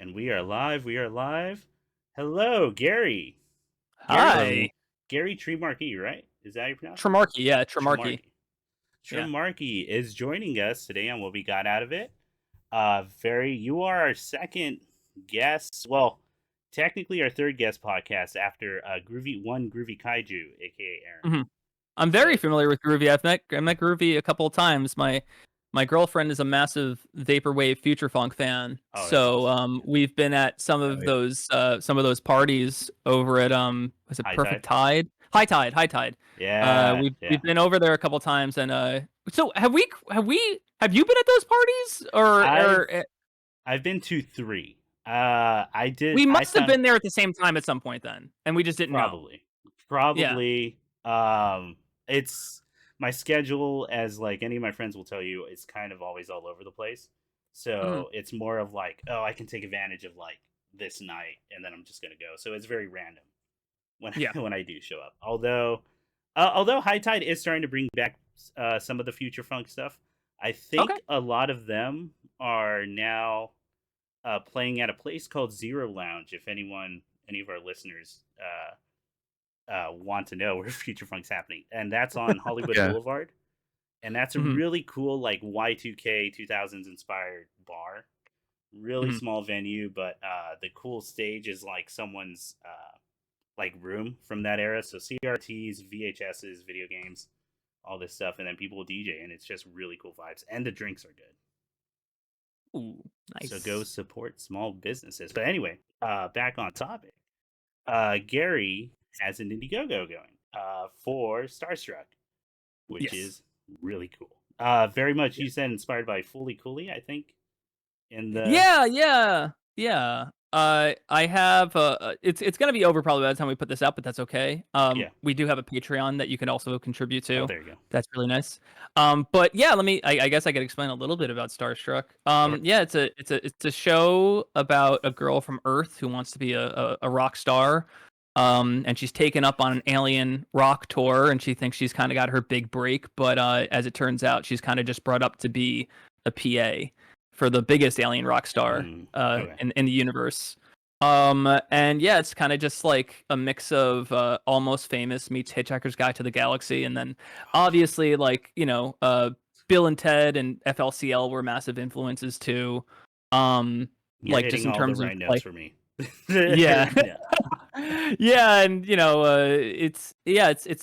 And we are live. We are live. Hello, Gary. Hi, Gary Tremarky, right? Is that how you pronounce it? Tremarky. Yeah, Tremarky. Tremarky. Yeah. Tremarky is joining us today on what we got out of it. You are our second guest. Well, technically our third guest podcast after Groovy Kaiju, aka Aaron. hmm I'm So, very familiar with Groovy. I met Groovy a couple of times. My girlfriend is a massive vaporwave future funk fan, oh, that's so awesome. we've been at Oh yeah. some of those parties over at was it High Perfect Tide. Tide? High Tide. Yeah, We've yeah. been over there a couple of times, and so have you been at those parties I've or I've been to three. I did. we I must have found been there at the same time at some point then, and we just didn't know. Probably. Yeah. Probably. It's my schedule, as like any of my friends will tell you, is kind of always all over the place. hmm So it's more of like, oh, I can take advantage of like this night and then I'm just gonna go. So it's very random when Yeah. when I do show up. Although High Tide is starting to bring back some of the future funk stuff, I Okay. think a lot of them are now playing at a place called Zero Lounge. If any of our listeners want to know where Future Funk's happening, and that's on Hollywood Yeah. Boulevard, and that's a hmm really cool like Y2K 2000s inspired bar. Really hmm small venue, but the cool stage is like someone's like room from that era. So CRTs, VHSs, video games, all this stuff, and then people will DJ, and it's just really cool vibes, and the drinks are good. Ooh, So go nice. support small businesses. But anyway, back on topic. Gary has an Indiegogo going for Starstruck, which Yes. is really cool. Very much, you said, inspired by Fully Cooley, I think. In the Yeah. I have it's gonna be over probably by the time we put this out, but that's okay. Yeah. We do have a Patreon that you can also contribute Oh, to. there you go. That's really nice. But yeah, I guess I could explain a little bit about Starstruck. Sure. Yeah, it's a show about a girl from Earth who wants to be a rock star. And she's taken up on an alien rock tour, and she thinks she's kind of got her big break, but as it turns out, she's kind of just brought up to be a PA for the biggest alien rock star Okay. in the universe. And yeah, it's kind of just like a mix of Almost Famous meets Hitchhiker's Guide to the Galaxy, and then obviously like Bill and Ted and FLCL were massive influences too. You're Like just hitting in all the terms of right notes like for me. yeah. Yeah. Yeah, and it's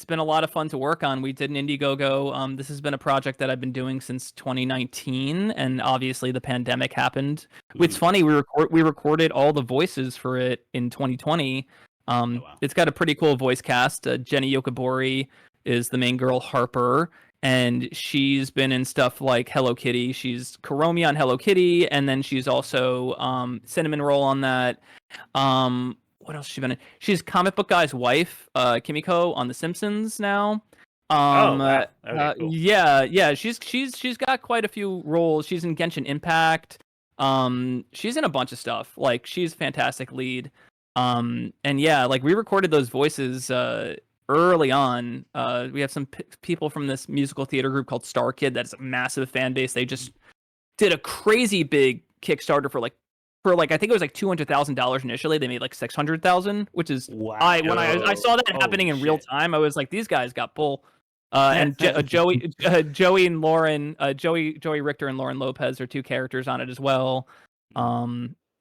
been a lot of fun to work on. We did an Indiegogo. This has been a project that I've been doing since 2019, and obviously the pandemic happened. It's Mhm. funny, we recorded all the voices for it in 2020. Oh, wow. It's got a pretty cool voice cast. Jenny Yokobori is the main girl, Harper, and she's been in stuff like Hello Kitty. She's Kuromi on Hello Kitty, and then she's also Cinnamon Roll on that. What else has she been in? She's Comic Book Guy's wife, Kimiko on The Simpsons now. Oh, wow. Okay, cool. Yeah. She's got quite a few roles. She's in Genshin Impact. She's in a bunch of stuff. Like she's a fantastic lead. And yeah, like we recorded those voices early on. We have some people from this musical theater group called Star Kid that's a massive fan base. They just did a crazy big Kickstarter for like I think it was like $200,000 initially. They made like 600,000, which is Wow. when I saw that happening Holy in real shit. time, I was like, these guys got bull. Joey and Lauren, Joey Richter and Lauren Lopez are two characters on it as well.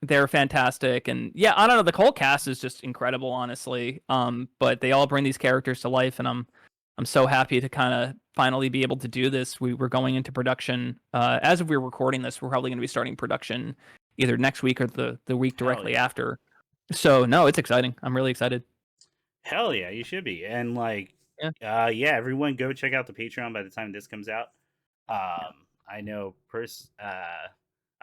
They're fantastic, and yeah, I don't know. The whole cast is just incredible, honestly. But they all bring these characters to life, and I'm so happy to kind of finally be able to do this. We're going into production as if we're recording this. We're probably going to be starting production either next week or the week Hell directly yeah. after. So no, it's exciting. I'm really excited. Hell yeah, you should be. And like, Yeah. yeah, everyone go check out the Patreon by the time this comes out. Yeah. I know I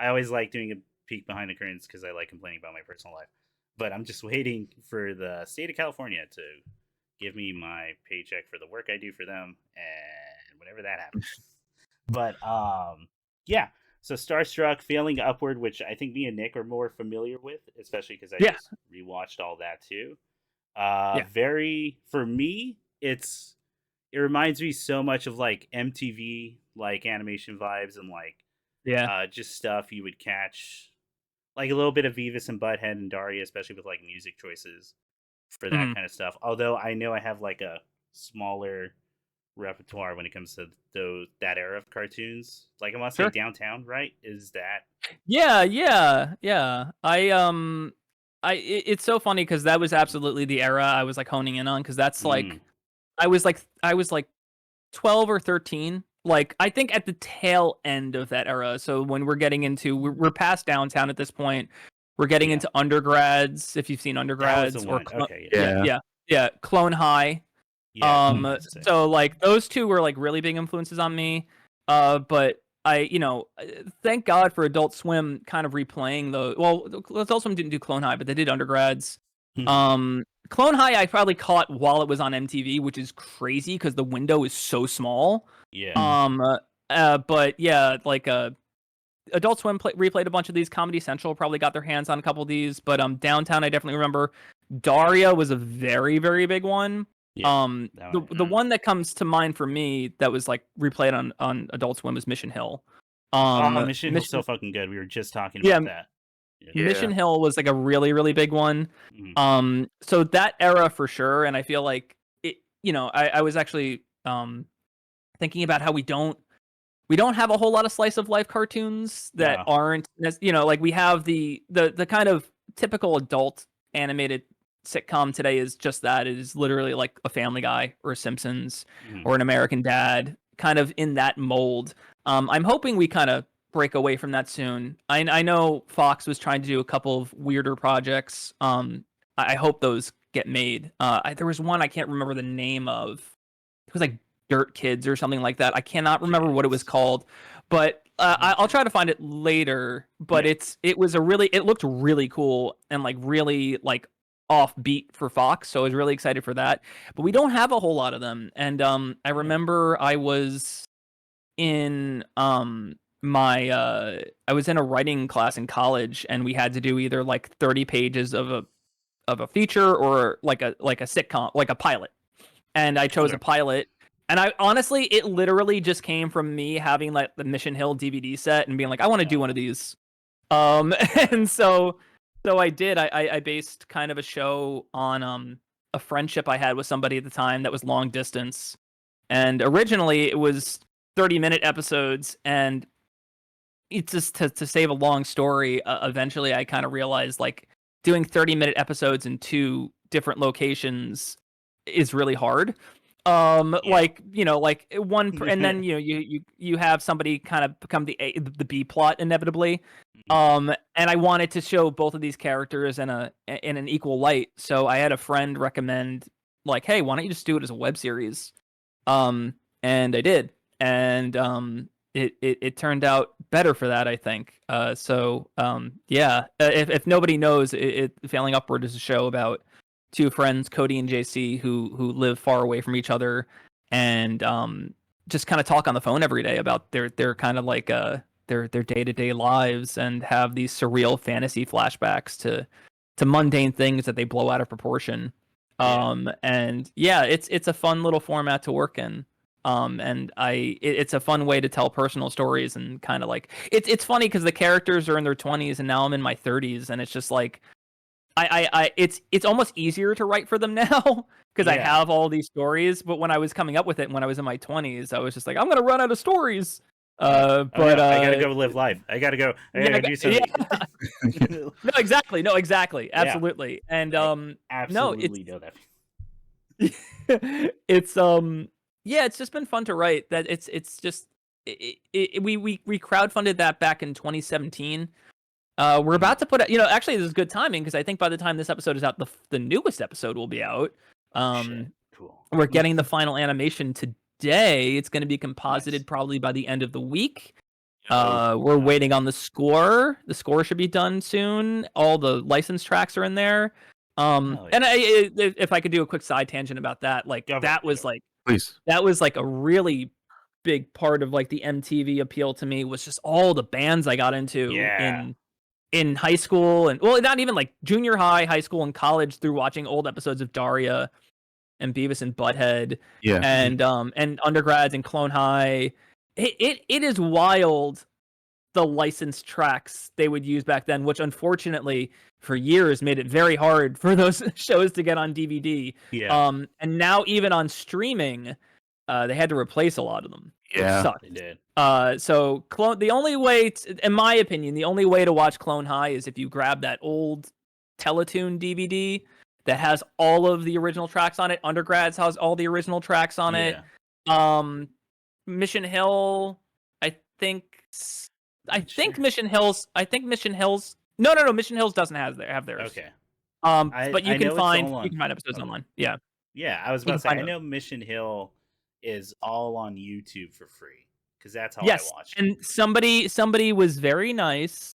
always like doing a peek behind the curtains because I like complaining about my personal life. But I'm just waiting for the state of California to give me my paycheck for the work I do for them, and whenever that happens. But yeah. So Starstruck, Failing Upward, which I think me and Nick are more familiar with, especially because I Yeah. just rewatched all that too. Yeah. Very for me, it reminds me so much of like MTV like animation vibes and like Yeah. just stuff you would catch like a little bit of Beavis and Butthead and Daria, especially with like music choices for that kind of stuff. Although I know I have like a smaller repertoire when it comes to that era of cartoons. Like I want to say Sure. Downtown, right? Is that? Yeah. It's so funny because that was absolutely the era I was like honing in on, because that's like I was like 12 or 13. Like I think at the tail end of that era. So when we're getting into we're past Downtown at this point. We're getting Yeah. into Undergrads, if you've seen That was the Undergrads, or one. Okay, yeah. yeah, Clone High. Yeah, Clone High is sick. So like those two were like really big influences on me. But thank God for Adult Swim kind of replaying those. Well, Adult Swim didn't do Clone High, but they did Undergrads. Clone High I probably caught while it was on MTV, which is crazy because the window is so small. Yeah. But yeah, like Adult Swim replayed a bunch of these. Comedy Central probably got their hands on a couple of these, but Downtown I definitely remember. Daria was a very, very big one. Yeah, the one that comes to mind for me that was like replayed on Adult Swim is Mission Hill. Mission Hill's so fucking good. We were just talking about that. Yeah. Mission Hill was like a really, really big one. So that era for sure, and I feel like it. I was actually thinking about how we don't have a whole lot of slice of life cartoons that aren't, like we have the kind of typical adult animated sitcom today is just that. It is literally like a Family Guy or a Simpsons or an American Dad, kind of in that mold. I'm hoping we kind of break away from that soon. I know Fox was trying to do a couple of weirder projects. I hope those get made. There was one I can't remember the name of. It was like Dirt Kids or something like that. I cannot remember what it was called, but I'll try to find it later. But it looked really cool and like really like offbeat for Fox, so I was really excited for that. But we don't have a whole lot of them. And I remember I was in I was in a writing class in college, and we had to do either like 30 pages of a feature or like a sitcom, like a pilot. And I chose a pilot. And I honestly, it literally just came from me having like the Mission Hill DVD set and being like, I want to do one of these. And so I did. I based kind of a show on a friendship I had with somebody at the time that was long distance. And originally it was 30-minute episodes, and it's just to save a long story, eventually I kind of realized like doing 30-minute episodes in 2 different locations is really hard. Like one, and then you have somebody kind of become the B plot inevitably. And I wanted to show both of these characters in an equal light, so I had a friend recommend like, hey, why don't you just do it as a web series? And I did, and it turned out better for that, I think. If nobody knows, Failing Upward is a show about 2 friends, Cody and JC, who live far away from each other, and just kind of talk on the phone every day about their kind of like their day-to-day lives, and have these surreal fantasy flashbacks to mundane things that they blow out of proportion. And yeah, it's a fun little format to work in. And it's a fun way to tell personal stories, and kind of like it's funny because the characters are in their 20s and now I'm in my 30s, and it's just like it's almost easier to write for them now because I have all these stories. But when I was coming up with it when I was in my 20s, I was just like, I'm gonna run out of stories. I gotta go live life. I gotta go. I gotta do something. Yeah. No, exactly, absolutely. And absolutely know that. It's just been fun to write. That it's just we crowdfunded that back in 2017. We're about to put out, actually this is good timing because I think by the time this episode is out, the newest episode will be out. Cool. We're getting the final animation today. It's going to be composited probably by the end of the week. We're waiting on the score. The score should be done soon. All the license tracks are in there. And if I could do a quick side tangent about that, like that was like a really big part of like the MTV appeal to me, was just all the bands I got into in high school, and well, not even like junior high school, and college, through watching old episodes of Daria and Beavis and Butthead, and undergrads and Clone High. It is wild the licensed tracks they would use back then, which unfortunately for years made it very hard for those shows to get on DVD. Yeah, And now even on streaming, they had to replace a lot of them, which sucks. they did. So the only way, in my opinion, the only way to watch Clone High is if you grab that old Teletoon DVD that has all of the original tracks on it. Undergrads has all the original tracks on it. Mission Hill, I think Mission Hills. No, Mission Hills doesn't have theirs. Okay. But you can find episodes okay. online. Yeah. Yeah, I was about to say, I know Mission Hill is all on YouTube for free because that's how I watched it. And somebody was very nice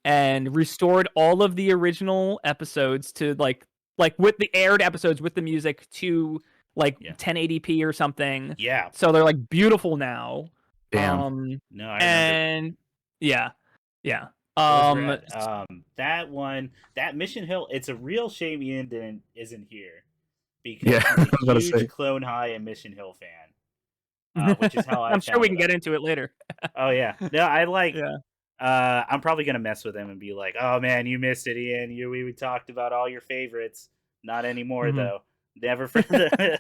and restored all of the original episodes to like with the aired episodes with the music to 1080p or something. Yeah. So they're like beautiful now. Damn. No, I remember. Yeah. That one, that Mission Hill, it's a real shame Ian isn't here because he's a huge Clone High and Mission Hill fan, which is how I'm sure we can get into it later. Oh yeah, no, I like. Yeah. I'm probably gonna mess with him and be like, "Oh man, you missed it, Ian. We talked about all your favorites. Not anymore though. Never for the.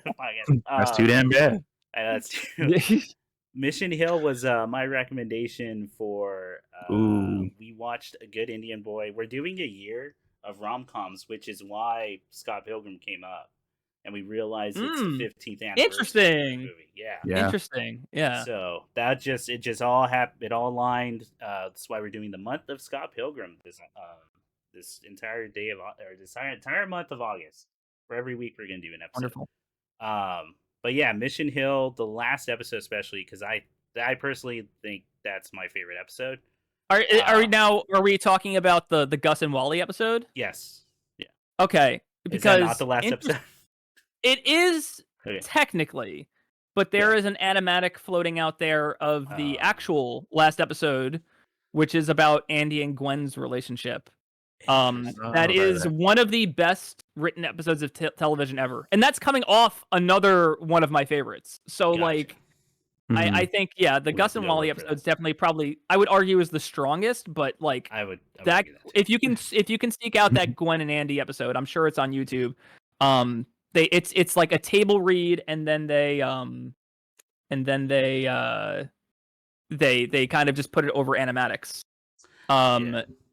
That's too damn bad. That's too. Mission Hill was my recommendation for. We watched A Good Indian Boy. We're doing a year of rom-coms, which is why Scott Pilgrim came up, and we realized it's the 15th anniversary. Interesting. Movie. Yeah. Interesting. Yeah. So it all happened. It all aligned. That's why we're doing the month of Scott Pilgrim this entire day of this entire month of August. For every week we're gonna do an episode. Wonderful. But yeah, Mission Hill, the last episode especially, because I personally think that's my favorite episode. Are we talking about the Gus and Wally episode? Yes. Yeah. Okay. Because is that not the last episode? It is technically, but there is an animatic floating out there of the actual last episode, which is about Andy and Gwen's relationship. That is one of the best written episodes of television ever, and that's coming off another one of my favorites. So I think the Gus and Wally episode is definitely probably I would argue is the strongest, but I would that if you can sneak out that Gwen and Andy episode, I'm sure it's on YouTube. It's like a table read, and then they kind of just put it over animatics.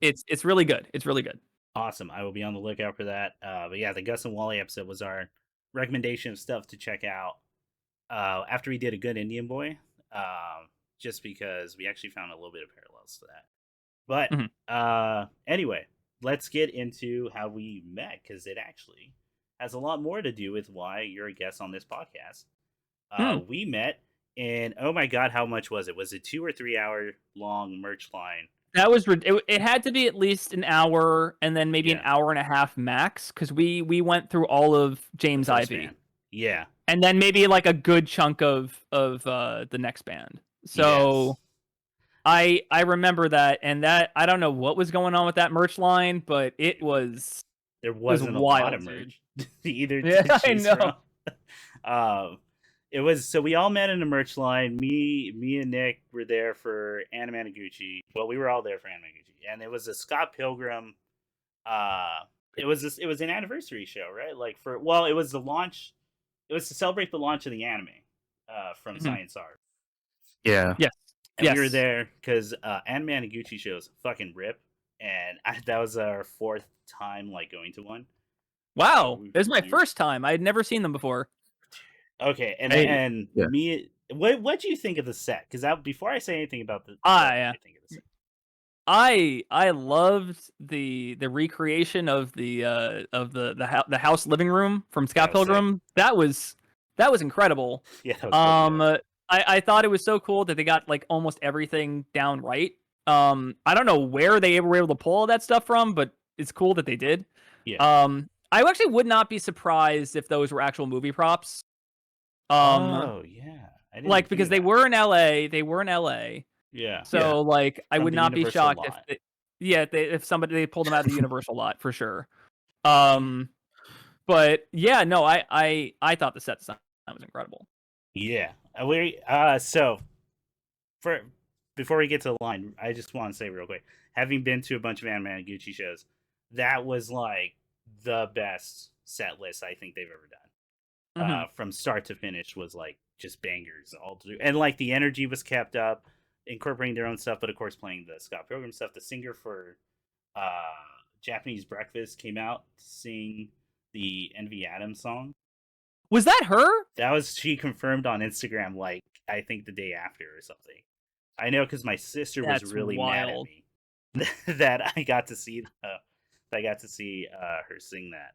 It's really good. It's really good. Awesome. I will be on the lookout for that. But yeah, the Gus and Wally episode was our recommendation of stuff to check out after we did A Good Indian Boy, just because we actually found a little bit of parallels to that. But anyway, let's get into how we met, because it actually has a lot more to do with why you're a guest on this podcast. We met in, oh my god, how much was it? Was it 2 or 3 hour long merch line? That was it had to be at least an hour, and then maybe an hour and a half max, because we went through all of James Ivy. Band. Yeah. And then maybe like a good chunk of the next band. So I remember that, and that I don't know what was going on with that merch line, but it was there wasn't a wild, lot of merch either. I know. It was, so we all met in a merch line. Me and Nick were there for Anamanaguchi. Well, we were all there for Anamanaguchi, and it was a Scott Pilgrim. It was an anniversary show, right? It was the launch. It was to celebrate the launch of the anime from Science Art. Yeah. Yes. And we were there because Anamanaguchi shows fucking rip, and that was our 4th time going to one. Wow, this is my first time. I had never seen them before. Okay, and me, what do you think of the set? Because before I say anything about the, I think of the set. I loved the recreation of the house living room from Scott Pilgrim. That was incredible. Yeah. That was I thought it was so cool that they got almost everything down right. I don't know where they were able to pull all that stuff from, but it's cool that they did. Yeah. I actually would not be surprised if those were actual movie props. Oh yeah, because they were in LA. Yeah. So I would not be shocked if somebody pulled them out of the Universal lot for sure. But yeah, no, I thought the set design was incredible. Yeah. So before we get to the line, I just want to say real quick, having been to a bunch of anime and Gucci shows, that was like the best set list I think they've ever done. From start to finish was like just bangers all through, and like the energy was kept up, incorporating their own stuff, but of course playing the Scott Pilgrim stuff. The singer for Japanese Breakfast came out to sing the Envy Adams song. Was that her? That was, she confirmed on Instagram, like I think the day after or something. I know because my sister was really mad at me that I got to see her sing that.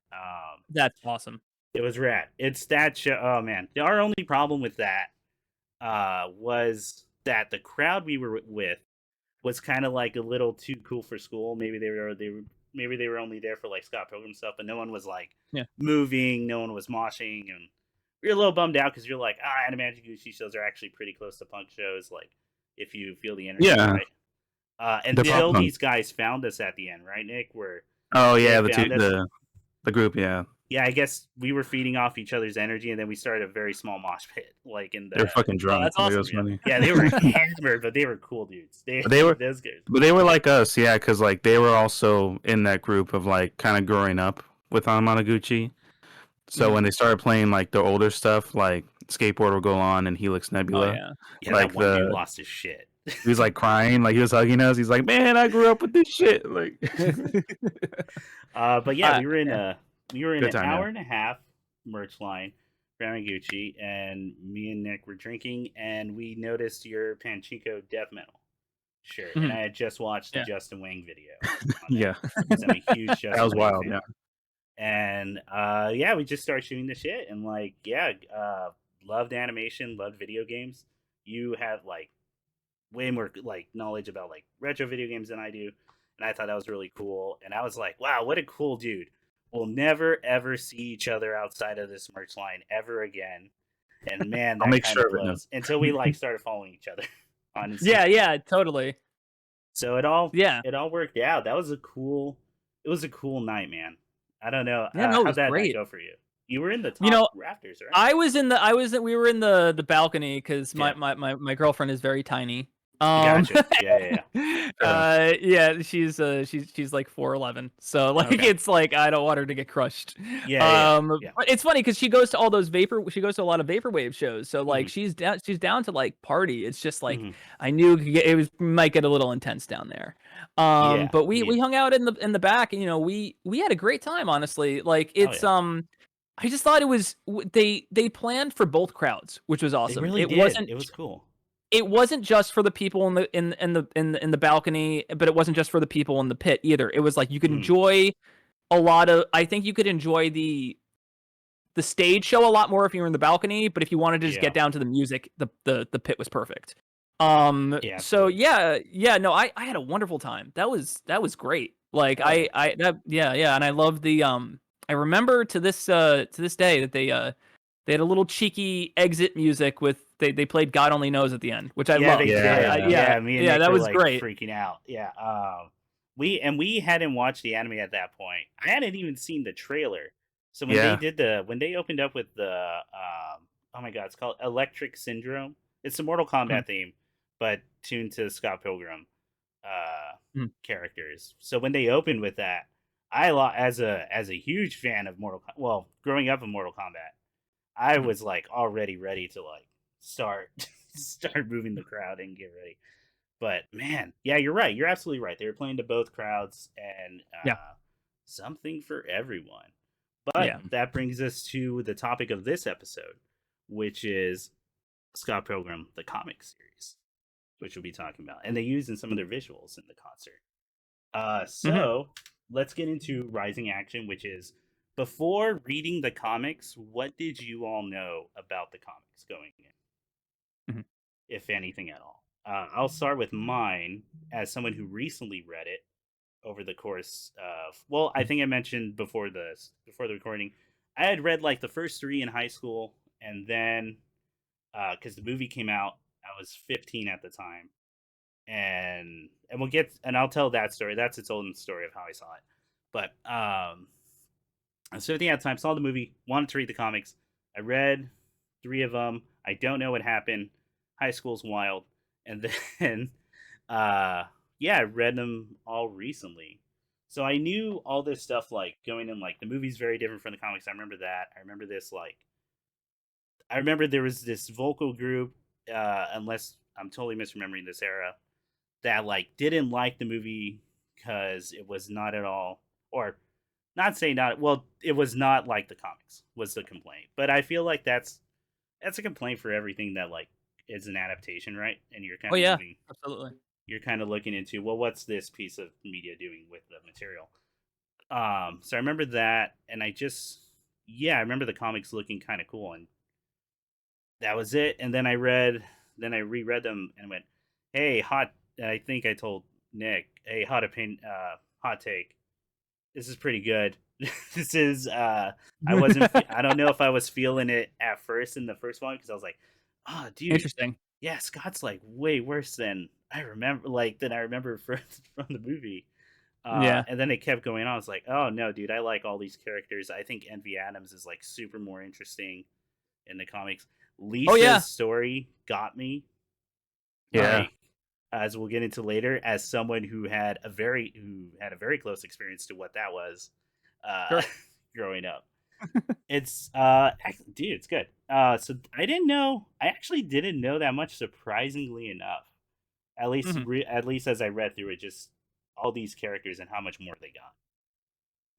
That's awesome. It was rad. It's that show. Oh man, our only problem with that was that the crowd we were with was kind of like a little too cool for school. Maybe they were only there for like Scott Pilgrim stuff, but no one was like moving. No one was moshing, and we were a little bummed out because you're like, Animagic Gucci shows are actually pretty close to punk shows. Like if you feel the energy, right? Until these guys found us at the end, right, Nick? Where the group, yeah, I guess we were feeding off each other's energy, and then we started a very small mosh pit, like in the. They were fucking drunk. That's awesome. It was funny. Yeah, they were hammered, but they were cool dudes. They were those guys. But they were like us, because like they were also in that group of like kind of growing up with Anamanaguchi. So when they started playing like the older stuff, like Skateboard will Go On and Helix Nebula, like that one dude lost his shit. He was like crying, like he was hugging us. He's like, "Man, I grew up with this shit." Like, but yeah, we were in an time, hour and a half merch line, Gucci, and me and Nick were drinking, and we noticed your Pachinko death metal shirt, and I had just watched the Justin Wang video. I'm a huge Justin that was Wang wild, fan. And we just started shooting the shit, and like loved animation, loved video games. You have like way more like knowledge about like retro video games than I do, and I thought that was really cool. And I was like, wow, what a cool dude. We'll never ever see each other outside of this merch line ever again. And man, that I'll make kind sure of blows until we like started following each other. Honestly, yeah, totally. So it all worked out. It was a cool night, man. I don't know. How'd that night go for you? You were in the top rafters, right? We were in the balcony because my girlfriend is very tiny. Gotcha. She's like 4'11", so like it's like I don't want her to get crushed. But it's funny because she goes to all those she goes to a lot of vaporwave shows, so like she's down to like party. It's just like I knew it might get a little intense down there. But we hung out in the back, and we had a great time, honestly. Like it's I just thought it was they planned for both crowds, which was awesome. It was cool. It wasn't just for the people in the balcony, but it wasn't just for the people in the pit either. It was like you could enjoy I think you could enjoy the stage show a lot more if you were in the balcony, but if you wanted to just get down to the music, the pit was perfect. I had a wonderful time. That was great. Like and I love the I remember to this day that they had a little cheeky exit music with they played God Only Knows at the end, which I loved. Me and Nick that were, was like, great. Freaking out. Yeah. We hadn't watched the anime at that point. I hadn't even seen the trailer. So when they opened up with the oh my god, it's called Electric Syndrome. It's the Mortal Kombat theme, but tuned to Scott Pilgrim characters. So when they opened with that, as a huge fan of growing up in Mortal Kombat, I was like already ready to like start moving the crowd and get ready. But man, you're right. You're absolutely right. They were playing to both crowds, and something for everyone. But that brings us to the topic of this episode, which is Scott Pilgrim, the comic series, which we'll be talking about. And they used in some of their visuals in the concert. So let's get into Rising Action, which is, before reading the comics, what did you all know about the comics going in? If anything at all. I'll start with mine as someone who recently read it over the course of, I think I mentioned before the recording, I had read like the first 3 in high school, and then because the movie came out, I was 15 at the time, and I'll tell that story. That's its own story of how I saw it. But I was 15 at the time, saw the movie, wanted to read the comics. I read 3 of them. I don't know what happened. High school's wild. And then uh, yeah, I read them all recently. So I knew all this stuff like going in, like the movie's very different from the comics. I remember that. I remember this like I remember there was this vocal group, unless I'm totally misremembering this era, that like didn't like the movie because it was not at all, or not saying not, well, it was not like the comics was the complaint. But I feel like that's a complaint for everything that like is an adaptation, right? And you're Oh kind of yeah, moving, absolutely. you're kind of looking into, well, what's this piece of media doing with the material? So I remember that, and yeah, I remember the comics looking kind of cool, and that was it. And then I reread them and went, hey, hot. And I think I told Nick, hey, hot opinion, hot take. This is pretty good. This is, I wasn't, I don't know if I was feeling it at first in the first one because I was like, oh, dude, Interesting. yeah, Scott's like way worse than I remember, like than I remember from the movie. Yeah. And then it kept going on. I was like, oh no, dude, I like all these characters. I think Envy Adams is like super more interesting in the comics. Oh Lisa's yeah. story got me, Yeah. like, as we'll get into later, as someone who had a very close experience to what that was, Sure. growing up. It's dude, it's good. So I actually didn't know that much, surprisingly enough. At least Mhm. at least as I read through it, just all these characters and how much more they got,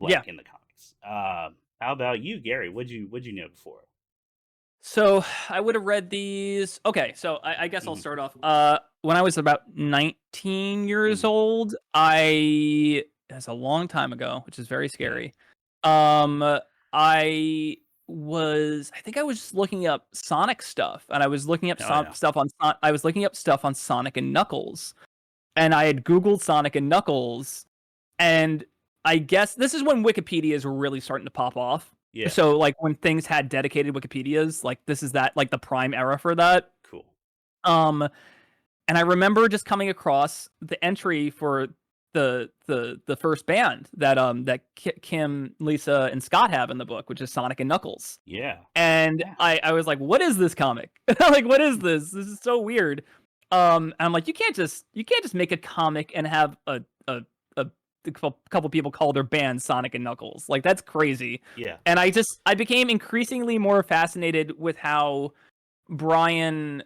Yeah. like in the comics. How about you, Gary? What'd you know before? So I would have read these. Okay, so I guess I'll Mhm. start off. When I was about 19 years Mhm. old, that's a long time ago, which is very Mhm. scary. Um, I think I was just looking up Sonic stuff, and I was looking up Oh yeah. I was looking up stuff on Sonic and Knuckles, and I had Googled Sonic and Knuckles, and I guess this is when Wikipedias were really starting to pop off. Yeah. So like when things had dedicated Wikipedias, like this is that like the prime era for that. Cool. Um, and I remember just coming across the entry for the first band that Kim, Lisa, and Scott have in the book, which is Sonic and Knuckles. Yeah. And Yeah. I was like, what is this comic? Like, what is this? This is so weird. And I'm like, you can't just make a comic and have a couple people call their band Sonic and Knuckles. Like that's crazy. Yeah. And I became increasingly more fascinated with how Brian,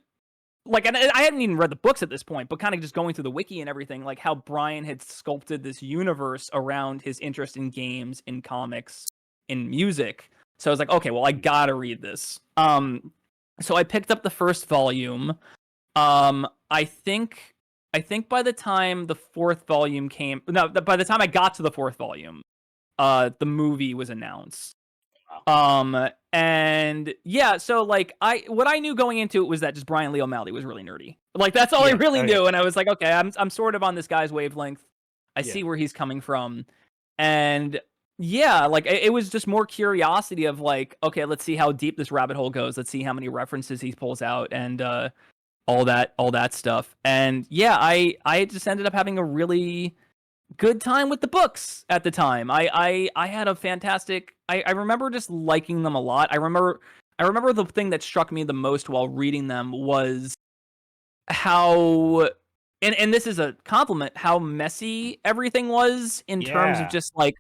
like, and I hadn't even read the books at this point, but kind of just going through the wiki and everything, like how Brian had sculpted this universe around his interest in games, in comics, in music. So I was like, okay, well, I gotta read this. So I picked up the first volume. I think by the time the fourth volume came, no, by the time I got to the fourth volume, the movie was announced. And yeah, so like what I knew going into it was that just Brian Lee O'Malley was really nerdy. Like that's all I Yeah. really Okay. knew, and I was like, okay, I'm sort of on this guy's wavelength. I Yeah. see where he's coming from, and yeah, like it was just more curiosity of like, okay, let's see how deep this rabbit hole goes. Let's see how many references he pulls out, and all that stuff. And yeah, I just ended up having a really good time with the books at the time. I had a fantastic. I remember just liking them a lot. I remember the thing that struck me the most while reading them was how, and this is a compliment, how messy everything was in terms of Yeah. just like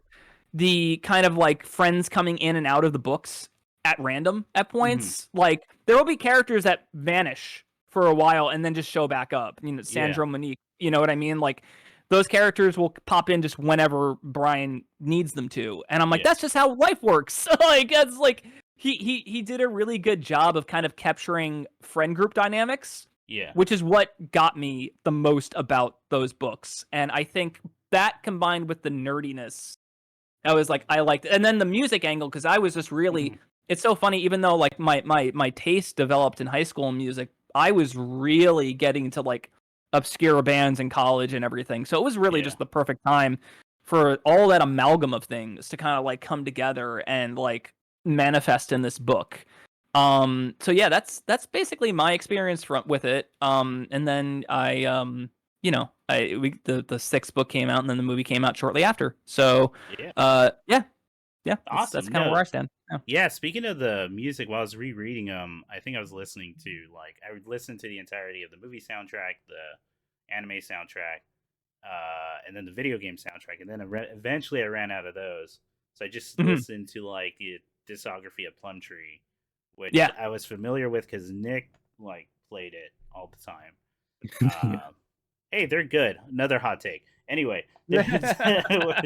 the kind of like friends coming in and out of the books at random at Mhm. points. Like there will be characters that vanish for a while and then just show back up. You know, Yeah. Sandro, Monique, you know what I mean? Like those characters will pop in just whenever Brian needs them to. And I'm like, Yeah. that's just how life works. Like that's like he did a really good job of kind of capturing friend group dynamics, Yeah. which is what got me the most about those books. And I think that combined with the nerdiness, I was like, I liked it. And then the music angle, because I was just really, Mhm. it's so funny, even though like my taste developed in high school in music, I was really getting to like obscure bands in college and everything. So it was really Yeah. just the perfect time for all that amalgam of things to kind of like come together and like manifest in this book. So yeah, that's basically my experience with it. And then the sixth book came out and then the movie came out shortly after. So Yeah. yeah, that's Awesome. kind of where No. I stand. Yeah. Yeah, speaking of the music, while I was rereading I think I was listening to, like, I would listen to the entirety of the movie soundtrack, anime soundtrack, and then the video game soundtrack, and then eventually I ran out of those, so I just listened to like the discography of Plumtree, which I was familiar with because Nick like played it all the time. Hey, they're good. Another hot take. Anyway, it was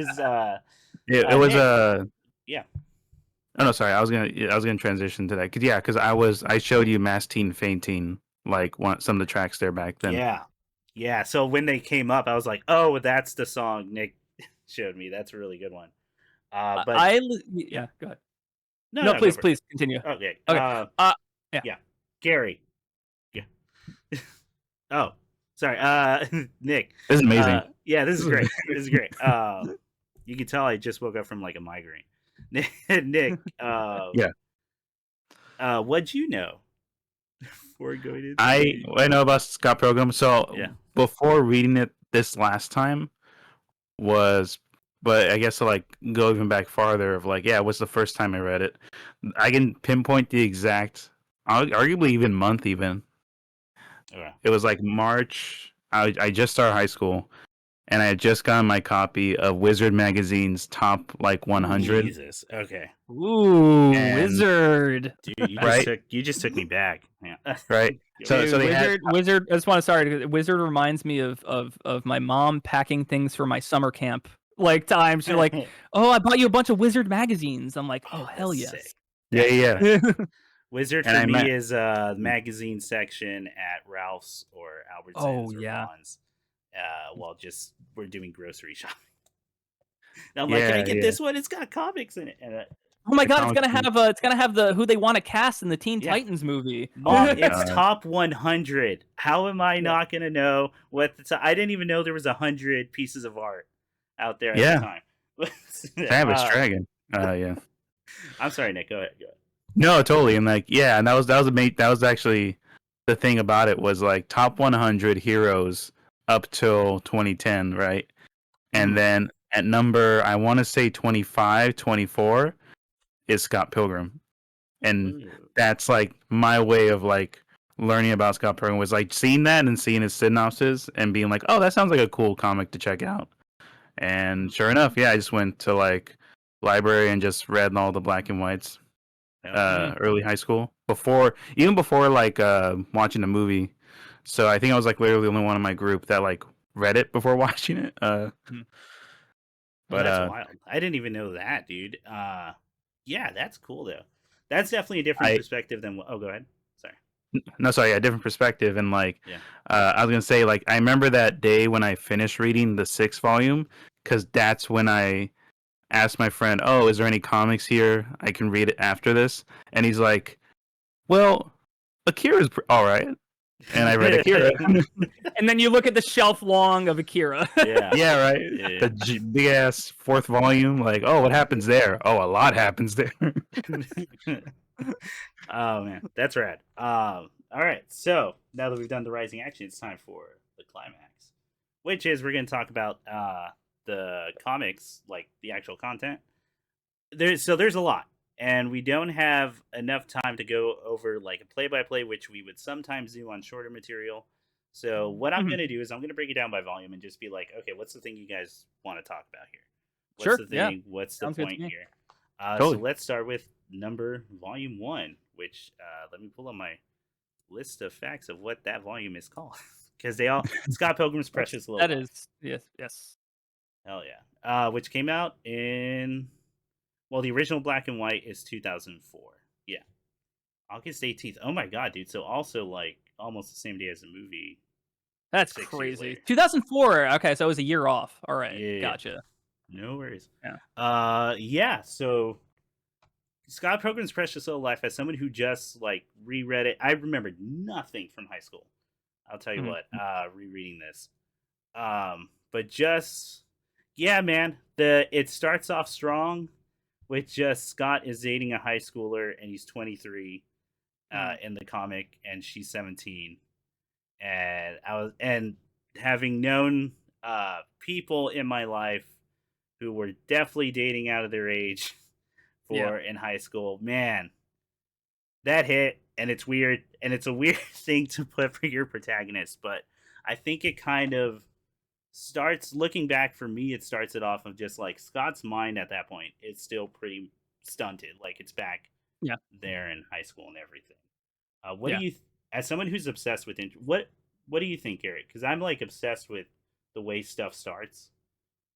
it was Nick. Yeah. Oh no, sorry. I was gonna transition to that because I showed you Mass Teen Fainting like some of the tracks there back then. Yeah. So when they came up, I was like, oh, that's the song Nick showed me. That's a really good one. But go ahead. No, please continue. Okay. Yeah. Gary. Yeah. Oh, sorry. Nick. This is amazing. Yeah, this is great. This is great. You can tell I just woke up from like a migraine. Nick. Yeah. What'd you know before going into? I know about Scott Pilgrim. So before reading it this last time but I guess to like go even back farther of like, it was the first time I read it. I can pinpoint the exact, arguably even month even. Okay. It was like March. I just started high school, and I had just gotten my copy of Wizard Magazine's top like 100. Jesus. Okay. Ooh, Wizard. Dude, you just took me back. Yeah. Right. So they Wizard. I just want to start. Wizard reminds me of my mom packing things for my summer camp. Like times she's like, "Oh, I bought you a bunch of Wizard magazines." I'm like, "Oh, hell yes." Sick. Yeah. Wizard for me is magazine section at Ralph's or Albertsons or Vons. While we're doing grocery shopping. And I'm like, can I get this one? It's got comics in it. And, oh my god, it's gonna have the who they want to cast in the Teen Titans movie. Mom, it's top 100. How am I not gonna know what I didn't even know there was 100 pieces of art out there at the time. Savage Dragon. Yeah. I'm sorry, Nick. Go ahead. No, totally. And like, and that was actually the thing about it was like top 100 heroes up till 2010, right? And then at number, I want to say 25, 24 is Scott Pilgrim. And that's like my way of like learning about Scott Pilgrim was like seeing that and seeing his synopsis and being like, oh, that sounds like a cool comic to check out. And sure enough, I just went to like library and just read all the black and whites early high school before like watching the movie. So I think I was like literally the only one in my group that like read it before watching it. But that's wild. I didn't even know that, dude. Yeah, that's cool though. That's definitely a different perspective than. Oh, go ahead. Sorry. No, sorry. A different perspective, and like, I was gonna say, like, I remember that day when I finished reading the 6th volume, because that's when I asked my friend, "Oh, is there any comics here I can read it after this?" And he's like, "Well, Akira's all right." And I read Akira. And then you look at the shelf long of Akira. Yeah, right. Yeah. The big ass 4th volume. Like, oh, what happens there? Oh, a lot happens there. Oh man, that's rad. All right, so now that we've done the rising action, it's time for the climax, which is we're going to talk about the comics, like the actual content. There's a lot. And we don't have enough time to go over like a play-by-play, which we would sometimes do on shorter material. So what I'm going to do is I'm going to break it down by volume and just be like, okay, what's the thing you guys want to talk about here? What's the thing? What's the point here? So let's start with volume 1, which let me pull up my list of facts of what that volume is called. Because they all Scott Pilgrim's Precious Little. That is, yes. Hell yeah. Which came out in... Well, the original black and white is 2004. Yeah. August 18th. Oh my god, dude. So also like almost the same day as the movie. That's crazy. 2004. Okay, so it was a year off. All right. Yeah. Gotcha. No worries. Yeah. So Scott Pilgrim's Precious Little Life, as someone who just like reread it, I remembered nothing from high school. I'll tell you what, rereading this. But just man, it starts off strong. With just Scott is dating a high schooler and he's 23 in the comic and she's 17. And having known people in my life who were definitely dating out of their age in high school, man, that hit. And it's weird. And it's a weird thing to put for your protagonist. But I think it kind of starts looking back for me. It starts it off of just like Scott's mind at that point. It's still pretty stunted. Like it's back Yeah. there in high school and everything. What Yeah. do you, as someone who's obsessed with what do you think, Eric? Because I'm like obsessed with the way stuff starts.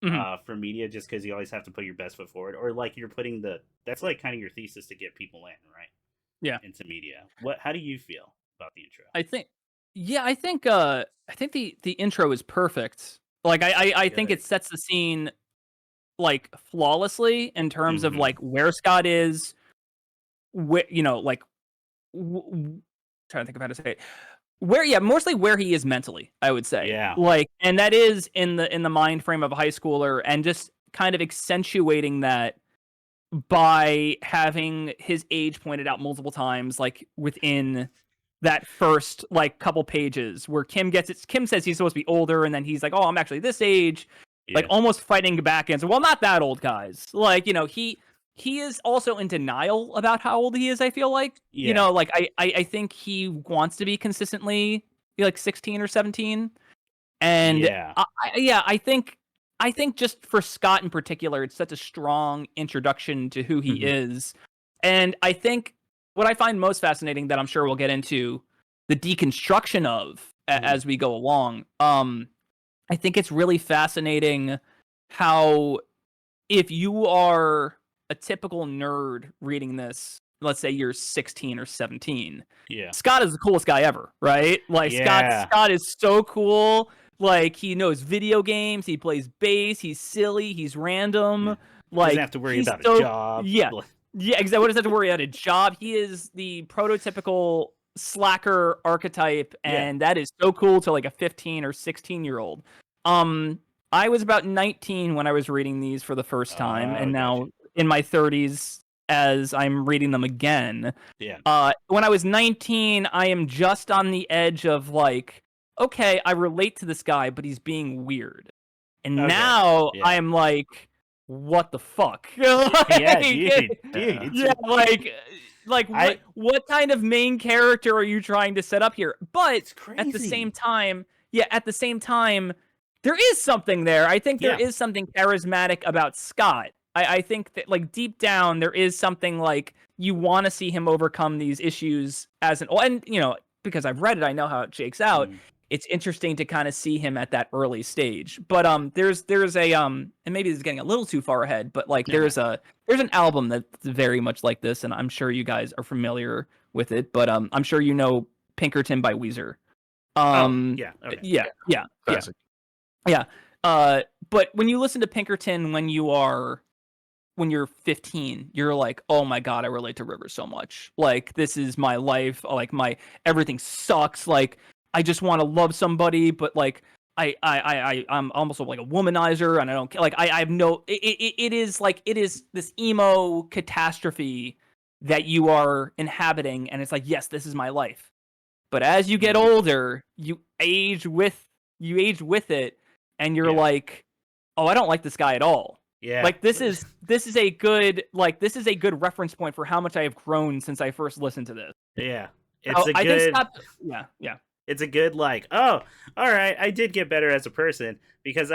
Mhm. For media, just because you always have to put your best foot forward, or like you're putting that's like kind of your thesis to get people in, right? Yeah. Into media. How do you feel about the intro? I think I think the intro is perfect. Like I think Good. it sets the scene like flawlessly in terms of Mhm. like where Scott is, you know, like trying to think of how to say it. Where mostly where he is mentally, I would say. Yeah. Like, and that is in the mind frame of a high schooler, and just kind of accentuating that by having his age pointed out multiple times, like within that first like couple pages where Kim says he's supposed to be older, and then he's like, oh, I'm actually this age, like Yeah. almost fighting back and well, not that old, guys. Like, you know, he is also in denial about how old he is, I feel like. Yeah. You know, like I think he wants to be consistently like 16 or 17. And Yeah. I think just for Scott in particular, it's such a strong introduction to who he Mhm. is. And I think what I find most fascinating, that I'm sure we'll get into the deconstruction of as we go along. I think it's really fascinating how, if you are a typical nerd reading this, let's say you're 16 or 17, Yeah. Scott is the coolest guy ever, right? Like Yeah. Scott is so cool. Like, he knows video games, he plays bass, he's silly, he's random. Yeah. Doesn't Like, have to worry he's about a so job. yeah. Yeah, exactly. What does have to worry about a job? He is the prototypical slacker archetype, Yeah. and that is so cool to like a 15 or 16-year-old. I was about 19 when I was reading these for the first time, and now Gotcha. in my 30s as I'm reading them again. Yeah. When I was 19, I am just on the edge of like, okay, I relate to this guy, but he's being weird. And Okay. now Yeah. I am like, what the fuck? Yeah, Like, dude. Yeah. yeah, what kind of main character are you trying to set up here? But It's at the same crazy. time, there is something there. I think there Yeah. is something charismatic about Scott. I think that like deep down there is something like you want to see him overcome these issues and you know, because I've read it, I know how it shakes out. Mm. It's interesting to kind of see him at that early stage. But there's a and maybe this is getting a little too far ahead, but like there's an album that's very much like this, and I'm sure you guys are familiar with it, but I'm sure you know Pinkerton by Weezer. Yeah. Okay. Yeah. Classic. Yeah. But when you listen to Pinkerton when you're 15, you're like, oh my god, I relate to River so much. Like, this is my life. Like, everything sucks. Like, I just want to love somebody, but like I'm almost like a womanizer, and I don't like I have no. It is this emo catastrophe that you are inhabiting, and it's like, yes, this is my life. But as you get older, you age with it, and you're like, oh, I don't like this guy at all. Yeah. Like, this is a good reference point for how much I have grown since I first listened to this. Yeah. I think Scott, yeah. It's a good like, oh, all right, I did get better as a person because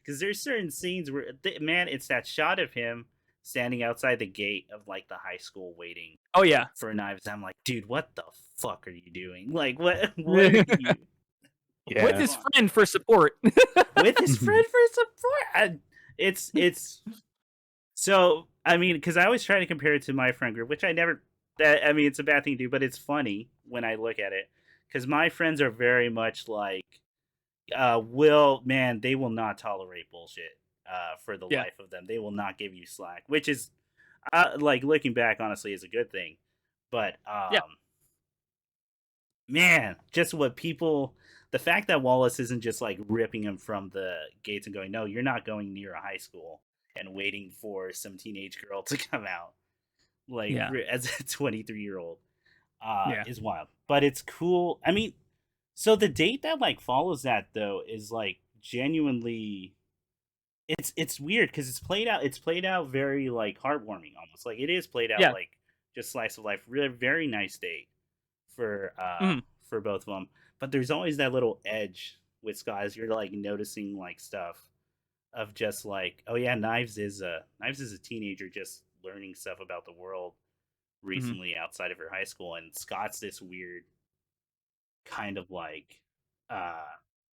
there's certain scenes where man, it's that shot of him standing outside the gate of like the high school waiting. Oh yeah. For knives. I'm like, dude, what the fuck are you doing? Like, what are you? Yeah. With his friend for support. With his friend for support. It's so, I mean, because I always try to compare it to my friend group, which I never. I mean, it's a bad thing to do, but it's funny when I look at it because my friends are very much like, man, they will not tolerate bullshit for the life of them. They will not give you slack, which is, like, looking back, honestly, is a good thing. But man, just what people. The fact that Wallace isn't just like ripping him from the gates and going, no, you're not going near a high school and waiting for some teenage girl to come out, like as a 23-year-old, is wild. But it's cool. I mean, so the date that like follows that though is like genuinely, it's weird because it's played out very like heartwarming, almost like it is played out like just slice of life. Really, very nice date for both of them. but there's always that little edge with Scott as you're like noticing like stuff of just like, oh yeah, Knives is a teenager just learning stuff about the world Mhm. recently outside of her high school, and Scott's this weird kind of like uh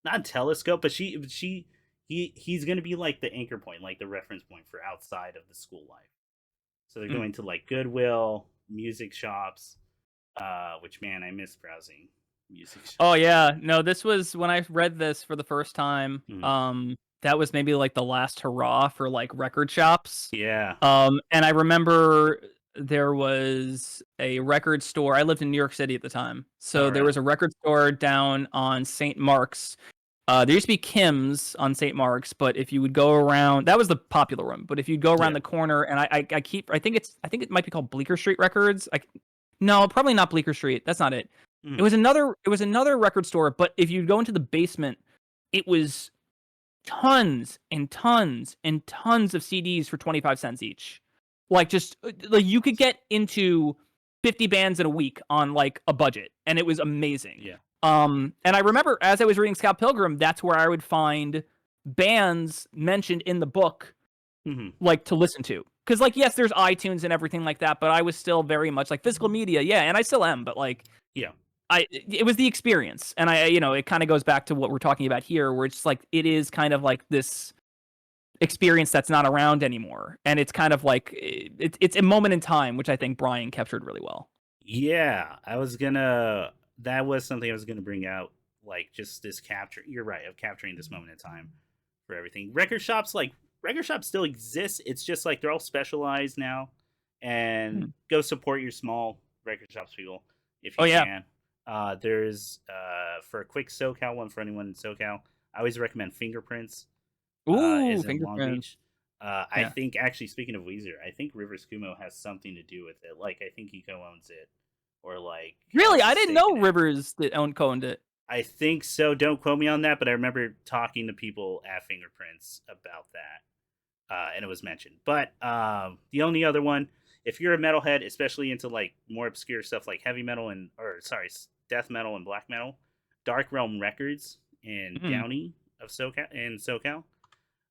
not telescope, but he's gonna be like the anchor point, like the reference point for outside of the school life. So they're Mm. going to like Goodwill, music shops, which man, I miss browsing music shops. Oh yeah, no, this was when I read this for the first time. Mhm. That was maybe like the last hurrah for like record shops. Yeah. And I remember there was a record store. I lived in New York City at the time, so All there right. was a record store down on St. Mark's. There used to be Kim's on St. Mark's, but if you would go around, that was the popular one. But if you go around Yeah. the corner, and I think it might be called Bleecker Street Records. No, probably not Bleecker Street. That's not it. Mhm. It was another record store, but if you go into the basement, it was tons and tons and tons of CDs for 25 cents each. Like just like you could get into 50 bands in a week on like a budget, and it was amazing. Yeah. And I remember as I was reading Scott Pilgrim, that's where I would find bands mentioned in the book Mhm. like to listen to. Cuz like yes, there's iTunes and everything like that, but I was still very much like physical media. Yeah, and I still am, but like Yeah. it was the experience, and it kind of goes back to what we're talking about here, where it's like it is kind of like this experience that's not around anymore, and it's kind of like it's a moment in time, which I think Brian captured really well. Yeah. That was something I was gonna bring out, like just this capture. You're right, of capturing this moment in time for everything. Record shops still exist. It's just like they're all specialized now. And Hmm. go support your small record shops, people, if Oh you yeah. can. There's for a quick SoCal one for anyone in SoCal, I always recommend Fingerprints. Ooh, Is in Long fingerprint. Beach. I Yeah. think actually speaking of Weezer, I think Rivers Cuomo has something to do with it. Like I think he co-owns it, or like Really, has a I didn't stake know in it. Rivers that owned it. I think so. Don't quote me on that, but I remember talking to people at Fingerprints about that, and it was mentioned. But the only other one, if you're a metalhead, especially into like more obscure stuff like heavy metal death metal and black metal, Dark Realm Records in Mm. Downey of SoCal,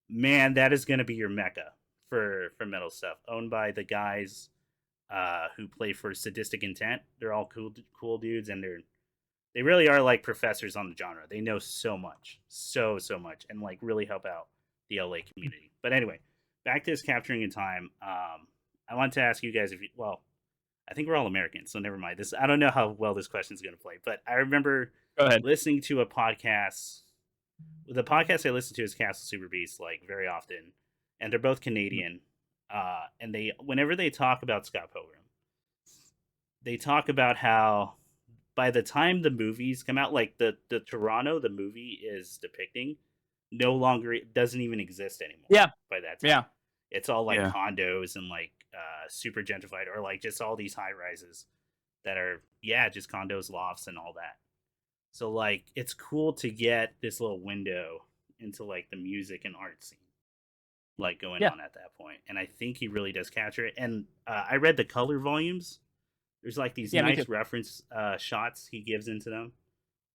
man, that is going to be your mecca for metal stuff. Owned by the guys who play for Sadistic Intent. They're all cool dudes, and they really are like professors on the genre. They know so much, so much, and like really help out the LA community. But anyway, back to this capturing in time. I want to ask you guys if you well, I think we're all Americans, so never mind. This I don't know how well this question is going to play, but I remember Go ahead. listening to a podcast. The podcast I listen to is Castle Super Beast, like very often, and they're both Canadian. And they whenever they talk about Scott Pilgrim, they talk about how by the time the movies come out, like the Toronto the movie is depicting, no longer it doesn't even exist anymore. Yeah. By that time, Yeah. it's all like Yeah. condos and like super gentrified, or like just all these high rises that are just condos, lofts, and all that. So like it's cool to get this little window into like the music and art scene like going Yeah. on at that point. And I think he really does capture it. And I read the color volumes. There's like these Yeah, me too. nice reference shots he gives into them.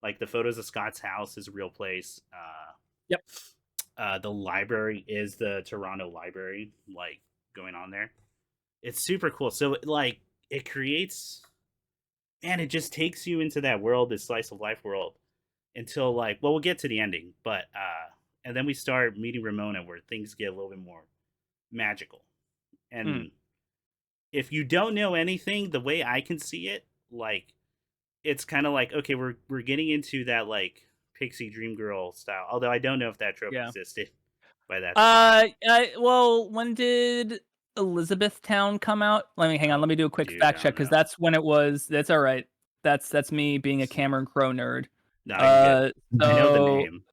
Like the photos of Scott's house is a real place. Yep. The library is the Toronto Library, like going on there. It's super cool. So like it creates, and it just takes you into that world, this slice of life world, until like, well, we'll get to the ending, but and then we start meeting Ramona, where things get a little bit more magical. Mm. And if you don't know anything, the way I can see it, like it's kind of like, okay, we're getting into that like pixie dream girl style. Although I don't know if that trope Yeah. existed by that time. Well, when did Elizabethtown come out? Hang on. Let me do a quick Dude, fact I check don't because know. that's when it was. That's all right. That's me being a Cameron Crowe nerd. No, you're good. I know the So name.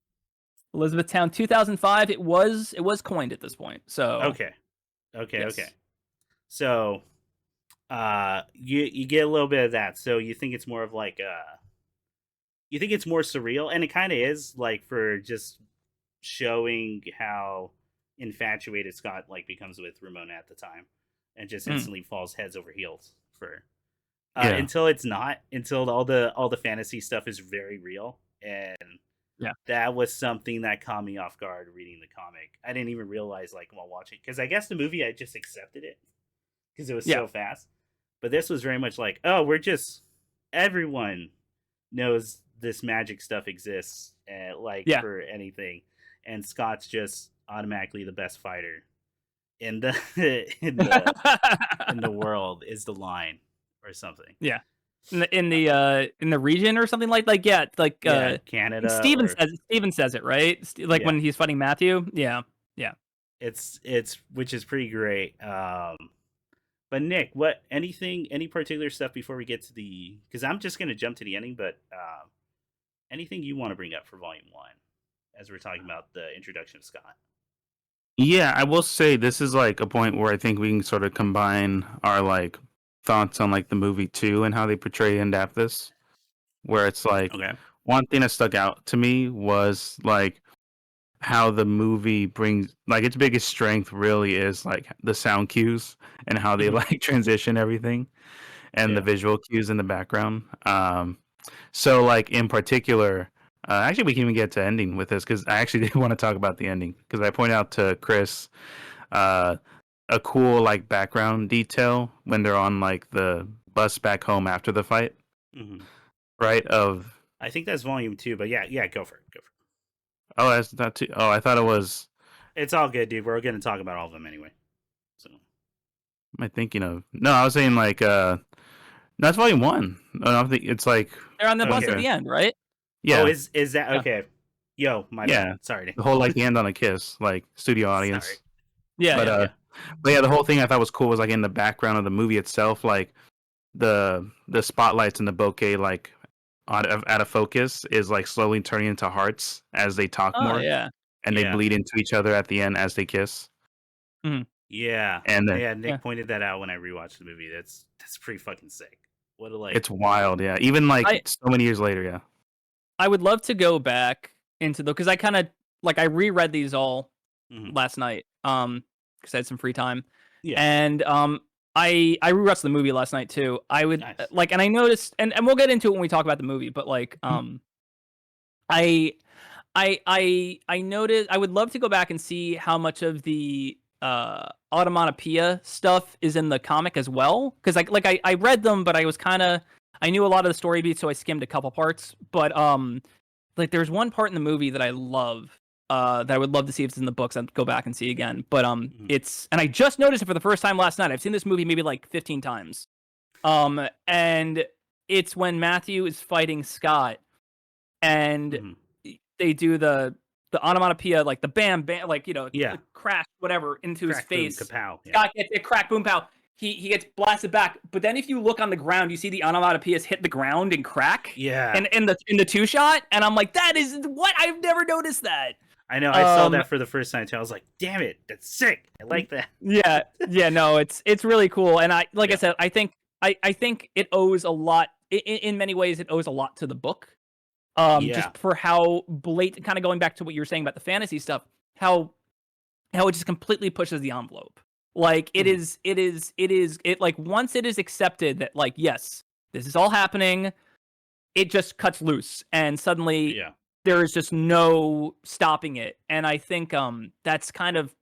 Elizabethtown, 2005. It was coined at this point. So Okay. yes. So you get a little bit of that. So you think it's more of like you think it's more surreal, and it kind of is, like for just showing how infatuated Scott like becomes with Ramona at the time, and just Mm. instantly falls heads over heels for Yeah. Until it's not, until all the fantasy stuff is very real, and Yeah. that was something that caught me off guard reading the comic. I didn't even realize like while watching, because I guess the movie I just accepted it because it was Yeah. so fast. But this was very much like, oh, everyone knows this magic stuff exists, like Yeah. for anything, and Scott's just automatically the best fighter in the in the world is the line or something. Yeah. In the region or something like yeah, like Yeah, Canada. Steven says it, right? Like Yeah. when he's fighting Matthew. Yeah. It's which is pretty great. But Nick, any particular stuff before we get to because I'm just gonna jump to the ending, but anything you want to bring up for volume 1 as we're talking about the introduction of Scott? Yeah, I will say this is like a point where I think we can sort of combine our like thoughts on like the movie too and how they portray and adapt this. Where it's like Okay. one thing that stuck out to me was like how the movie brings like its biggest strength really is like the sound cues and how they like transition everything and the visual cues in the background. So like in particular, actually we can even get to ending with this because I actually did want to talk about the ending because I pointed out to Chris a cool like background detail when they're on like the bus back home after the fight, right? I think that's volume 2, but yeah, go for it. Oh, that's not too. Oh, I thought it was. It's all good, dude. We're going to talk about all of them anyway. So, am I thinking of? No, I was saying like. That's volume 1. No, I think it's like they're on the bus at the end, right? Oh, yeah. is that okay? Yo, my bad. Sorry. The whole like the end on a kiss, like studio audience. Sorry. Yeah. But yeah, the whole thing I thought was cool was like in the background of the movie itself, like the spotlights and the bouquet like out of focus is like slowly turning into hearts as they talk more. Yeah. And they bleed into each other at the end as they kiss. Yeah. And then, yeah, Nick pointed that out when I rewatched the movie. That's pretty fucking sick. What a like. It's wild, yeah. Even like so many years later, yeah. I would love to go back into because I kind of like I reread these all last night because I had some free time. Yeah. And I rewatched the movie last night too. I would like, and I noticed, and we'll get into it when we talk about the movie. But like, I noticed I would love to go back and see how much of the automatopoeia stuff is in the comic as well. Because I read them, but I was I knew a lot of the story beats, so I skimmed a couple parts. But like there's one part in the movie that I love. That I would love to see if it's in the books. I'd go back and see again. But it's and I just noticed it for the first time last night. I've seen this movie maybe like 15 times. And it's when Matthew is fighting Scott, and they do the onomatopoeia, like the bam, like the crash, whatever, into crack, his face. Boom, kapow. Scott gets it, crack, boom, pow. He gets blasted back. But then if you look on the ground, you see the onomatopoeias hit the ground and crack. Yeah. And in the two shot, and I'm like, that is what I've never noticed that. I know. I saw that for the first time too. I was like, "Damn it, that's sick! I like that." Yeah. No, it's really cool. And I said, I think it owes a lot. In many ways, it owes a lot to the book. Just for how blatant, kind of going back to what you were saying about the fantasy stuff, how it just completely pushes the envelope. Like it is like once it is accepted that like yes, this is all happening, it just cuts loose, and suddenly there is just no stopping it. And I think that's kind of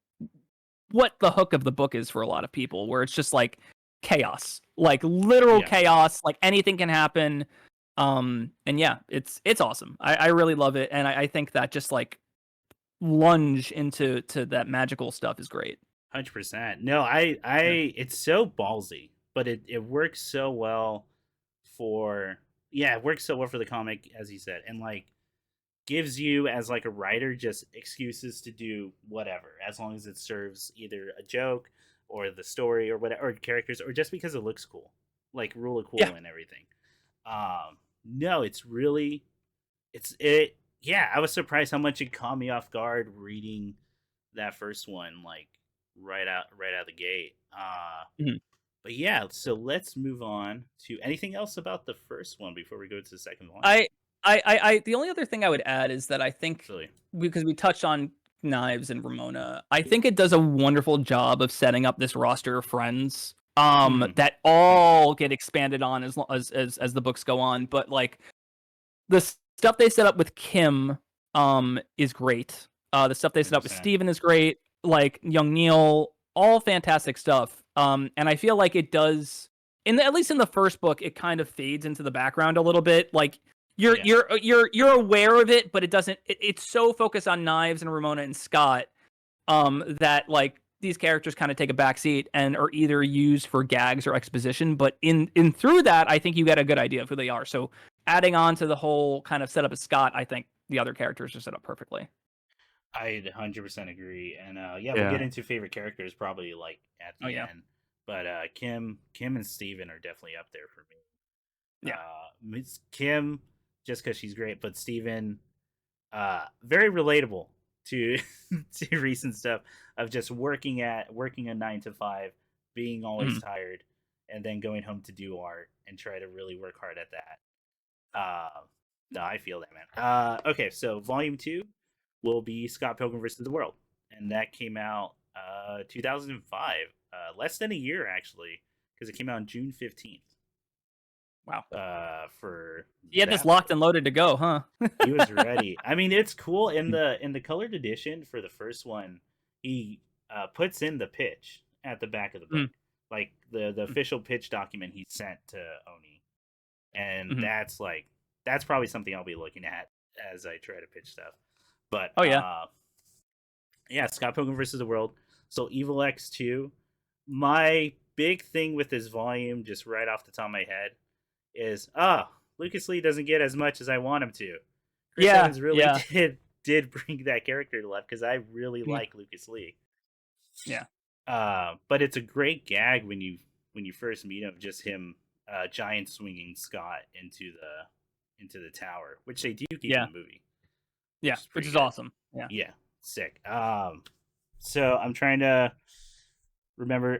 what the hook of the book is for a lot of people, where it's just like chaos, like literal chaos, like anything can happen. And yeah, it's awesome. I really love it, and I think that just like lunge into that magical stuff is great. 100%. No, it's so ballsy, but it works so well for it works so well for the comic, as you said, and like gives you as like a writer just excuses to do whatever, as long as it serves either a joke or the story or whatever, or characters, or just because it looks cool, like rule of cool and everything. No, it's really I was surprised how much it caught me off guard reading that first one, like right out of the gate. But yeah, so let's move on to anything else about the first one before we go to the second one. I the only other thing I would add is that I think because we touched on Knives and Ramona, I think it does a wonderful job of setting up this roster of friends that all get expanded on as the books go on. But like the stuff they set up with Kim is great. The stuff they set up with 100%. Steven is great. Like young Neil, all fantastic stuff. And I feel like it does at least in the first book, it kind of fades into the background a little bit. Like you're aware of it, but it doesn't. It's so focused on Knives and Ramona and Scott that like these characters kind of take a backseat and are either used for gags or exposition. But in through that, I think you get a good idea of who they are. So adding on to the whole kind of setup of Scott, I think the other characters are set up perfectly. I 100% agree, and we'll get into favorite characters probably like at the end. But Kim and Steven are definitely up there for me. Yeah, Kim just because she's great, but Steven, very relatable to to recent stuff of just working a 9 to 5, being always tired, and then going home to do art and try to really work hard at that. No, I feel that, man. Okay, so volume 2 will be Scott Pilgrim versus the World, and that came out 2005, less than a year actually, because it came out on June 15th. Wow. For he had this locked and loaded to go, huh? He was ready. I mean, it's cool in the colored edition for the first one. He puts in the pitch at the back of the book, like the official pitch document he sent to Oni, and that's probably something I'll be looking at as I try to pitch stuff. But Scott Pilgrim versus the World. So Evil X2. My big thing with this volume, just right off the top of my head, is Lucas Lee doesn't get as much as I want him to. Chris Evans really did bring that character to life because I really like Lucas Lee. Yeah. But it's a great gag when you first meet him, just him giant swinging Scott into the tower, which they do keep in the movie. Yeah, which is awesome. Yeah. Yeah, sick. So I'm trying to remember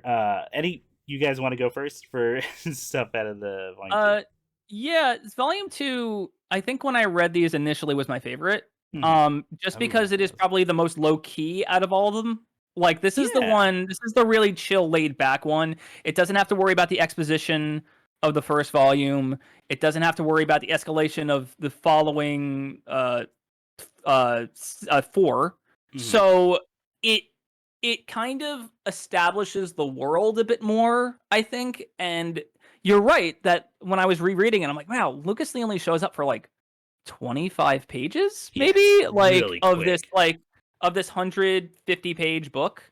any you guys want to go first for stuff out of the volume 2? Yeah, volume 2, I think when I read these initially was my favorite. Just because it is probably the most low key out of all of them. Like this is this is the really chill, laid back one. It doesn't have to worry about the exposition of the first volume. It doesn't have to worry about the escalation of the following 4. So it kind of establishes the world a bit more, I think. And you're right that when I was rereading it, I'm like, wow, Lucas Lee only shows up for like 25 pages, maybe, like really of this 150 page book.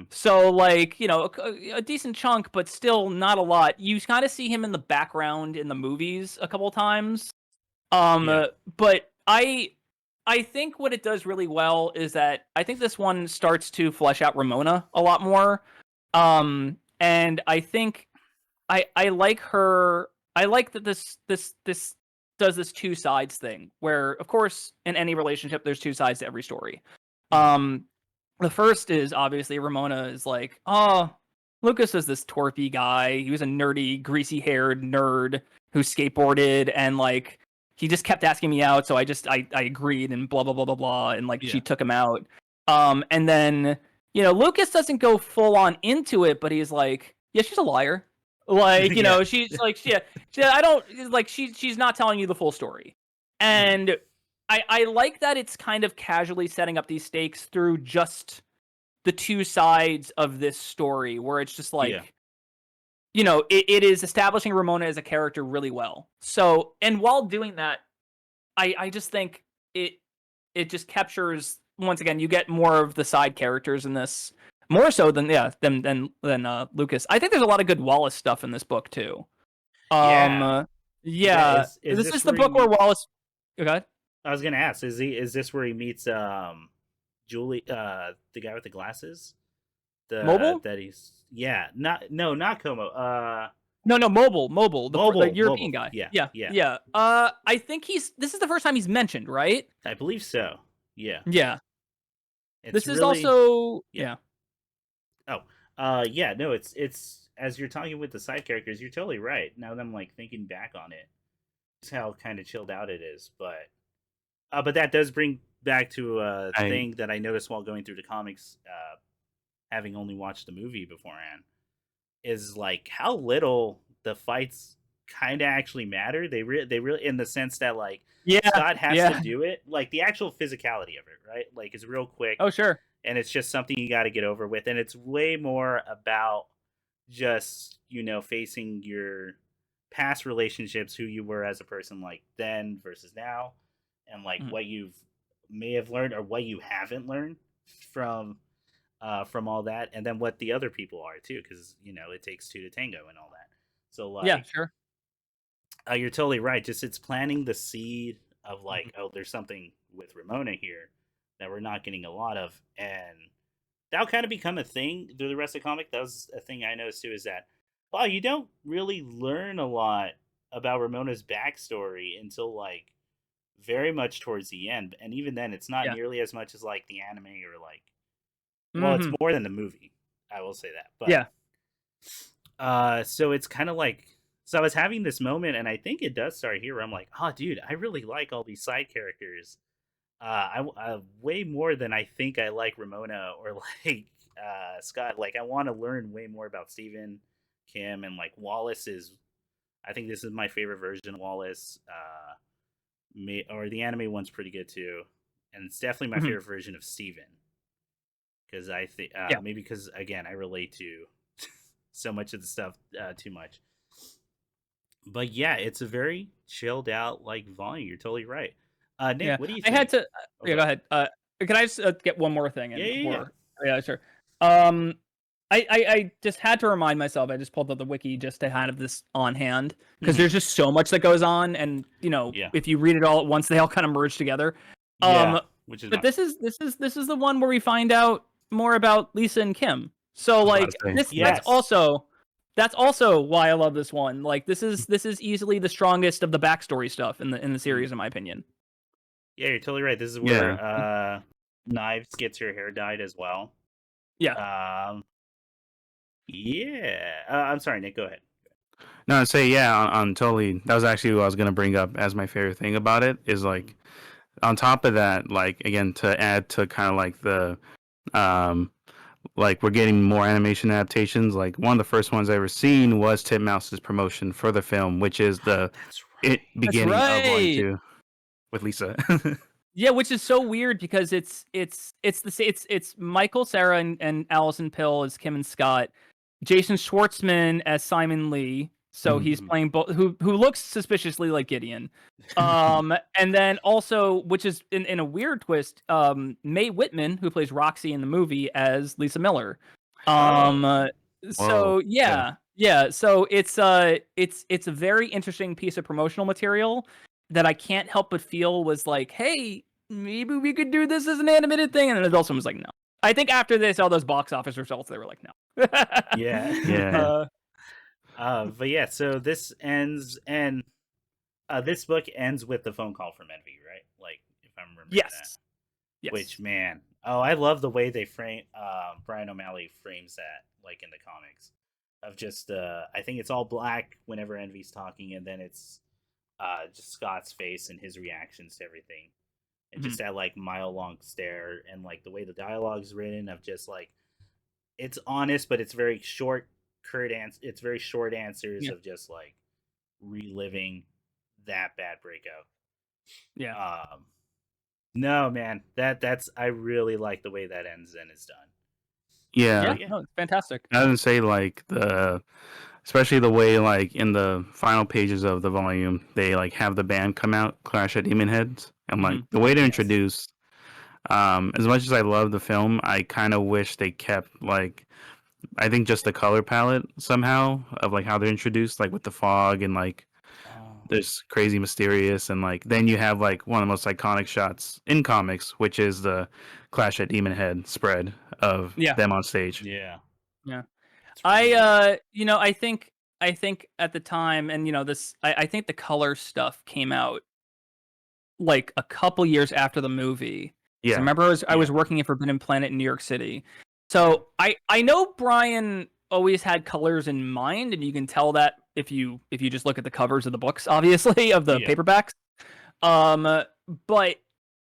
So like, a decent chunk, but still not a lot. You kind of see him in the background in the movies a couple times. But I think what it does really well is that I think this one starts to flesh out Ramona a lot more. And I think I like her. I like that this does this two sides thing where, of course, in any relationship, there's two sides to every story. The first is obviously Ramona is like, oh, Lucas is this torpy guy. He was a nerdy, greasy-haired nerd who skateboarded and like he just kept asking me out, so I agreed and blah blah blah blah blah, and like she took him out. And then Lucas doesn't go full on into it, but he's like, yeah, she's a liar. Like she's like I don't like she's not telling you the full story. And I like that it's kind of casually setting up these stakes through just the two sides of this story, where it's just like. It is establishing Ramona as a character really well. So, and while doing that, I just think it just captures, once again, you get more of the side characters in this, more so than Lucas. I think there's a lot of good Wallace stuff in this book too. This is the book where Wallace. Okay. I was gonna ask, is this where he meets Julie, the guy with the glasses? Mobile? That he's not Como. No, Mobile. The European Mobile. guy. Yeah. I think this is the first time he's mentioned, right? I believe so. Yeah. Yeah. It's this is also no, it's as you're talking with the side characters, you're totally right. Now that I'm like thinking back on it, just how kind of chilled out it is, but that does bring back to a thing that I noticed while going through the comics, having only watched the movie beforehand. is like how little the fights kind of actually matter. They really in the sense that like Yeah, Scott has to yeah. do it, like the actual physicality of it, right? Like it's real quick, Oh, sure. and it's just something you got to get over with, and it's way more about just facing your past relationships, who you were as a person like then versus now, and like Mhm. what you've may have learned or what you haven't learned from from all that, and then what the other people are too, because it takes two to tango and all that. So Yeah, like, sure. you're totally right. Just it's planting the seed of Mhm. like, oh, there's something with Ramona here that we're not getting a lot of, and that'll kind of become a thing through the rest of the comic. That was a thing I noticed too, is that wow, you don't really learn a lot about Ramona's backstory until like very much towards the end, and even then, it's not Yeah. nearly as much as like the anime or like. Well, it's Hmm. more than the movie. I will say that, but Yeah. so it's kind of like, so I was having this moment, and I think it does start here. Where I'm like, oh, dude, I really like all these side characters. I way more than I think I like Ramona or like Scott. Like, I want to learn way more about Steven, Kim, and like Wallace is. I think this is my favorite version of Wallace. Or the anime one's pretty good too, and it's definitely my Hmm. favorite version of Steven, because I think Yeah. maybe because again I relate to so much of the stuff too much. But yeah, it's a very chilled out like volume. You're totally right. Nick, Yeah. what do you I had think? to. Oh, Yeah, go go ahead. ahead. Can I just get one more thing Yeah, in yeah, yeah. before? Yeah, sure. Um, I just had to remind myself. I just pulled up the wiki just to have this on hand because Mhm. there's just so much that goes on, and Yeah, if you read it all at once, they all kind of merge together. yeah, which is But not. this is the one where we find out more about Lisa and Kim. So I was about like to say, this yeah. Yes. that's also why I love this one. Like this is easily the strongest of the backstory stuff in the series, in my opinion. Yeah, you're totally right. This is Yeah. where Knives gets her hair dyed as well. Yeah. Um, yeah. I'm sorry, Nick. Go ahead. No, I'd say yeah. On totally. That was actually what I was gonna bring up as my favorite thing about it is like on top of that, like again to add to kind of like the um like we're getting more animation adaptations. Like one of the first ones I ever seen was Titmouse's promotion for the film, which is the That's it right. That's beginning of volume right. 2 with Lisa. Yeah, which is so weird because it's Michael, Sarah, and Allison Pill as Kim and Scott, Jason Schwartzman as Simon Lee, so Mhm. he's playing both, who looks suspiciously like Gideon, and then also, which is in a weird twist, Mae Whitman, who plays Roxy in the movie, as Lisa Miller. Oh, Um, Whoa. so yeah, so it's a very interesting piece of promotional material that I can't help but feel was like, hey, maybe we could do this as an animated thing. And the adult swim was like, no. I think after they saw those box office results, they were like, no. yeah. Yeah. But yeah, so this ends, and this book ends with the phone call from Envy, right? Like, if I'm remembering that. Yes. Yes. Which, man, oh, I love the way they frame Brian O'Malley frames that, like in the comics, of just I think it's all black whenever Envy's talking, and then it's just Scott's face and his reactions to everything, and Mhm. just that like mile long stare, and like the way the dialogue's written of just like it's honest, but it's very short, it's very short answers Yeah. of just like reliving that bad breakup. Yeah. No, man, that's I really like the way that ends and is done. Yeah. Yeah. But yeah, No, it's fantastic. I would say like especially the way like in the final pages of the volume they like have the band come out, Clash at Demon Heads, and like Mhm. the way to yes, introduce. As much as I love the film, I kind of wish they kept like I think just the color palette somehow of like how they're introduced, like with the fog and like oh, there's crazy mysterious and like then you have like one of the most iconic shots in comics, which is the Clash at Demon Head spread of Yeah. them on stage. yeah, Yeah. it's really I think at the time, and I think the color stuff came out like a couple years after the movie. Because I Yeah. remember I yeah, was working at Forbidden Planet in New York City. So I know Brian always had colors in mind, and you can tell that if you just look at the covers of the books, obviously, of the yeah, paperbacks. But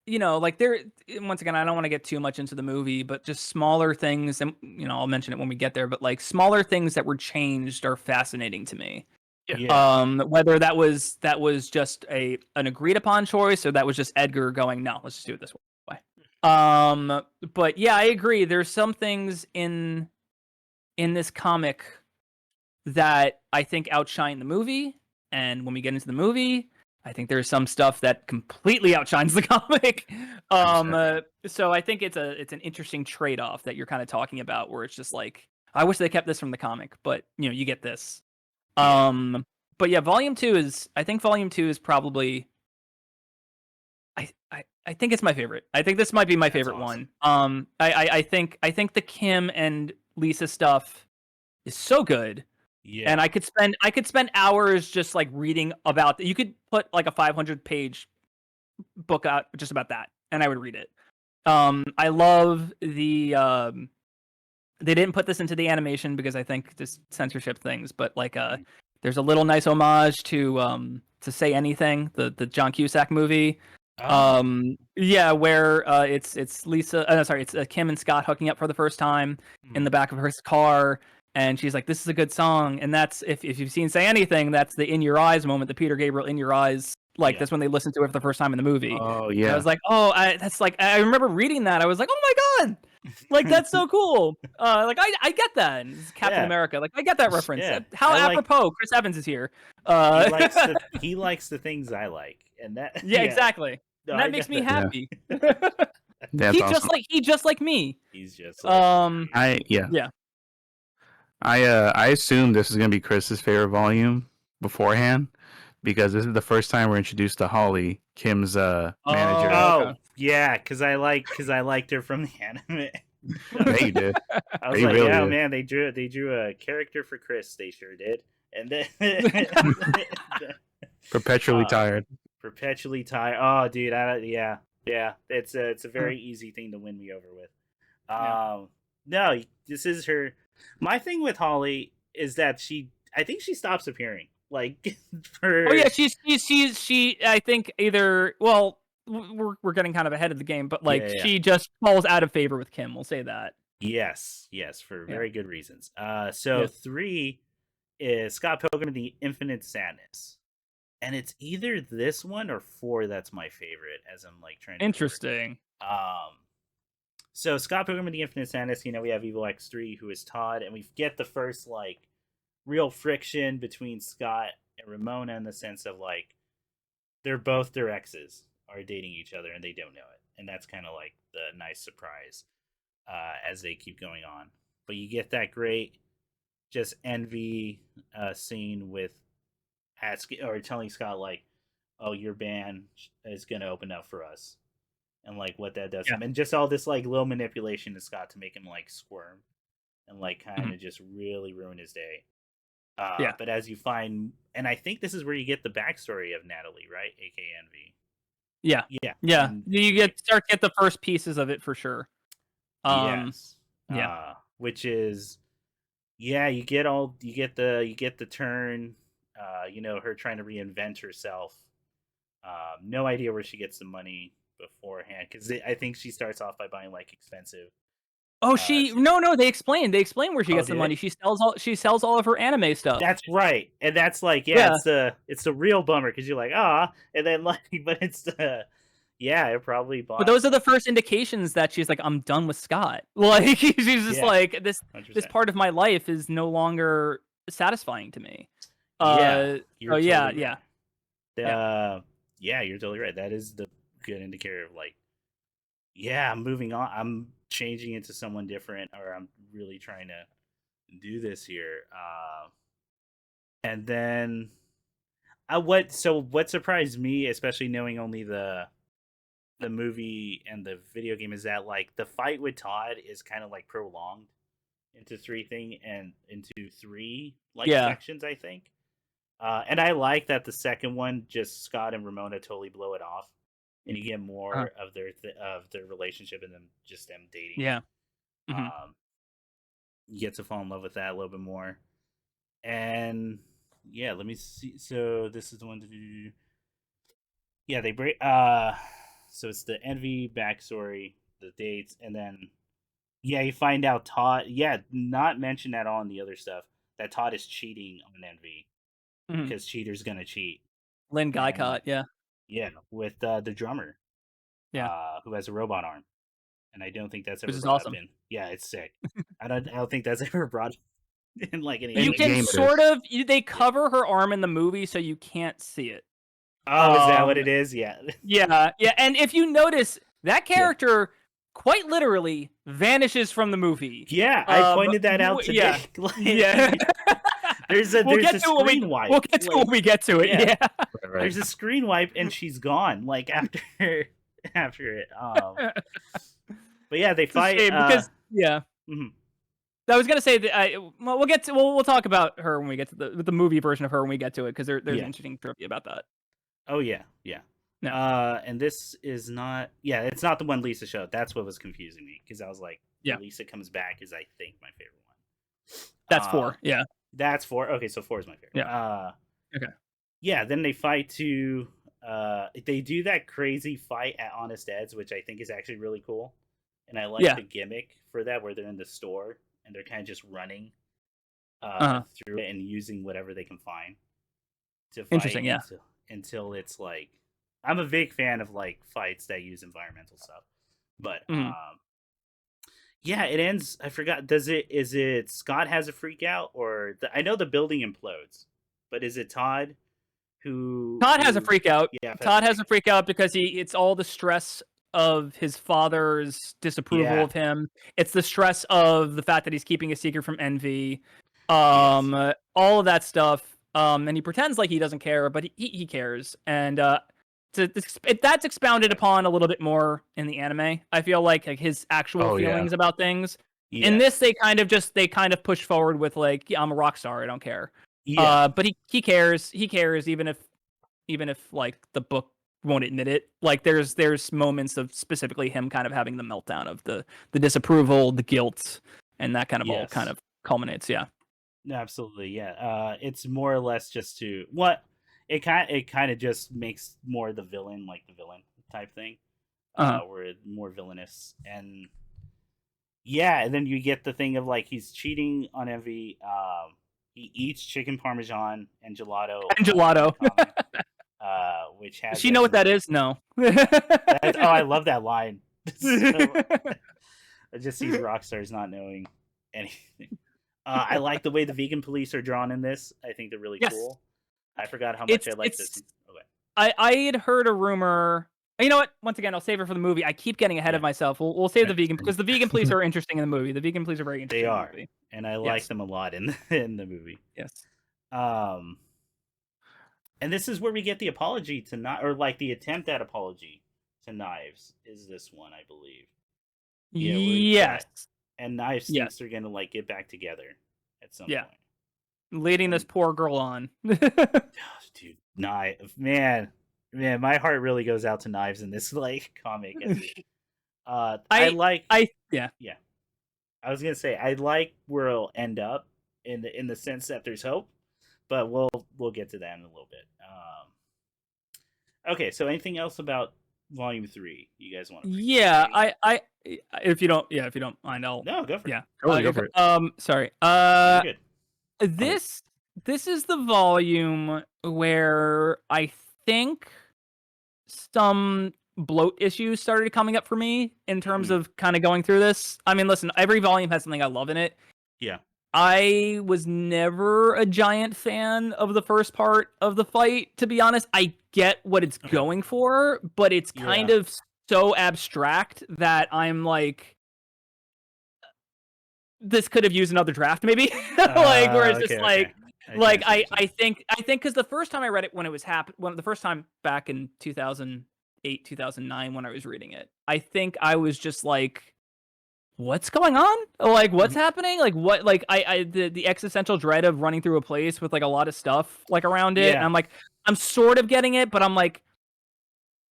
you know, like there, once again, I don't want to get too much into the movie, but just smaller things, and you know, I'll mention it when we get there, but like smaller things that were changed are fascinating to me. Yeah. Whether that was just an agreed upon choice, or that was just Edgar going, no, let's just do it this way. But yeah, I agree. There's some things in this comic that I think outshine the movie, and when we get into the movie, I think there's some stuff that completely outshines the comic. So I think it's an interesting trade-off that you're kind of talking about, where it's just like, I wish they kept this from the comic, but you know, you get this. But yeah, I think volume 2 is probably, I think it's my favorite. I think this might be my favorite awesome. one. I think the Kim and Lisa stuff is so good. Yeah. And I could spend hours just like reading about. You could put like a 500-page book out just about that, and I would read it. I love the. They didn't put this into the animation because I think just censorship things, but like there's a little nice homage to Say Anything, the John Cusack movie. Yeah, where it's Lisa. Sorry, it's Kim and Scott hooking up for the first time in the back of her car. And she's like, "This is a good song," and that's if you've seen Say Anything, that's the "In Your Eyes" moment, the Peter Gabriel "In Your Eyes." Like that's when they listened to it for the first time in the movie. Oh And yeah. I was like, "Oh, that's like." I remember reading that. I was like, "Oh my god!" Like that's so cool. Like I get that. It's Captain America. Like I get that reference. Yeah. How apropos. Chris Evans is here. He likes the things I like, and that yeah, exactly. No, And that makes me happy. That's he awesome. just like me. He's just like I assume this is gonna be Chris's favorite volume beforehand, because this is the first time we're introduced to Holly, Kim's manager. Oh yeah, because I liked her from the anime. Yeah, you did. I was like, really yeah, did. Man, they drew a character for Chris. They sure did. And then Perpetually tired. Perpetually tired. Oh, dude, yeah. It's a very easy thing to win me over with. No, this is her. My thing with Holly is that I think she stops appearing. Like, oh yeah, she. I think either. Well, we're getting kind of ahead of the game, but like she just falls out of favor with Kim. We'll say that. Yes, for very good reasons. So 3 is Scott Pilgrim and the Infinite Sadness, and it's either this one or 4 that's my favorite. As I'm like trying to interesting. So Scott Pilgrim and the Infinite Sadness, you know, we have Evil X3, who is Todd, and we get the first like real friction between Scott and Ramona in the sense of like their exes are dating each other and they don't know it, and that's kind of like the nice surprise as they keep going on. But you get that great just envy scene with asking or telling Scott like, "Oh, your band is gonna open up for us." And like what that does to him, and just all this like little manipulation to Scott to make him like squirm and like kind of just really ruin his day. But as you find, and I think this is where you get the backstory of Natalie, right? AKA Envy. Yeah. You start get the first pieces of it for sure. Yes. Which is, you get the turn. You know, her trying to reinvent herself. No idea where she gets the money beforehand, because I think she starts off by buying like expensive. Oh, no. They explain where she gets the money. She sells all of her anime stuff. That's right, and that's like it's the real bummer, because you're like and then like, but it's the it probably bought. But those are the first indications that she's like, I'm done with Scott. Like she's just like this 100%. This part of my life is no longer satisfying to me. You're totally right. You're totally right. That is the good indicator of like, I'm moving on. I'm changing into someone different, or I'm really trying to do this here. And then what surprised me, especially knowing only the movie and the video game, is that like the fight with Todd is kind of like prolonged into 3 sections, I think. And I like that the second one, just Scott and Ramona totally blow it off, and you get more of their relationship and them dating. Yeah. You get to fall in love with that a little bit more. And let me see. So this is the one to do. Yeah, they break. so it's the Envy backstory, the dates, and then you find out Todd. Yeah, not mentioned at all in the other stuff that Todd is cheating on Envy because cheater's gonna cheat. Lynn Guycott, yeah. Yeah, with the drummer, who has a robot arm, and I don't think that's ever Which is brought awesome. up in. Yeah, it's sick. I don't think that's ever brought up in like any. You game can it sort is. of they cover her arm in the movie so you can't see it. Oh, is that what it is? Yeah. Yeah, and if you notice, that character quite literally vanishes from the Yeah, I pointed that out today. Yeah. There's a screen wipe. We'll get to it when we get to it. Yeah. Right. There's a screen wipe and she's gone. Like after it. But yeah, they fight because mhm. I was gonna say that we'll talk about her when we get to the movie version of her when we get to it because there's interesting trivia about that. Oh yeah. No. And this is not. Yeah, it's not the one Lisa showed. That's what was confusing me because I was like, Lisa Comes Back is I think my favorite one. That's 4. Yeah. That's 4. Okay, so 4 is my favorite. Yeah. Okay. Yeah. Then they fight to. They do that crazy fight at Honest Ed's, which I think is actually really cool, and I like the gimmick for that where they're in the store and they're kind of just running through it and using whatever they can find to fight. Interesting, yeah. Until it's like, I'm a big fan of like fights that use environmental stuff, but yeah, it ends. I forgot. Is it Scott has a freak out, or I know the building implodes, but is it Todd? Todd has a freak out. Yeah, Todd has a freak out because it's all the stress of his father's disapproval of him. It's the stress of the fact that he's keeping a secret from Envy. All of that stuff. And he pretends like he doesn't care, but he cares. And that's expounded upon a little bit more in the anime. I feel like his actual feelings about things. Yes. In this, they kind of push forward with like, I'm a rock star, I don't care. Yeah. But he cares. He cares even if like the book won't admit it. Like there's moments of specifically him kind of having the meltdown of the disapproval, the guilt, and that kind of all kind of culminates. Yeah. Absolutely, yeah. It's more or less just to it kind of just makes more the villain type thing, where it's more villainous, and and then you get the thing of like he's cheating on Envy. He eats chicken parmesan and gelato. Which has. Does she know what that is? No. I love that line. I just see rock stars not knowing anything. I like the way the vegan police are drawn in this. I think they're really cool. I forgot how much I like this. Okay. I had heard a rumor. You know what? Once again, I'll save it for the movie. I keep getting ahead of myself. We'll save the vegan because the vegan police are interesting in the movie. The vegan police are very interesting. They are, in the movie. And I like them a lot in the movie. Yes. And this is where we get the apology to the attempt at apology to Knives. Is this one, I believe? Yeah, yes. And Knives thinks they're gonna like get back together at some point. Leading this poor girl on. Dude, Knives, man, my heart really goes out to Knives in this like comic. I was gonna say I like where it'll end up in the sense that there's hope, but we'll get to that in a little bit. Okay, so anything else about Volume 3 you guys want to? I if you don't mind, I'll go for it. Yeah, go for it. Sorry. Good. This is the volume where I think some bloat issues started coming up for me in terms of kind of going through this. I mean, listen, every volume has something I love in it. Yeah. I was never a giant fan of the first part of the fight, to be honest. I get what it's going for, but it's kind of so abstract that I'm like, this could have used another draft, maybe. Like, where it's just I think because the first time I read it when it was the first time back in 2008, 2009 when I was reading it, I think I was just like, what's going on? Like, what's happening? Like, what? Like, the existential dread of running through a place with like a lot of stuff like around it. And I'm like, I'm sort of getting it, but I'm like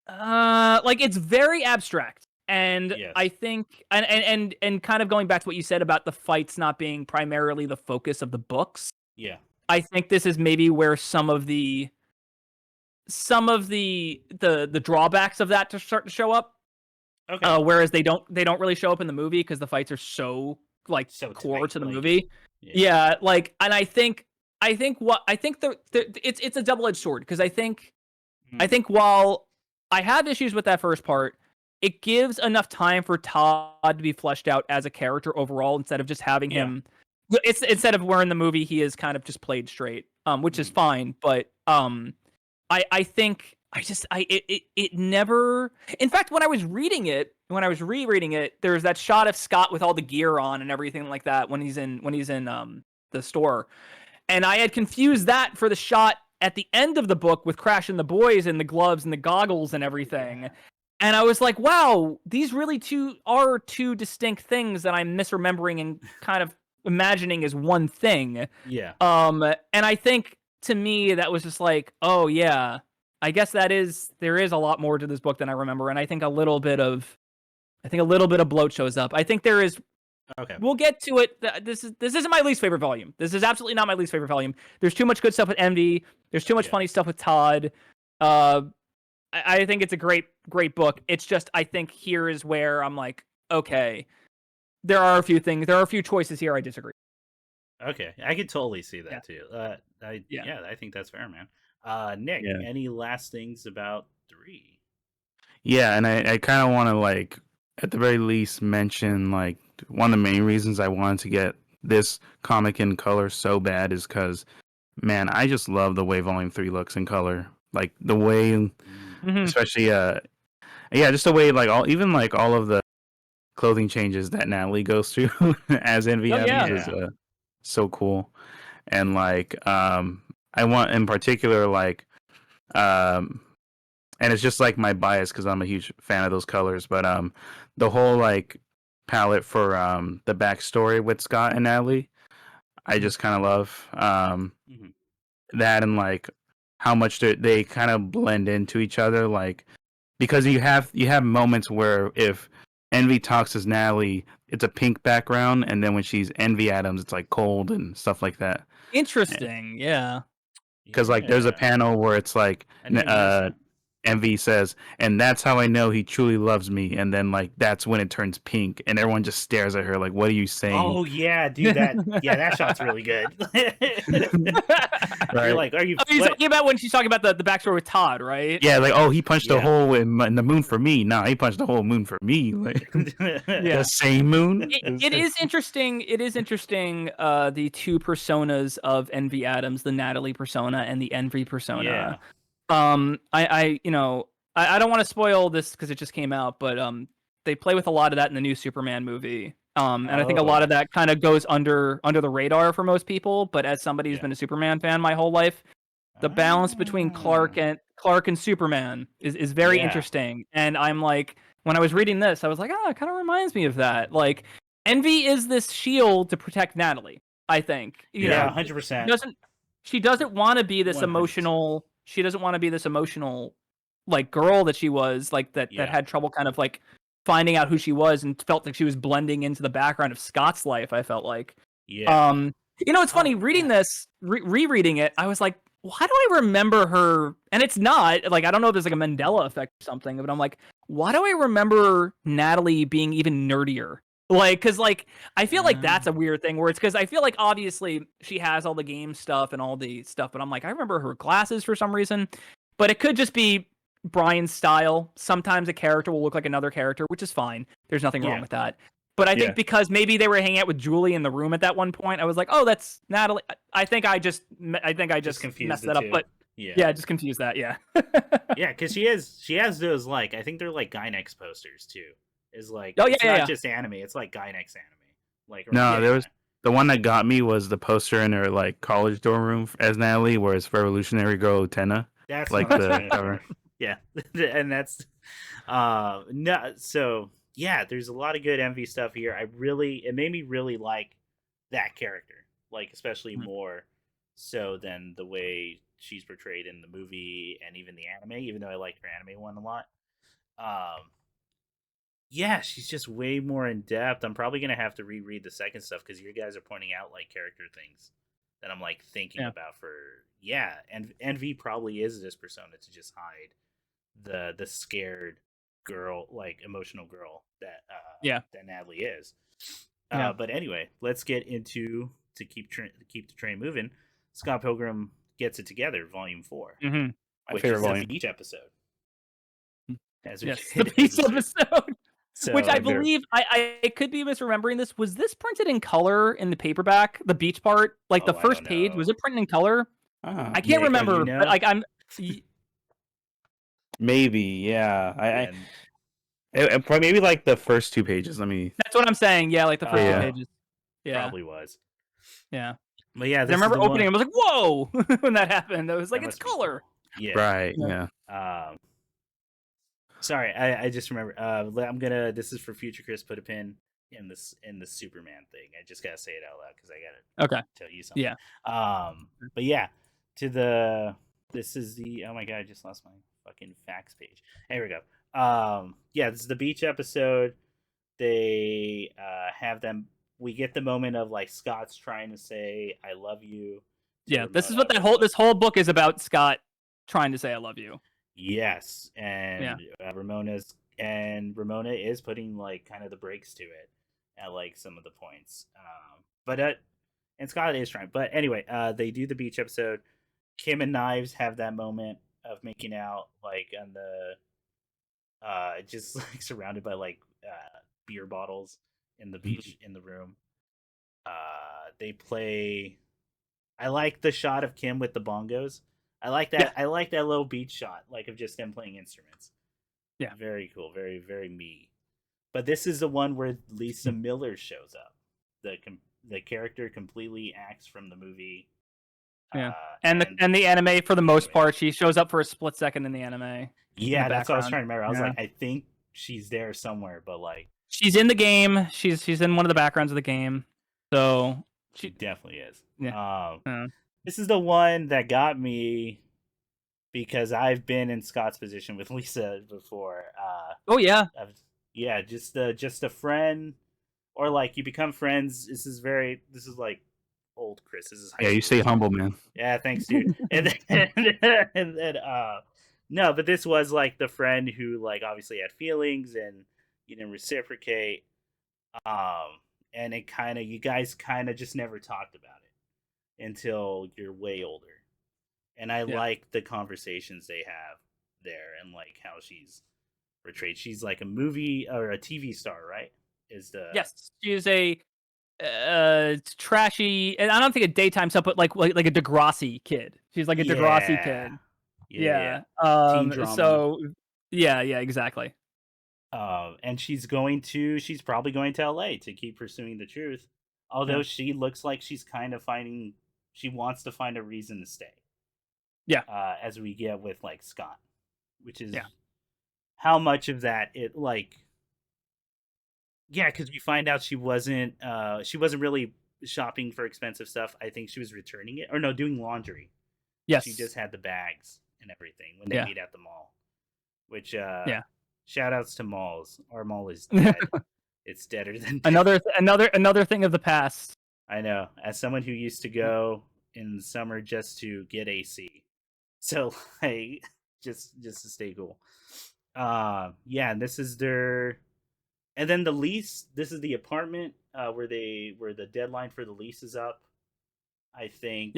it's very abstract. And I think, and kind of going back to what you said about the fights not being primarily the focus of the books. Yeah. I think this is maybe where some of the some of the drawbacks of that to start to show up. Okay. Whereas they don't really show up in the movie because the fights are so like So core tight, to the like, movie. yeah. Yeah, like, and I think it's a double-edged sword because I think while I have issues with that first part, it gives enough time for Todd to be fleshed out as a character overall instead of just having him. It's instead of where in the movie he is kind of just played straight, which is fine. But I think it never. In fact, when I was reading it, when I was rereading it, there's that shot of Scott with all the gear on and everything like that when he's in the store, and I had confused that for the shot at the end of the book with Crash and the boys and the gloves and the goggles and everything. Yeah. And I was like, wow, these really are two distinct things that I'm misremembering and kind of imagining as one thing. Yeah. And I think to me that was just like, oh yeah, I guess there is a lot more to this book than I remember, and I think a little bit of bloat shows up. I think there is. Okay. We'll get to it. This isn't my least favorite volume. This is absolutely not my least favorite volume. There's too much good stuff with Envy. There's too much funny stuff with Todd. I think it's a great book. It's just I think here is where I'm like, okay, there are a few choices here I disagree. Okay, I could totally see that too. I think that's fair, man. Nick, any last things about 3? Yeah, and I kind of want to, like, at the very least mention, like, one of the main reasons I wanted to get this comic in color so bad is because, man, I just love the way Volume 3 looks in color. Like, the way, especially, just the way, like, all of the clothing changes that Natalie goes through as Envy is so cool. And, like, I want, in particular, like, and it's just like my bias because I'm a huge fan of those colors, but the whole like palette for the backstory with Scott and Natalie, I just kind of love that, and like how much they kind of blend into each other, like because you have moments where if Envy talks as Natalie, it's a pink background, and then when she's Envy Adams, it's like cold and stuff like that. Interesting, yeah. Because like there's a panel where it's like Envy says, and that's how I know he truly loves me. And then, like, that's when it turns pink, and everyone just stares at her like, what are you saying? Oh, yeah, dude, that shot's really good. Right? You're like, are you... You're talking about when she's talking about the backstory with Todd, right? Yeah, like, oh, he punched a hole in the moon for me. Nah, he punched the whole moon for me. Like, the same moon? It is interesting. It is interesting, the two personas of Envy Adams, the Natalie persona and the Envy persona. Yeah. I don't want to spoil this because it just came out, but they play with a lot of that in the new Superman movie. And I think a lot of that kind of goes under the radar for most people. But as somebody who's been a Superman fan my whole life, the balance between Clark and Superman is very interesting. And I'm like, when I was reading this, I was like, it kind of reminds me of that. Like, Envy is this shield to protect Natalie, I think. You know, 100%. She doesn't want to be this 100%. Emotional. She doesn't want to be this emotional, like, girl that she was, like, that had trouble kind of, like, finding out who she was and felt like she was blending into the background of Scott's life, I felt like. Yeah. You know, it's funny, reading this, rereading it, I was like, why do I remember her? And it's not, like, I don't know if there's, like, a Mandela effect or something, but I'm like, why do I remember Natalie being even nerdier? Like, because, like, I feel like that's a weird thing where it's because I feel like obviously she has all the game stuff and all the stuff, but I'm like, I remember her glasses for some reason, but it could just be Brian's style. Sometimes a character will look like another character, which is fine. There's nothing wrong with that. But I think because maybe they were hanging out with Julie in the room at that one point, I was like, oh, that's Natalie. I think I just messed that up. But just confused that. Yeah. Yeah, because she has those, like, I think they're like Gynex posters too. Is like, it's not just anime, it's like Gynex anime. Like, there was the one that got me was the poster in her like college dorm room as Natalie, where it's Revolutionary Girl Utena. That's like the cover. Yeah, and that's no. So yeah, there's a lot of good Envy stuff here. It made me really like that character, like especially more so than the way she's portrayed in the movie and even the anime. Even though I liked her anime one a lot. Yeah, she's just way more in depth. I'm probably gonna have to reread the second stuff because you guys are pointing out like character things that I'm like thinking about for and Envy probably is this persona to just hide the scared girl, like emotional girl that that Natalie is. But anyway, let's get into to keep the train moving. Scott Pilgrim Gets It Together, Volume 4, My which favorite is volume. the beach episode. As we Yes, the beach episode. So, which I believe I could be misremembering this. Was this printed in color in the paperback? The beach part, like the first page, was it printed in color? I can't remember, but like maybe, yeah. Maybe like the first 2 pages. Let me. That's what I'm saying. Yeah, like the first 2 pages. Yeah, probably was. Yeah, but yeah, I remember opening. I was like, "Whoa!" when that happened. I was like, "It's color." Cool. Yeah. Right. Yeah. Sorry, I just remember. I'm gonna. This is for future Chris. Put a pin in the Superman thing. I just gotta say it out loud because I gotta tell you something. Yeah. But yeah, to the. This is the. Oh my god! I just lost my fucking facts page. There we go. Yeah, this is the beach episode. They have them. We get the moment of like Scott's trying to say "I love you." Yeah, this is what this whole book is about. Scott trying to say "I love you." Yes, and Ramona is putting like kind of the brakes to it at like some of the points. And Scott is trying. But anyway, they do the beach episode. Kim and Knives have that moment of making out like on the just like surrounded by like beer bottles in the beach in the room. They play. I like the shot of Kim with the bongos. I like that. I like that little beach shot, like of just them playing instruments. Yeah, very cool, very very me. But this is the one where Lisa Miller shows up. The character completely acts from the movie. Yeah, and the anime for the most part, she shows up for a split second in the anime. Yeah, that's what I was trying to remember. I was like, I think she's there somewhere, but like she's in the game. She's in one of the backgrounds of the game, so she definitely is. Yeah. This is the one that got me because I've been in Scott's position with Lisa before. Oh yeah, just a friend, or like you become friends. This is like old Chris. This is you stay humble, man. Yeah, thanks, dude. and then no, but this was like the friend who like obviously had feelings and you didn't reciprocate. And you guys kind of just never talked about it until you're way older. And I like the conversations they have there and like how she's portrayed. She's like a movie or a TV star, right? Yes, she is a trashy, and I don't think a daytime stuff, but like a Degrassi kid. She's like a Degrassi kid. Yeah. So yeah, exactly. And she's probably going to LA to keep pursuing the truth. Although she looks like she's kind of she wants to find a reason to stay. Yeah. As we get with like Scott, which is how much of that it like. Yeah, because we find out she wasn't really shopping for expensive stuff. I think she was returning it, or no, doing laundry. Yes, she just had the bags and everything when they meet at the mall. Which shout outs to malls. Our mall is dead. It's deader than dead. Another thing of the past. I know. As someone who used to go in the summer just to get AC, so like just to stay cool. And this is their. And then the lease. This is the apartment where the deadline for the lease is up. I think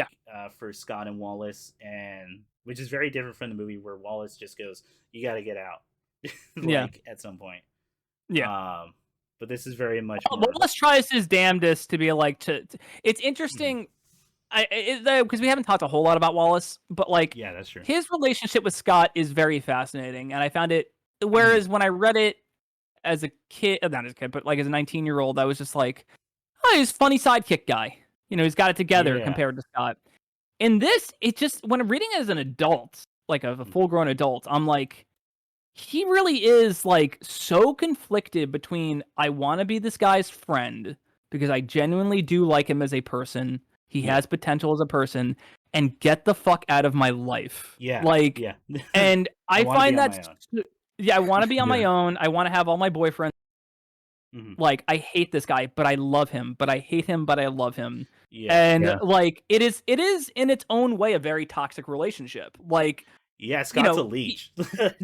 for Scott and Wallace, and which is very different from the movie where Wallace just goes, "You got to get out," at some point. Yeah. But this is very much. Wallace tries his damnedest to be like to it's interesting. Because we haven't talked a whole lot about Wallace, but like that's true. His relationship with Scott is very fascinating, and I found it. Whereas when I read it as a kid, not as a kid, but like as a 19-year-old, I was just like, oh, he's a funny sidekick guy. You know, he's got it together compared to Scott. In this, it just when I'm reading it as an adult, like a full-grown adult, I'm like, he really is like so conflicted between I want to be this guy's friend because I genuinely do like him as a person. He has potential as a person, and get the fuck out of my life. And I find that I want to be on my own. I want to have all my boyfriends. Like, I hate this guy, but I love him. But I hate him, but I love him. Yeah. And Yeah. like it is in its own way a very toxic relationship. Like, Yeah, Scott's a know, leech.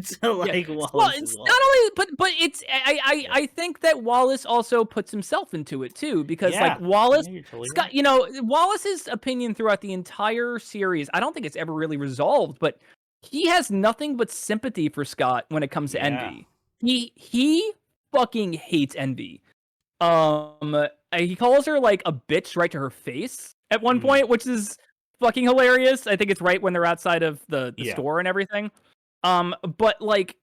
So yeah. like Well, Wallace it's is not only, but it's Yeah. I think that Wallace also puts himself into it too, because like Yeah. Wallace, Yeah, you're totally Scott, right. Wallace's opinion throughout the entire series, I don't think it's ever really resolved, but he has nothing but sympathy for Scott when it comes to Yeah. Envy. He fucking hates Envy. He calls her like a bitch right to her face at one Mhm. point, which is fucking hilarious. I think it's right when they're outside of the Yeah. store and everything. But like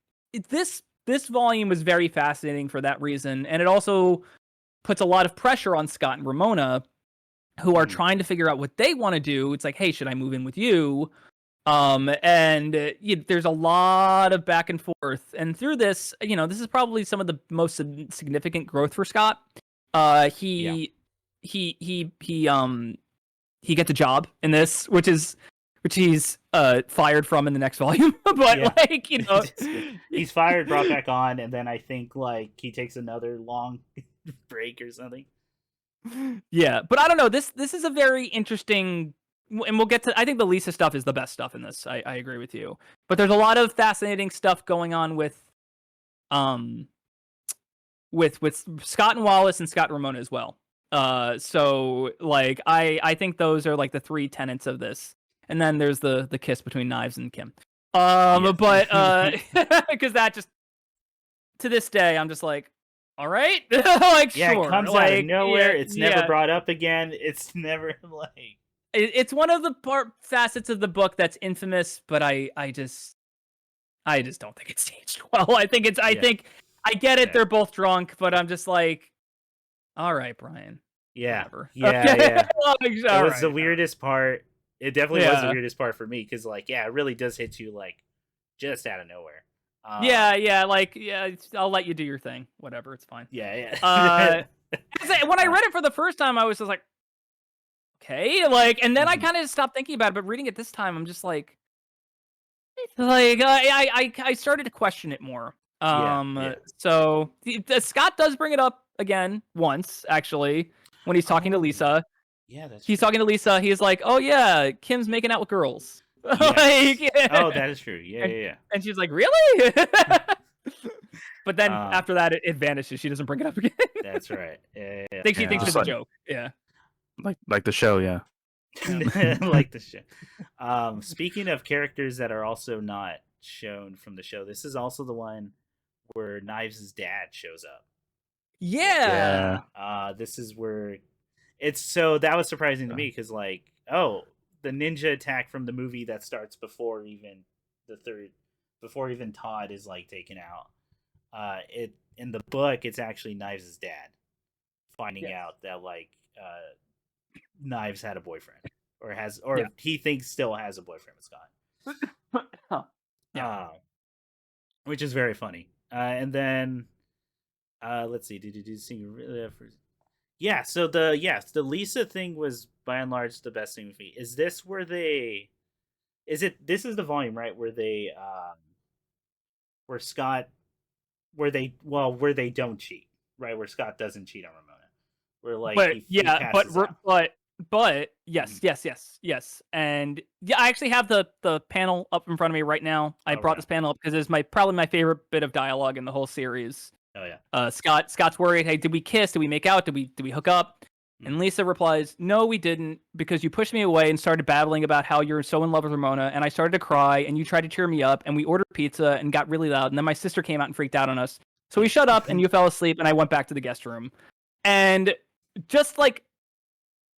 this volume was very fascinating for that reason, and it also puts a lot of pressure on Scott and Ramona, who are Mhm. trying to figure out what they want to do. It's like, hey, should I move in with you? And there's a lot of back and forth, and through this, this is probably some of the most significant growth for Scott. Yeah. He gets a job in this, which he's fired from in the next volume. But Yeah. like, He's fired, brought back on, and then I think like he takes another long break or something. yeah. But I don't know. This is a very interesting, and we'll get to. I think the Lisa stuff is the best stuff in this. I agree with you. But there's a lot of fascinating stuff going on with Scott and Wallace and Scott and Ramona as well. So like I think those are like the three tenets of this. And then there's the kiss between Knives and Kim. Yes. But because that just, to this day, I'm just like, all right, like Yeah, sure, it comes like, out of nowhere. yeah, It's yeah. never brought up again. It's never like It's one of the facets of the book that's infamous, but I just don't think it's staged well. I think Yeah. I get it. Yeah. They're both drunk, but I'm just like, all right, Brian. Yeah. Whatever. Yeah, yeah. Like, It all was the right. weirdest part. It definitely was the Yeah. weirdest part for me because, like, yeah, it really does hit you like just out of nowhere. Yeah, like, yeah, I'll let you do your thing. Whatever, it's fine. Yeah. 'Cause when I read it for the first time, I was just like, okay, like, and then I Mhm. kind of stopped thinking about it. But reading it this time, I'm just like I started to question it more. Yeah. So Scott does bring it up again once, actually, when he's talking to Oh, Lisa. yeah, that's He's true. talking to Lisa. He's like, "Oh yeah, Kim's making out with girls." Yes. Like, Oh, that is true. Yeah. and she's like, "Really?" But then Um, after that, it vanishes. She doesn't bring it up again. That's right. Yeah. I think she thinks Just it's a like joke. Yeah. like the show, yeah. Like the show. Speaking of characters that are also not shown from the show, this is also the one where Knives' dad shows up. Yeah. This is where it's so that was surprising to me because like, oh, the ninja attack from the movie that starts before even before even Todd is like taken out. It in the book, it's actually Knives' dad finding Yes. out that like Knives had a boyfriend Yeah. he thinks still has a boyfriend with Scott. Huh. Yeah. Which is very funny. And then let's see, did you see? Yeah, so the Lisa thing was by and large the best thing with me. Is this where they? Is it? This is the volume, right? Where they, where Scott, where they don't cheat, right? Where Scott doesn't cheat on Ramona. Where like But he passes out. but yes, Mhm. yes. And yeah, I actually have the panel up in front of me right now. I brought Okay. this panel up because it's probably my favorite bit of dialogue in the whole series. Oh yeah. Scott's worried. Hey, did we kiss? Did we make out? Did we hook up? And Lisa replies, "No, we didn't, because you pushed me away and started babbling about how you're so in love with Ramona, and I started to cry, and you tried to cheer me up, and we ordered pizza and got really loud, and then my sister came out and freaked out on us. So we shut up, and you fell asleep, and I went back to the guest room." And just like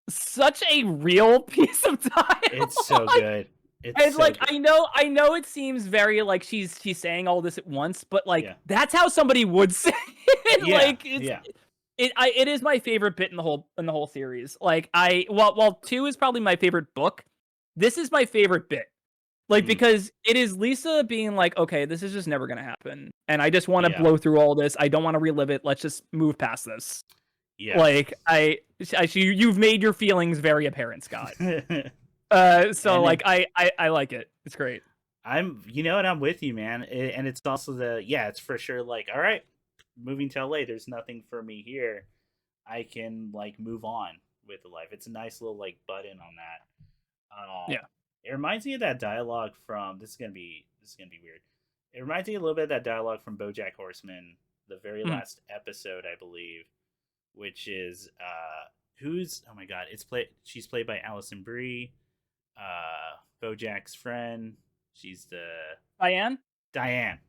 such a real piece of dialogue. It's so good. And So like good. I know it seems very like she's saying all this at once, but like Yeah. that's how somebody would say it. Yeah, Like yeah. it is my favorite bit in the whole series. Like while 2 is probably my favorite book, this is my favorite bit. Like because it is Lisa being like, okay, this is just never gonna happen, and I just want to blow through all this. I don't want to relive it. Let's just move past this. Yeah. Like you've made your feelings very apparent, Scott. So And like I like it. It's great. you know what, I'm with you, man. And it's also it's for sure like, all right, moving to LA, there's nothing for me here. I can like move on. with the life. It's a nice little like button on that. Yeah. It reminds me of that dialogue from this is gonna be weird. It reminds me a little bit of that dialogue from BoJack Horseman, the very last episode, I believe, which is who's oh my god, she's played by Alison Brie, BoJack's friend. She's the Diane.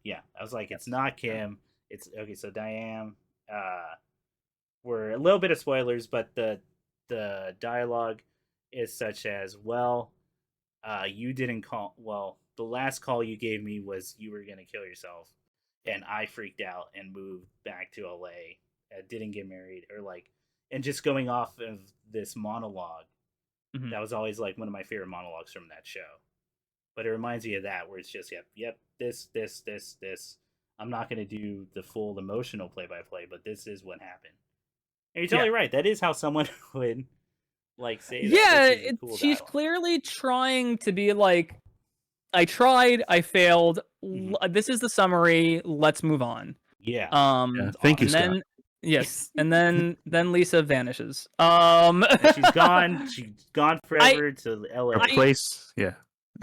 Yeah, I was like, it's not Kim. It's okay. So Diane. We're a little bit of spoilers, but the dialogue is such as, well, you didn't call. Well, the last call you gave me was you were gonna kill yourself, and I freaked out and moved back to LA. Didn't get married, or like, and just going off of this monologue. Mm-hmm. That was always like one of my favorite monologues from that show. But it reminds me of that, where it's just yep, this. I'm not gonna do the full emotional play-by-play, but this is what happened. And you're totally right. That is how someone would like say. Yeah, cool she's dialogue. clearly trying to be like, I tried, I failed. This is the summary. Let's move on. Yeah. Thank you, Scott. Then, yes, and then Lisa vanishes. And she's gone. She's gone forever to LA. Place. Yeah.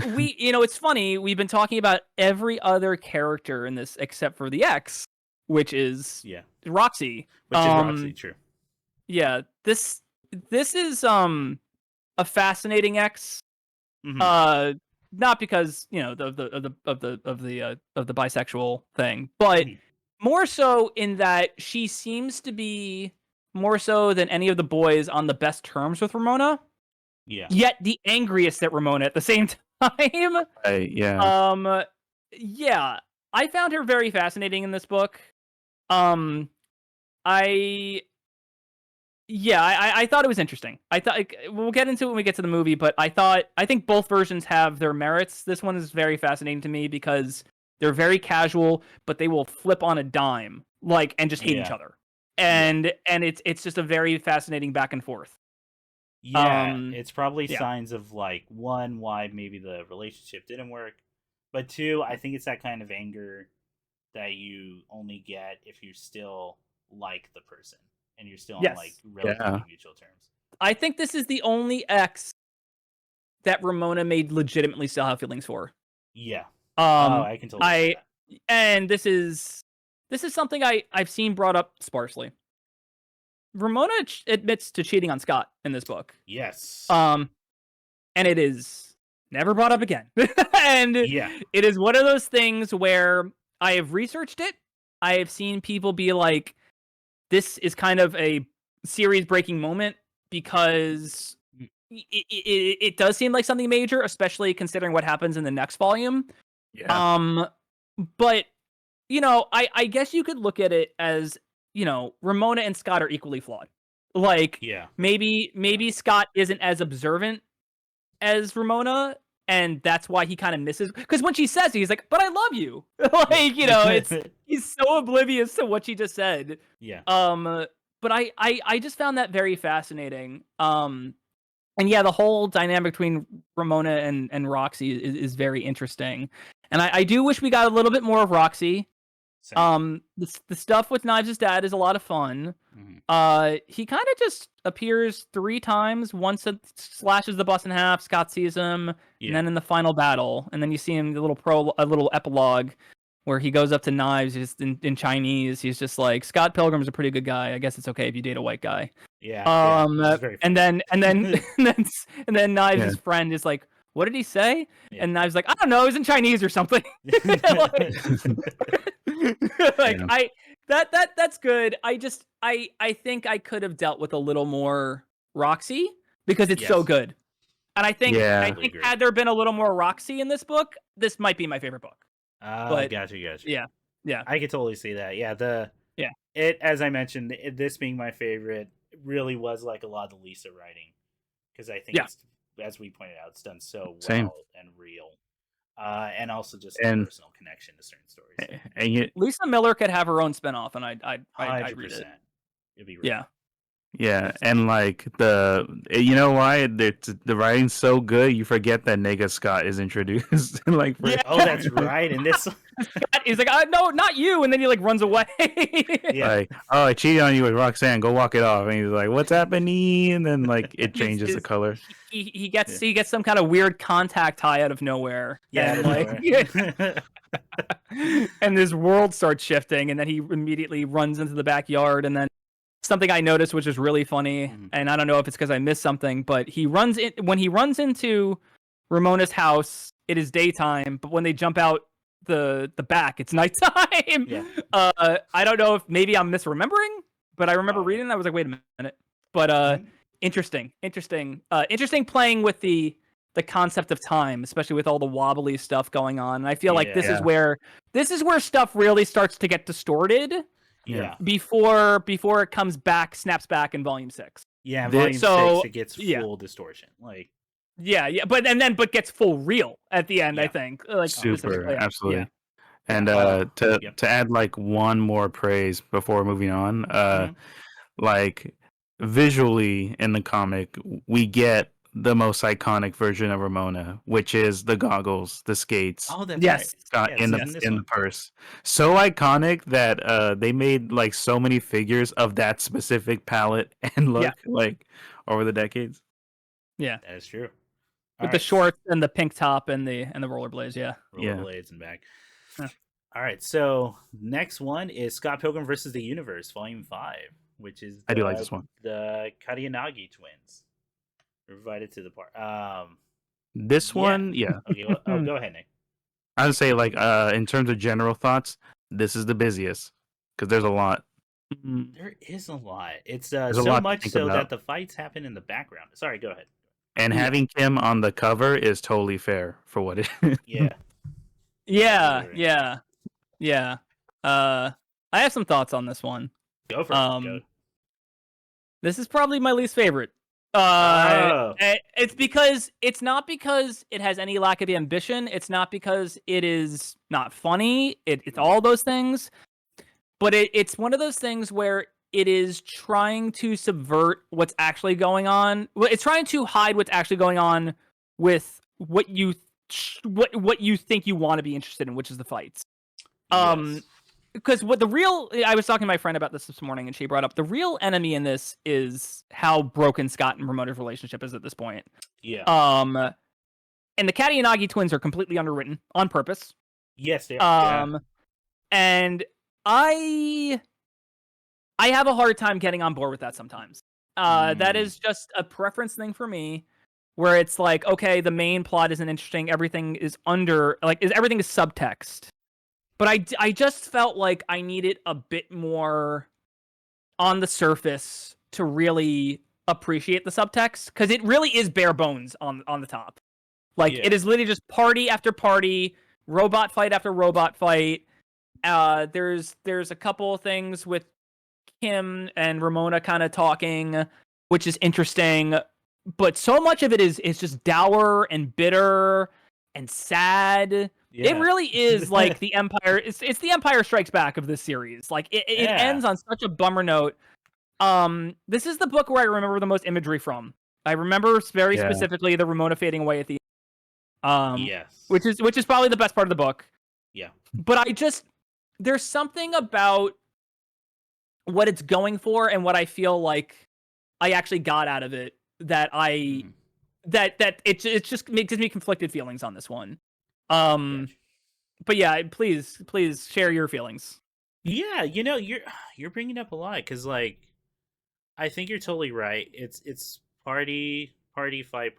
It's funny. We've been talking about every other character in this except for the X, which is Roxy. Which is Roxy, true. Yeah, this is a fascinating X. Mm-hmm. Not because of the bisexual thing, but more so in that she seems to be more so than any of the boys on the best terms with Ramona. Yeah. Yet the angriest at Ramona at the same time. Yeah. Yeah. I found her very fascinating in this book. I thought it was interesting. I thought we'll get into it when we get to the movie, but I think both versions have their merits. This one is very fascinating to me because they're very casual, but they will flip on a dime, and just hate each other. And it's just a very fascinating back and forth. Yeah, it's probably signs of like, one, why maybe the relationship didn't work, but two, I think it's that kind of anger that you only get if you still like the person and you're still on like relatively mutual terms. I think this is the only X that Ramona made legitimately still have feelings for. Yeah. I can totally see that. And this is something I've seen brought up sparsely. Ramona admits to cheating on Scott in this book. Yes. And it is never brought up again. And it is one of those things where I have researched it. I have seen people be like, this is kind of a series-breaking moment because it does seem like something major, especially considering what happens in the next volume. Yeah. But, I guess you could look at it as, Ramona and Scott are equally flawed. Maybe Scott isn't as observant as Ramona, and that's why he kind of misses. Because when she says it, he's like, "But I love you." He's so oblivious to what she just said. Yeah. But I just found that very fascinating. And the whole dynamic between Ramona and Roxy is very interesting. And I do wish we got a little bit more of Roxy. The stuff with Knives' dad is a lot of fun. Mm-hmm. He kind of just appears 3 times. Once it slashes the bus in half, Scott sees him, and then in the final battle, and then you see him a little epilogue where he goes up to Knives just in Chinese. He's just like, Scott Pilgrim's a pretty good guy. I guess it's okay if you date a white guy. Yeah. And then Knives' friend is like, what did he say? And Knives like, I don't know, he's in Chinese or something. That's good. I think I could have dealt with a little more Roxy because it's so good. And I think had there been a little more Roxy in this book, this might be my favorite book. Gotcha. Yeah. I could totally see that. It, as I mentioned, this being my favorite, really was like a lot of the Lisa writing, because I think it's, as we pointed out, it's done so well and real. And also just a personal connection to certain stories. And Lisa Miller could have her own spinoff, and I'd read it. It'd be real. Yeah, and like you know why the writing's so good, you forget that Nega Scott is introduced. Like, Yeah. Oh, that's right. And this, He's like, no, not you, and then he like runs away. yeah, like, oh, I cheated on you with Roxanne. Go walk it off. And he's like, what's happening? And then like it changes the color. He gets some kind of weird contact high out of nowhere. yeah, and out of like nowhere. and this world starts shifting, and then he immediately runs into the backyard, and then something I noticed, which is really funny, and I don't know if it's because I missed something, but when he runs into Ramona's house, it is daytime, but when they jump out the back, it's nighttime. Yeah. I don't know if maybe I'm misremembering, but I remember reading that. I was like, wait a minute. But interesting playing with the concept of time, especially with all the wobbly stuff going on. And I feel like this is where stuff really starts to get distorted. Yeah. Before it comes back, snaps back in volume 6. Yeah, volume 6 it gets full distortion. Like but gets full real at the end, I think. Like super, absolutely. Yeah. And to add like one more praise before moving on, like visually in the comic, we get the most iconic version of Ramona, which is the goggles, the skates. Oh, that's right. Got in the purse. So iconic that they made like so many figures of that specific palette and look like over the decades. Yeah, that is true. With the shorts and the pink top and the rollerblades, rollerblades and back. All right, so next one is Scott Pilgrim versus the Universe, Volume 5, which is I do like this one. The Kariyanagi twins provided to the part. This one, Okay, well, go ahead, Nick. I would say, like, in terms of general thoughts, this is the busiest because there's a lot. There is a lot. It's so much so that the fights happen in the background. Sorry, go ahead. And having Kim on the cover is totally fair for what it is. Yeah. I have some thoughts on this one. Go for it. Go. This is probably my least favorite. It's not because it has any lack of ambition. It's not because it is not funny. It's all those things. But it's one of those things where it is trying to subvert what's actually going on. It's trying to hide what's actually going on with what you think you want to be interested in, which is the fights. Because I was talking to my friend about this morning, and she brought up the real enemy in this is how broken Scott and Ramona's relationship is at this point. Yeah. And the Kariyanagi twins are completely underwritten on purpose. Yes, they are. And I have a hard time getting on board with that sometimes. That is just a preference thing for me, where it's like, okay, the main plot isn't interesting. Everything is everything is subtext. But I just felt like I needed a bit more on the surface to really appreciate the subtext, because it really is bare bones on the top. Like, it is literally just party after party, robot fight after robot fight. There's a couple of things with Kim and Ramona kind of talking, which is interesting, but so much of it is just dour and bitter and sad. It really is like the Empire. It's the Empire Strikes Back of this series. Like it ends on such a bummer note. This is the book where I remember the most imagery from. I remember very specifically the Ramona fading away at the end. Which is probably the best part of the book. Yeah. But there's something about what it's going for and what I feel like I actually got out of it that that it just gives me conflicted feelings on this one. But yeah, please share your feelings. Yeah, you're bringing up a lot, because like I think you're totally right. It's party fight,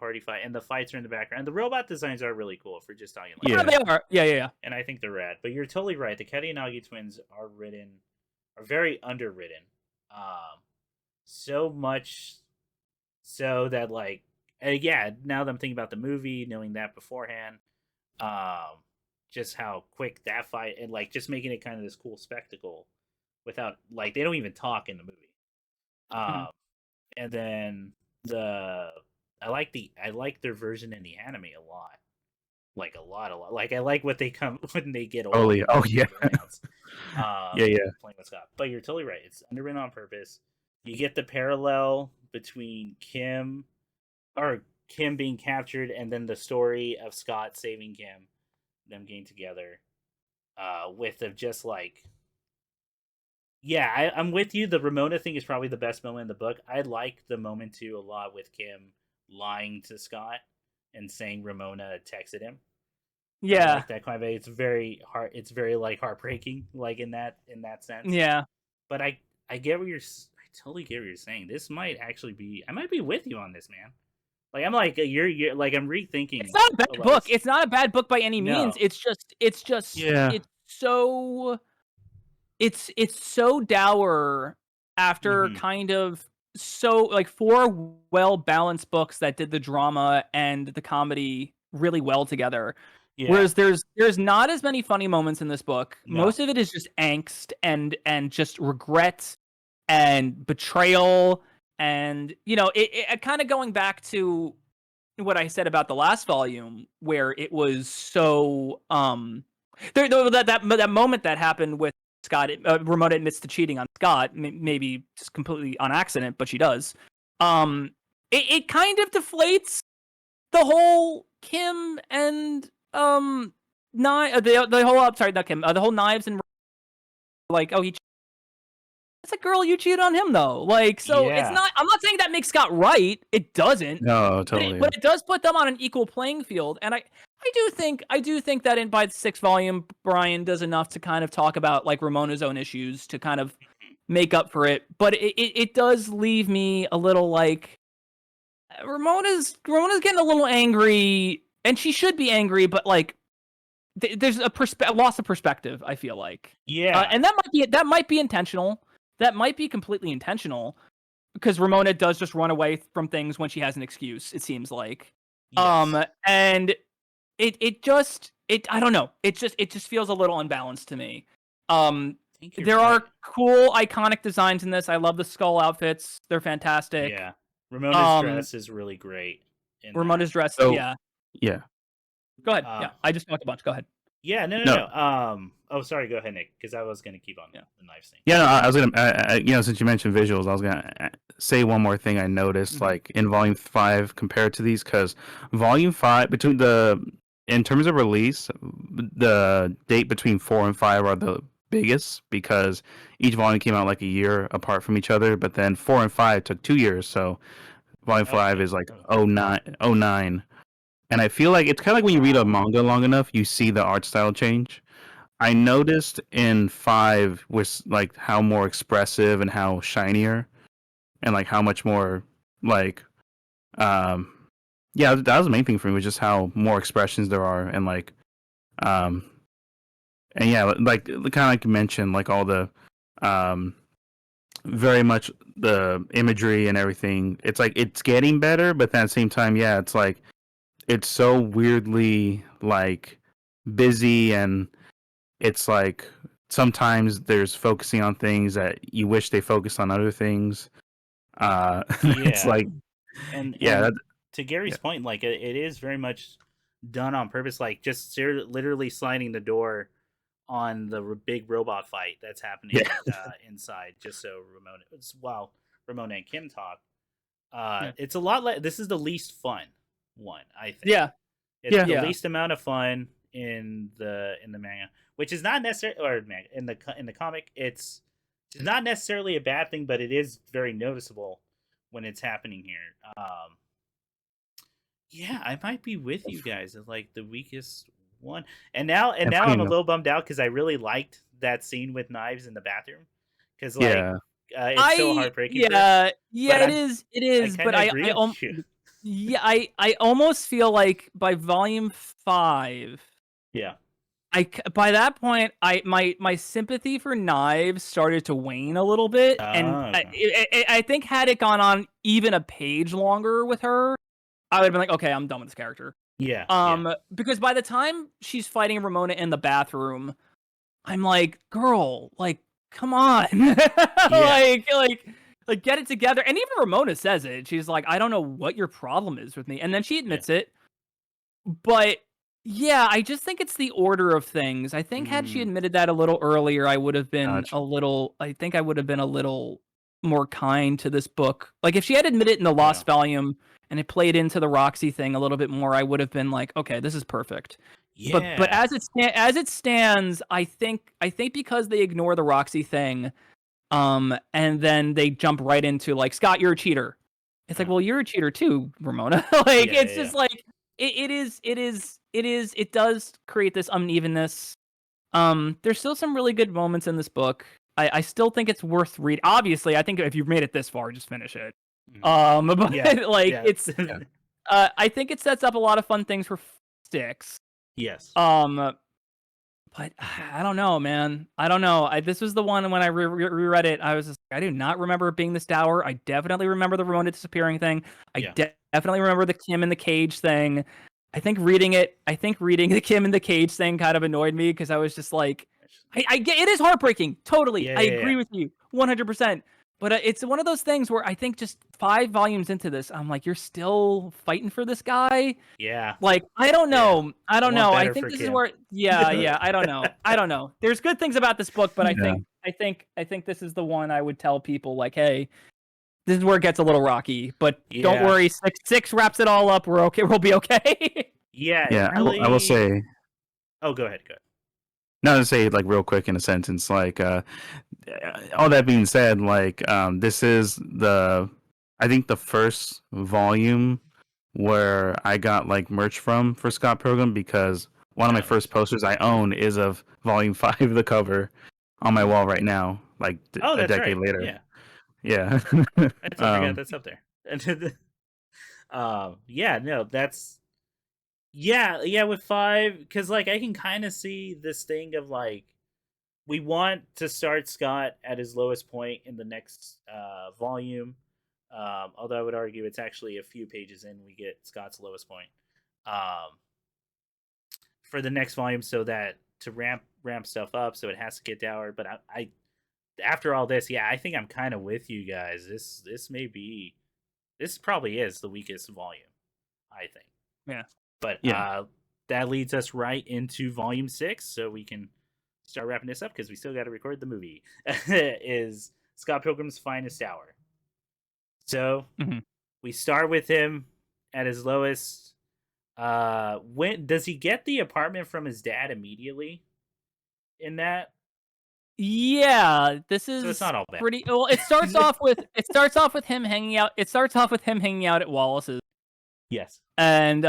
and the fights are in the background. The robot designs are really cool, for just talking like they are. Yeah. And I think they're rad. But you're totally right. The Kariyanagi twins are very underwritten. So much so that like now that I'm thinking about the movie, knowing that beforehand, just how quick that fight, and like just making it kind of this cool spectacle without, like, they don't even talk in the movie. And then I like their version in the anime a lot. Like a lot. Like I like what they come when they get old. Oh yeah. Playing with Scott. But you're totally right. It's underwritten on purpose. You get the parallel between Kim being captured, and then the story of Scott saving Kim, them getting together, with of just like, yeah, I'm with you. The Ramona thing is probably the best moment in the book. I like the moment too a lot with Kim lying to Scott and saying Ramona texted him. I Yeah. like that kind of. It's very hard. It's very like heartbreaking, like in that sense. Yeah. But I get what I totally get what you're saying. This might actually be. I might be with you on this, man. Like I'm like you're like I'm rethinking. It's not a bad book. this. It's not a bad book by any means. No. It's just Yeah. it's so dour after kind of so like 4 well balanced books that did the drama and the comedy really well together. Yeah. Whereas there's not as many funny moments in this book. No. Most of it is just angst and just regret and betrayal, and you know it kind of going back to what I said about the last volume, where it was so that moment that happened with Scott. Ramona admits to cheating on Scott, maybe just completely on accident, but she does. It kind of deflates the whole Kim and the whole sorry, not Kim, the whole Knives and like, oh, it's a girl, you cheated on him though. Like, so Yeah. it's not. I'm not saying that makes Scott right. It doesn't. No, totally. But it does put them on an equal playing field, and I do think that in by the 6th volume, Brian does enough to kind of talk about like Ramona's own issues to kind of make up for it. But it does leave me a little like Ramona's getting a little angry, and she should be angry, but like there's a loss of perspective. I feel like, Yeah. and that might be intentional. That might be completely intentional, because Ramona does just run away from things when she has an excuse, it seems like. Yes. And it just I don't know. It just feels a little unbalanced to me. There are cool iconic designs in this. I love the skull outfits. They're fantastic. Yeah. Ramona's dress is really great. Ramona's dress, yeah. Go ahead. Yeah, I just talked a bunch. Go ahead. Yeah, no. Oh, sorry. Go ahead, Nick, because I was gonna keep on the knife thing. Yeah, no, I was gonna, since you mentioned visuals, I was gonna say one more thing I noticed, like in Volume 5 compared to these, because Volume 5 in terms of release, the date between 4 and 5 are the biggest, because each volume came out like a year apart from each other, but then 4 and 5 took 2 years, so Volume 5 is like 09. And I feel like it's kind of like when you read a manga long enough, you see the art style change. I noticed in 5 was like how more expressive and how shinier, and like how much more like, that was the main thing for me, was just how more expressions there are, and like, and yeah, like kind of like you mentioned, like all the, very much the imagery and everything. It's like it's getting better, but at the same time, yeah, it's like it's so weirdly like busy, and it's like sometimes there's focusing on things that you wish they focused on other things. It's like, and yeah, to Gary's point, like it is very much done on purpose, like just literally sliding the door on the big robot fight that's happening inside, just so Ramona and Kim talk. It's a lot this is the least fun one, I think. It's the least amount of fun in the manga, which is not necessarily, or in the comic, it's not necessarily a bad thing, but it is very noticeable when it's happening here. Yeah, I might be with you guys as like the weakest one, and now I'm a little bummed out because I really liked that scene with Knives in the bathroom, because like it's so heartbreaking. It is, but I almost feel like by Volume 5, by that point, my sympathy for Knives started to wane a little bit, and I think had it gone on even a page longer with her, I would have been like, okay, I'm done with this character. Because by the time she's fighting Ramona in the bathroom, I'm like, girl, like, come on, like get it together. And even Ramona says it. She's like, I don't know what your problem is with me, and then she admits it. But yeah, I just think it's the order of things. I think had she admitted that a little earlier, I would have been I think I would have been a little more kind to this book. Like if she had admitted it in the Lost volume and it played into the Roxy thing a little bit more, I would have been like, okay, this is perfect. Yeah. But as it stands, I think because they ignore the Roxy thing, and then they jump right into like, Scott, you're a cheater. It's like, well, you're a cheater too, Ramona. Like it's just like it does create this unevenness. There's still some really good moments in this book. I still think it's worth reading. Obviously, I think if you've made it this far, just finish it. But it's I think it sets up a lot of fun things for 6. Yes. But I don't know, man. I don't know. This was the one when I reread it, I was just I do not remember it being this dour. I definitely remember the Ramona disappearing thing. I definitely remember the Kim in the cage thing. I think reading the Kim in the cage thing kind of annoyed me because I was just like, I get it is heartbreaking. Totally. I agree with you 100%. But it's one of those things where I think just 5 volumes into this, I'm like, you're still fighting for this guy? Yeah. Like, I don't know. I don't know. I think this Kim. is where I don't know. I don't know. There's good things about this book, but I think this is the one I would tell people like, hey, this is where it gets a little rocky, but don't worry, 6 wraps it all up. We're okay. We'll be okay. Yeah, really... I will say. Oh, go ahead. No, to say like real quick in a sentence, like all that being said, like this is I think the first volume where I got like merch for Scott Pilgrim, because one of my first posters I own is of volume 5, the cover, on my wall right now, like a decade later. Yeah. I forgot that's up there. With 5, because like I can kind of see this thing of like, we want to start Scott at his lowest point in the next volume, although I would argue it's actually a few pages in we get Scott's lowest point for the next volume, so that to ramp stuff up, so it has to get dour. But I after all this, I think I'm kind of with you guys. This probably is the weakest volume, I think. Yeah. But that leads us right into volume 6, so we can start wrapping this up because we still got to record the movie. Is Scott Pilgrim's Finest Hour. So we start with him at his lowest. When does he get the apartment from his dad immediately? In that, this is so it's not all bad. Pretty well. It starts off with him hanging out. It starts off with him hanging out at Wallace's. Yes, and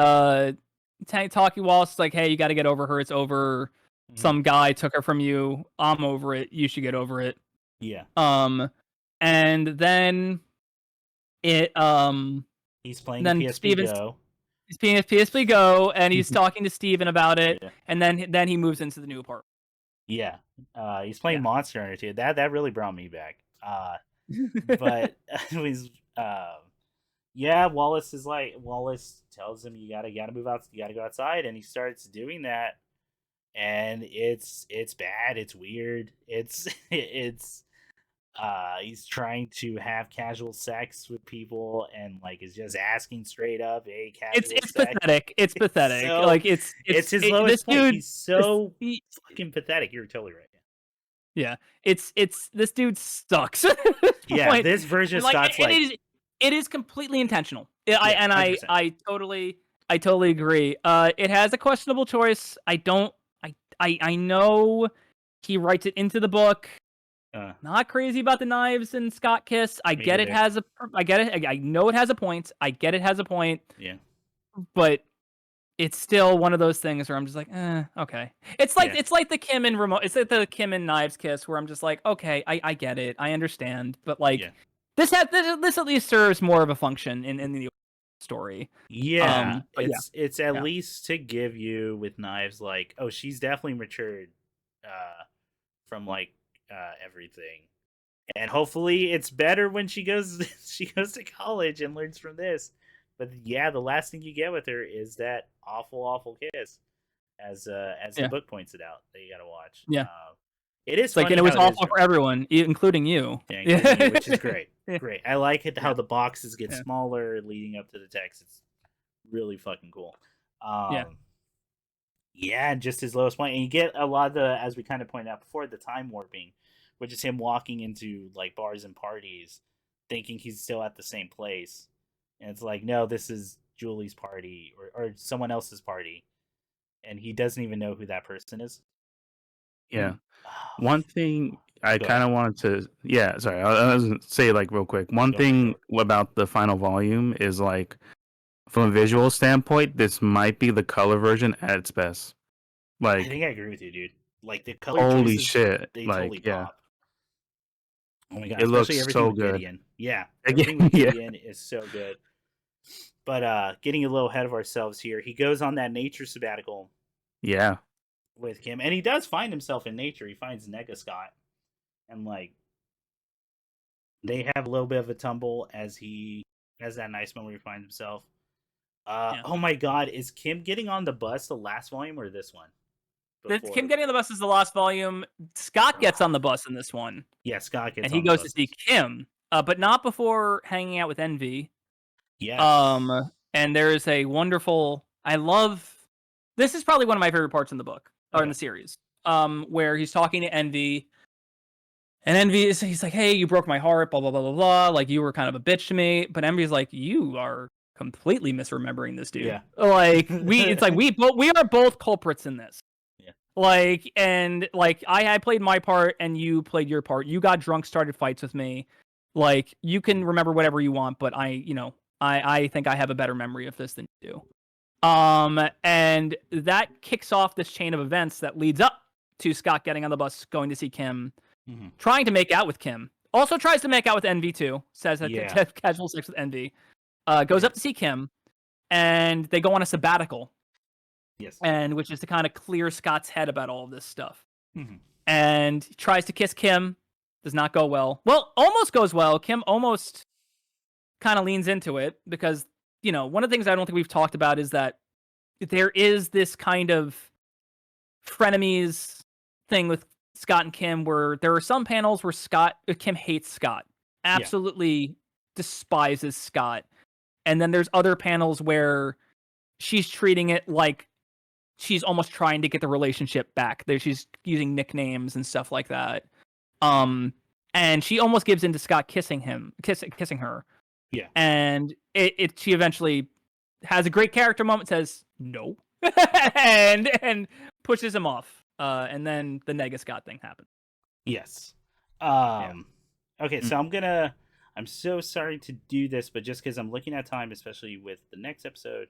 talking Wallace is like, hey, you got to get over her. It's over. Some guy took her from you. I'm over it. You should get over it. Yeah. And then he's playing PSP Go. He's playing PSP Go, and he's talking to Steven about it. Yeah. And then he moves into the new apartment. Yeah. He's playing Monster Hunter too. That really brought me back. But it was Wallace tells him you gotta move out, you gotta go outside, and he starts doing that. And it's bad. It's weird. It's he's trying to have casual sex with people, and like is just asking straight up, "Hey, casual sex." It's pathetic. It's pathetic. So, like it's his lowest point. Dude, he's so fucking pathetic. You're totally right. Yeah, it's this dude sucks. This version of Scott's it is completely intentional. I totally agree. It has a questionable choice. I know he writes it into the book. Not crazy about the knives and Scott kiss. I get it. I know it has a point. I get it has a point. Yeah. But it's still one of those things where I'm just like, okay. It's like the Kim and remote. It's like the Kim and knives kiss where I'm just like, okay, I get it. I understand. But like this at least serves more of a function in the story. Yeah. It's at least to give you with knives like, oh, she's definitely matured from like everything, and hopefully it's better when she goes to college and learns from this. But the last thing you get with her is that awful kiss, as the book points it out that you gotta watch. It is like, and it was awful for everyone, including you. Including you, which is great. Great. I like it how the boxes get smaller leading up to the text. It's really fucking cool. Just his lowest point, and you get a lot of the, as we kind of pointed out before, the time warping which is him walking into like bars and parties, thinking he's still at the same place, and it's like, no, this is Julie's party or someone else's party, and he doesn't even know who that person is. Yeah. Oh, One thing I go kind ahead. of wanted to, yeah, sorry, I was gonna say like real quick. One Go for it. thing about the final volume is like, from a visual standpoint, this might be the color version at its best. I Like, think I agree with you, dude. Like the color holy choices, shit! they totally Like, yeah, pop. Oh my god, it looks especially everything so with good. Gideon. Yeah, Again, everything with yeah, Gideon is so good. But getting a little ahead of ourselves here, he goes on that nature sabbatical yeah, with Kim, and he does find himself in nature. He finds Nega Scott, and like they have a little bit of a tumble as he has that nice moment where he finds himself. Yeah. Oh my god, is Kim getting on the bus the last volume or this one? Kim getting on the bus is the last volume. Scott gets on the bus in this one, Yeah, Scott gets and he on the goes to bus. see Kim, but not before hanging out with Envy. Yes. And there is a wonderful. I love. This is probably one of my favorite parts in the book or in Okay. the series. Where he's talking to Envy, and he's like, "Hey, you broke my heart, blah blah blah blah blah. Like you were kind of a bitch to me." But Envy's like, "You are completely misremembering this, dude. Yeah. Like it's like we are both culprits in this. Yeah. Like and like I played my part and you played your part. You got drunk, started fights with me. Like you can remember whatever you want, but I think I have a better memory of this than you do." And that kicks off this chain of events that leads up to Scott getting on the bus, going to see Kim, trying to make out with Kim. Also tries to make out with Envy too. Says that Yeah. to have casual sex with Envy. Goes up to see Kim, and they go on a sabbatical. Yes. And which is to kind of clear Scott's head about all of this stuff. Mhm. And tries to kiss Kim. Does not go well. Well, almost goes well. Kim almost kind of leans into it because, one of the things I don't think we've talked about is that there is this kind of frenemies thing with Scott and Kim where there are some panels where Kim hates Scott, absolutely despises Scott. And then there's other panels where she's treating it like she's almost trying to get the relationship back. She's using nicknames and stuff like that. And she almost gives in to Scott kissing her. Yeah. And she eventually has a great character moment, says no, and pushes him off. And then the Nega Scott thing happens. Yes. Yeah. Okay, so I'm so sorry to do this, but just because I'm looking at time, especially with the next episode,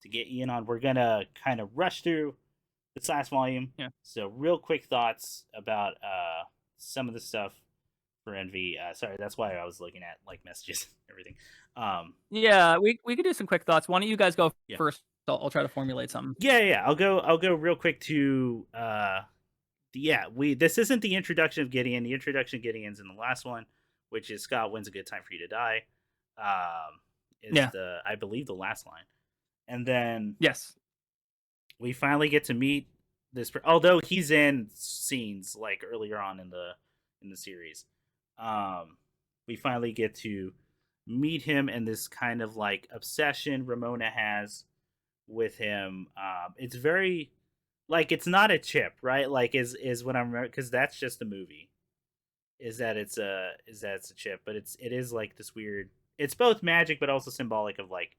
to get Ian on, we're gonna kind of rush through this last volume. Yeah. So real quick thoughts about some of the stuff for Envy. Sorry, that's why I was looking at like messages and everything. Yeah, we could do some quick thoughts. Why don't you guys go Yeah. first? I'll try to formulate something. Yeah. I'll go real quick to this isn't the introduction of Gideon. The introduction of Gideon's in the last one, which is Scott, when's a good time for you to die? I believe the last line. And then yes, we finally get to meet this. Although he's in scenes like earlier on in the series, we finally get to meet him and this kind of like obsession Ramona has with him. It's very like it's not a chip, right? Like is what I'm because that's just a movie. Is that it's a chip, but it is like this weird. It's both magic, but also symbolic of like.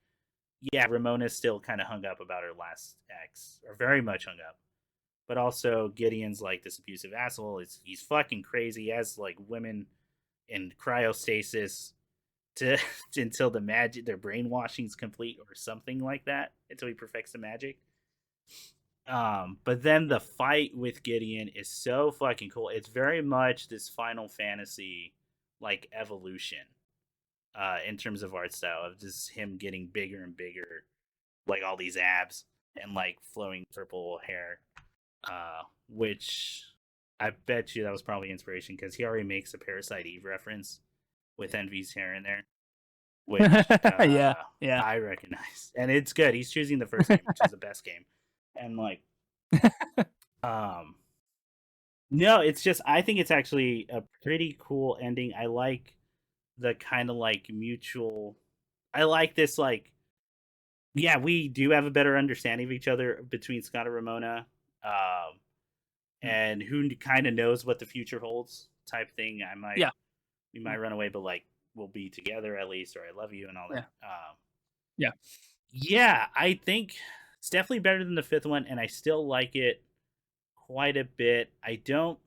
Yeah, Ramona's still kind of hung up about her last ex, or very much hung up. But also, Gideon's like this abusive asshole. He's fucking crazy. He has like women in cryostasis until the magic, their brainwashing's complete, or something like that, until he perfects the magic. But then the fight with Gideon is so fucking cool. It's very much this Final Fantasy like evolution. In terms of art style, of just him getting bigger and bigger, like all these abs and like flowing purple hair, which I bet you that was probably inspiration because he already makes a Parasite Eve reference with Envy's hair in there, which yeah, I recognize, and it's good. He's choosing the first game, which is the best game, and like, no, it's just I think it's actually a pretty cool ending. I like the kind of like mutual. I like this like, yeah, we do have a better understanding of each other between Scott and Ramona, and who kind of knows what the future holds type thing. I might, Yeah. we might run away, but like we'll be together at least, or I love you and all that. Yeah. Yeah, I think it's definitely better than the fifth one, and I still like it quite a bit. I don't.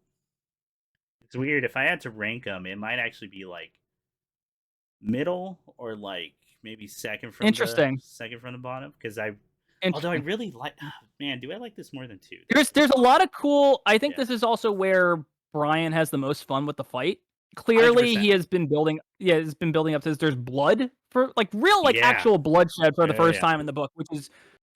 It's weird. If I had to rank them, it might actually be like middle or like maybe Interesting. second from the bottom because although I Interesting. really like, man, do I like this more than 2? There's a lot of cool. I think Yeah. this is also where Brian has the most fun with the fight. Clearly, 100%. he has been building. Yeah, has been building up this. There's blood for like real like Yeah. actual bloodshed for the Yeah, first yeah. time in the book, which is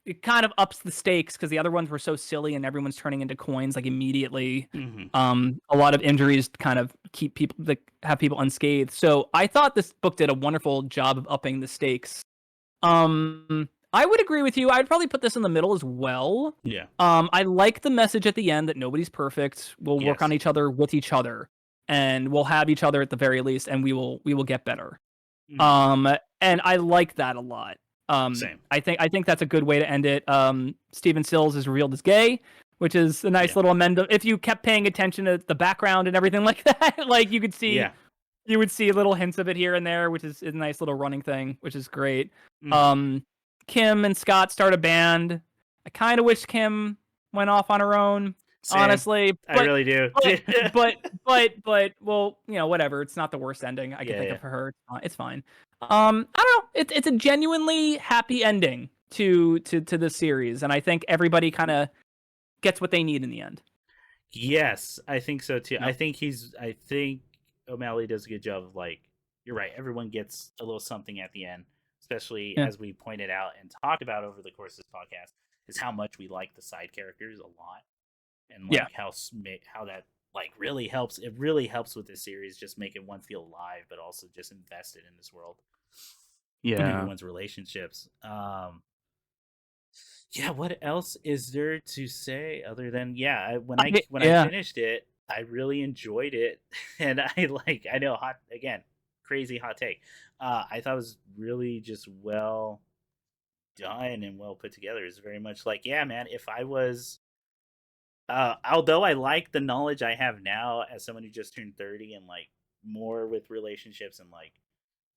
it kind of ups the stakes because the other ones were so silly and everyone's turning into coins like immediately. A lot of injuries kind of keep people that have people unscathed. So I thought this book did a wonderful job of upping the stakes. I would agree with you. I'd probably put this in the middle as well. Yeah. I like the message at the end that nobody's perfect. We'll work on each other with each other, and we'll have each other at the very least, and we will get better. And I like that a lot. Same. I think that's a good way to end it. Stephen Sills is revealed as gay, which is a nice little amendment. If you kept paying attention to the background and everything like that, like you could see, you would see little hints of it here and there, which is a nice little running thing, which is great. Kim and Scott start a band. I kind of wish Kim went off on her own, honestly. But, I really do. but well, you know, whatever. It's not the worst ending I can think of for her. It's fine. I don't know. It's a genuinely happy ending to this series, and I think everybody kind of gets what they need in the end. Yes, I think so too. Yep. I think O'Malley does a good job of like, you're right. Everyone gets a little something at the end, especially as we pointed out and talked about over the course of this podcast, is how much we like the side characters a lot, and like how that like really helps. It really helps with this series, just making one feel alive, but also just invested in this world. Yeah. Everyone's relationships. Yeah, what else is there to say other than when I finished it, I really enjoyed it, and I know crazy hot take. I thought it was really just well done and well put together. It's very much like, yeah, man, if I was although I like the knowledge I have now as someone who just turned 30 and like more with relationships and like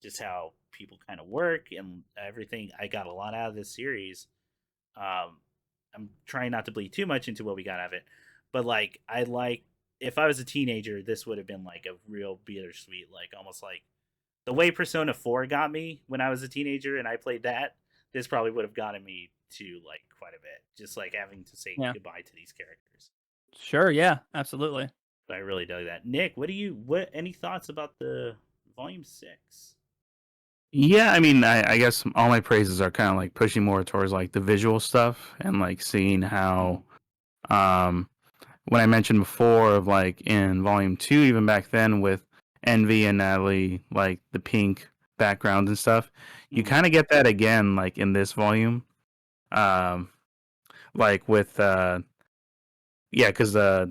just how people kind of work and everything, I got a lot out of this series. I'm trying not to bleed too much into what we got out of it, but like if I was a teenager, this would have been like a real bittersweet, like almost like the way Persona 4 got me when I was a teenager and I played that. This probably would have gotten me to like quite a bit, just like having to say goodbye to these characters. Sure, yeah, absolutely. But I really dug that. Nick, any thoughts about the volume 6? Yeah, I mean, I guess all my praises are kind of like pushing more towards like the visual stuff and like seeing how, when I mentioned before of like in volume 2, even back then with Envy and Natalie, like the pink backgrounds and stuff, you kind of get that again, like in this volume, like with, because this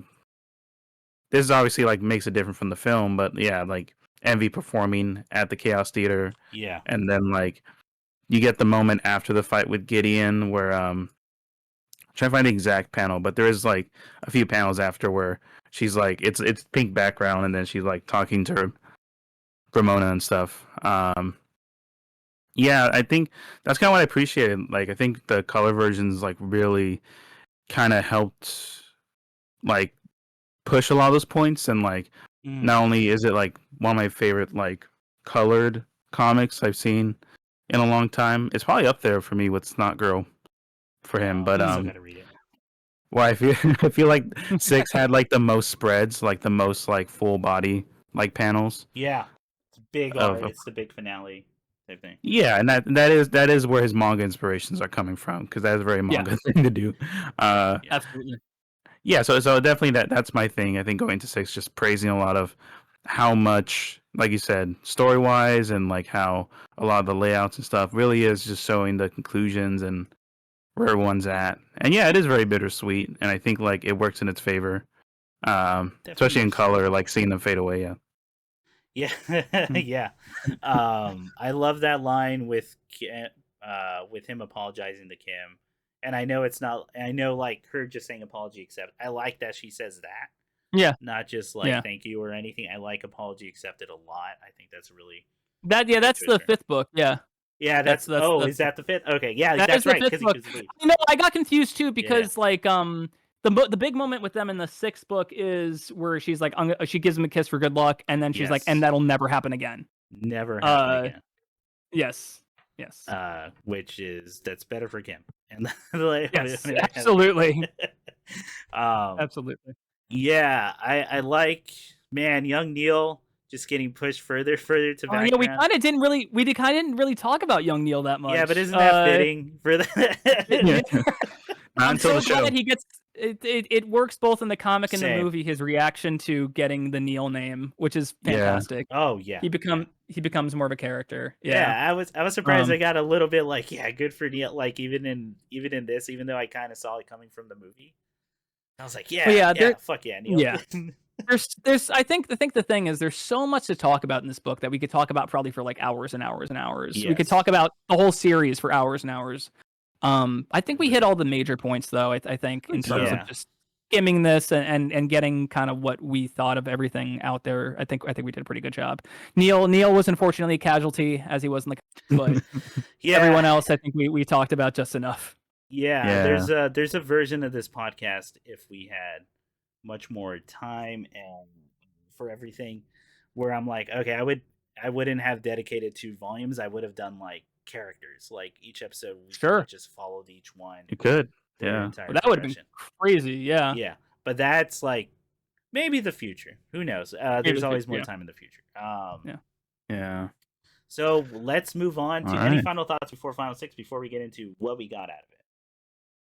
is obviously like makes it different from the film, but yeah, like Envy performing at the Chaos Theater. Yeah. And then like you get the moment after the fight with Gideon where I'm trying to find the exact panel, but there is like a few panels after where she's like it's pink background and then she's like talking to Ramona and stuff. Yeah, I think that's kind of what I appreciated. Like I think the color versions like really kind of helped like push a lot of those points, and like not only is it like one of my favorite like colored comics I've seen in a long time, it's probably up there for me with Snot Girl for him. But I still gotta read it. Well, I feel like 6 had like the most spreads, like the most like full body like panels. Yeah, it's big art. It's the big finale type thing. Yeah, and that is where his manga inspirations are coming from, because that is a very manga thing to do. Absolutely. Yeah, so definitely that's my thing. I think going to 6, just praising a lot of how much, like you said, story wise, and like how a lot of the layouts and stuff really is just showing the conclusions and where everyone's at. And yeah, it is very bittersweet, and I think like it works in its favor, especially in color, like seeing them fade away. Yeah, yeah. I love that line with him apologizing to Kim. And I know it's not. I know, like her just saying apology, except I like that she says that. Yeah. Not just like Yeah. thank you or anything. I like apology accepted a lot. I think that's really That's the Twister. 5th book. Yeah. Yeah, that's the is that the 5th? Okay, yeah, That is that's the right, 5th because he book. gives the lead. No, I got confused too because like the big moment with them in the 6th book is where she's like she gives him a kiss for good luck, and then she's like, and that'll never happen again. Never happen again. Yes. Which is that's better for Kim. And like, Yes, absolutely. Absolutely. Yeah, I like, man, young Neil just getting pushed further to background. Yeah, we kind of didn't really talk about young Neil that much. Yeah, but isn't that fitting for that? I'm so glad he gets it works both in the comic and the movie. His reaction to getting the Neil name, which is fantastic. Yeah. Oh yeah, he becomes more of a character. Yeah, I was surprised. I got a little bit like, yeah, good for Neil. Like even in this, even though I kind of saw it coming from the movie, I was like, yeah, fuck yeah, Neil. Yeah. there's I think the thing is there's so much to talk about in this book that we could talk about probably for like hours and hours and hours. Yes. We could talk about the whole series for hours and hours. I think we hit all the major points though. I think in terms of just skimming this and getting kind of what we thought of everything out there. I think we did a pretty good job. Neil was unfortunately a casualty as he was in the, but everyone else I think we talked about just enough. Yeah, there's a version of this podcast if we had much more time and for everything, where I'm like, okay, I wouldn't have dedicated 2 volumes. I would have done like characters, like each episode we just followed each one. You could, well, that would have been crazy. Yeah, but that's like maybe the future. Who knows? There's always more time in the future. Yeah. So let's move on to any final thoughts before Final 6 before we get into what we got out of it.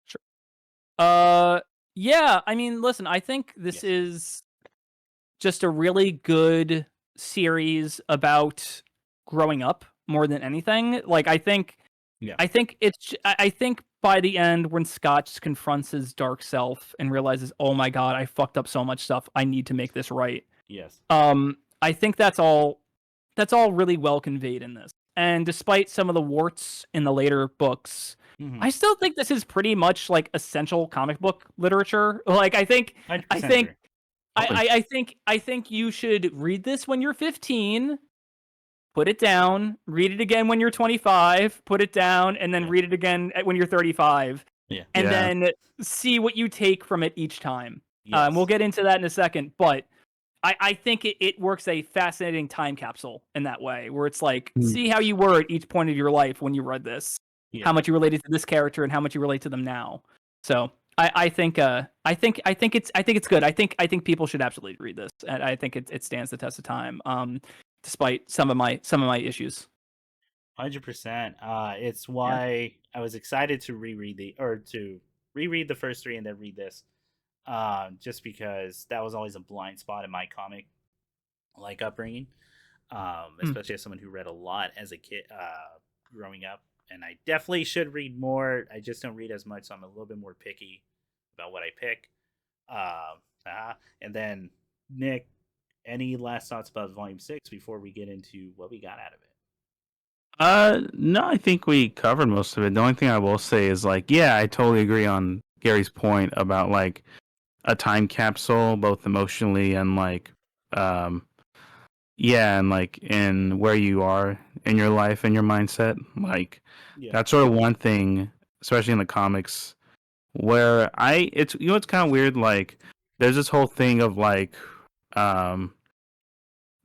Sure. Yeah, I mean, listen, I think this is just a really good series about growing up more than anything. Like, I think by the end, when Scott just confronts his dark self and realizes, oh my god, I fucked up so much stuff, I need to make this right. Yes. I think that's all really well conveyed in this. And despite some of the warts in the later books, I still think this is pretty much like essential comic book literature. Like I think you should read this when you're 15, put it down, read it again when you're 25, put it down, and then read it again when you're 35. And then see what you take from it each time. And we'll get into that in a second, but I think it works a fascinating time capsule in that way, where it's like, see how you were at each point of your life when you read this. How much you related to this character and how much you relate to them now. So I think it's good. I think people should absolutely read this, and I think it stands the test of time. Despite some of my issues. 100%. It's why I was excited to reread the first 3 and then read this. Just because that was always a blind spot in my comic like upbringing. Especially as someone who read a lot as a kid growing up. And I definitely should read more. I just don't read as much, so I'm a little bit more picky about what I pick. And then, Nick, any last thoughts about Volume 6 before we get into what we got out of it? No, I think we covered most of it. The only thing I will say is, like, yeah, I totally agree on Gary's point about, like, a time capsule, both emotionally and, like, and like in where you are in your life and your mindset. Like that's sort of one thing, especially in the comics, where it's it's kind of weird. Like there's this whole thing of like I